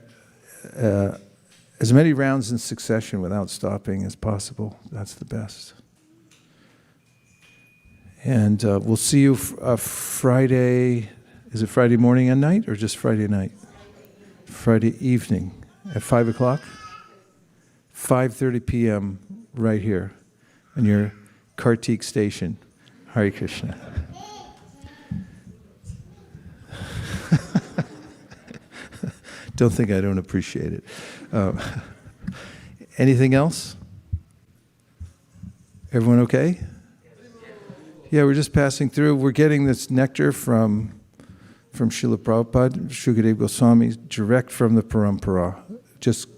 as many rounds in succession without stopping as possible. That's the best. And we'll see you Friday. Is it Friday morning and night or just Friday night? Friday evening at 5 o'clock? 5:30 p.m. right here on your Kartik station. Hare Krishna. Don't think I don't appreciate it. Anything else? Everyone okay? Yeah, we're just passing through. We're getting this nectar from Srila Prabhupada, Shukadeva Goswami, direct from the Parampara, just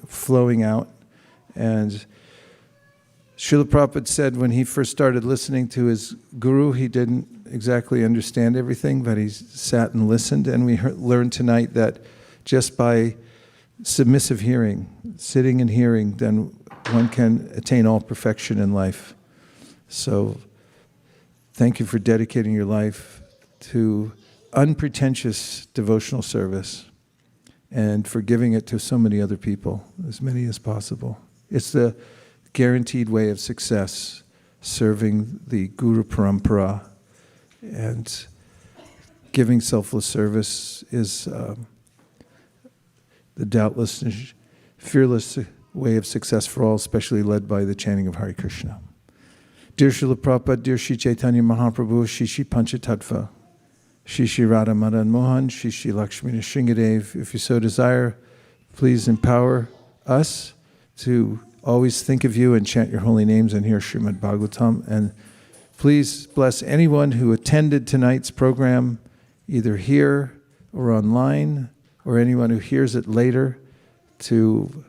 flowing out. And Srila Prabhupada said when he first started listening to his guru, he didn't exactly understand everything, but he sat and listened. And we learned tonight that just by submissive hearing, sitting and hearing, then one can attain all perfection in life. So thank you for dedicating your life to unpretentious devotional service and for giving it to so many other people, as many as possible. It's the guaranteed way of success, serving the Guru Parampara, and giving selfless service is the doubtless and fearless way of success for all, especially led by the chanting of Hare Krishna. Dear Srila Prabhupada, dear Shri Chaitanya Mahaprabhu, Shri Shri Panchatattva, Shri Shri Radha Madan Mohan, Shri Shri Lakshmi Nrsingadev, if you so desire, please empower us to always think of you and chant your holy names and hear Srimad Bhagavatam. And please bless anyone who attended tonight's program, either here or online, or anyone who hears it later, to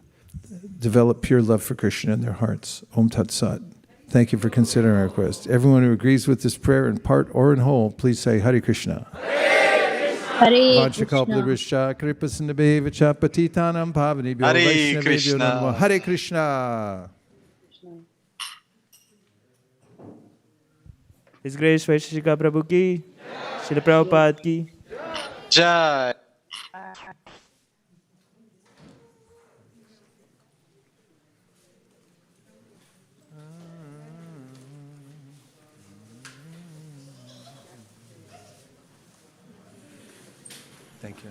develop pure love for Krishna in their hearts. Om Tat Sat. Thank you for considering our request. Everyone who agrees with this prayer in part or in whole, please say Hare Krishna. Hare Krishna. Hare Krishna. Hare Krishna. His Grace Vaisesika Prabhu ki, Srila Prabhupada ki. Jai. Thank you.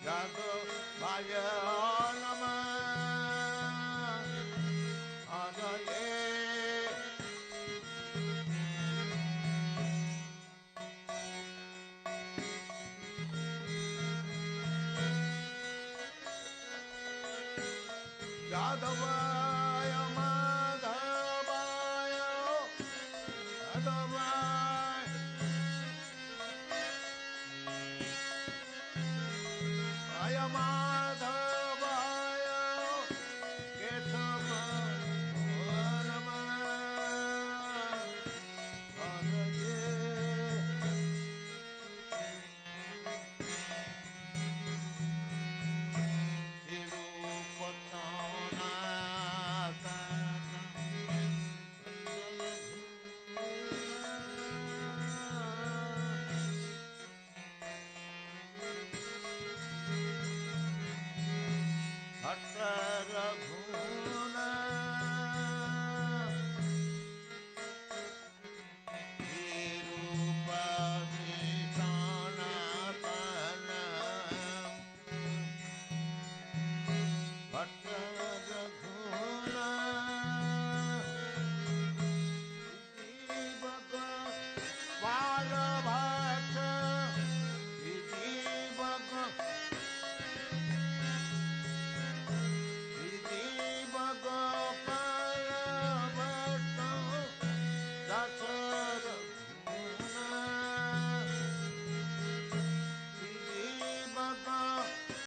Jadavaya Namah Adaye Jadavaya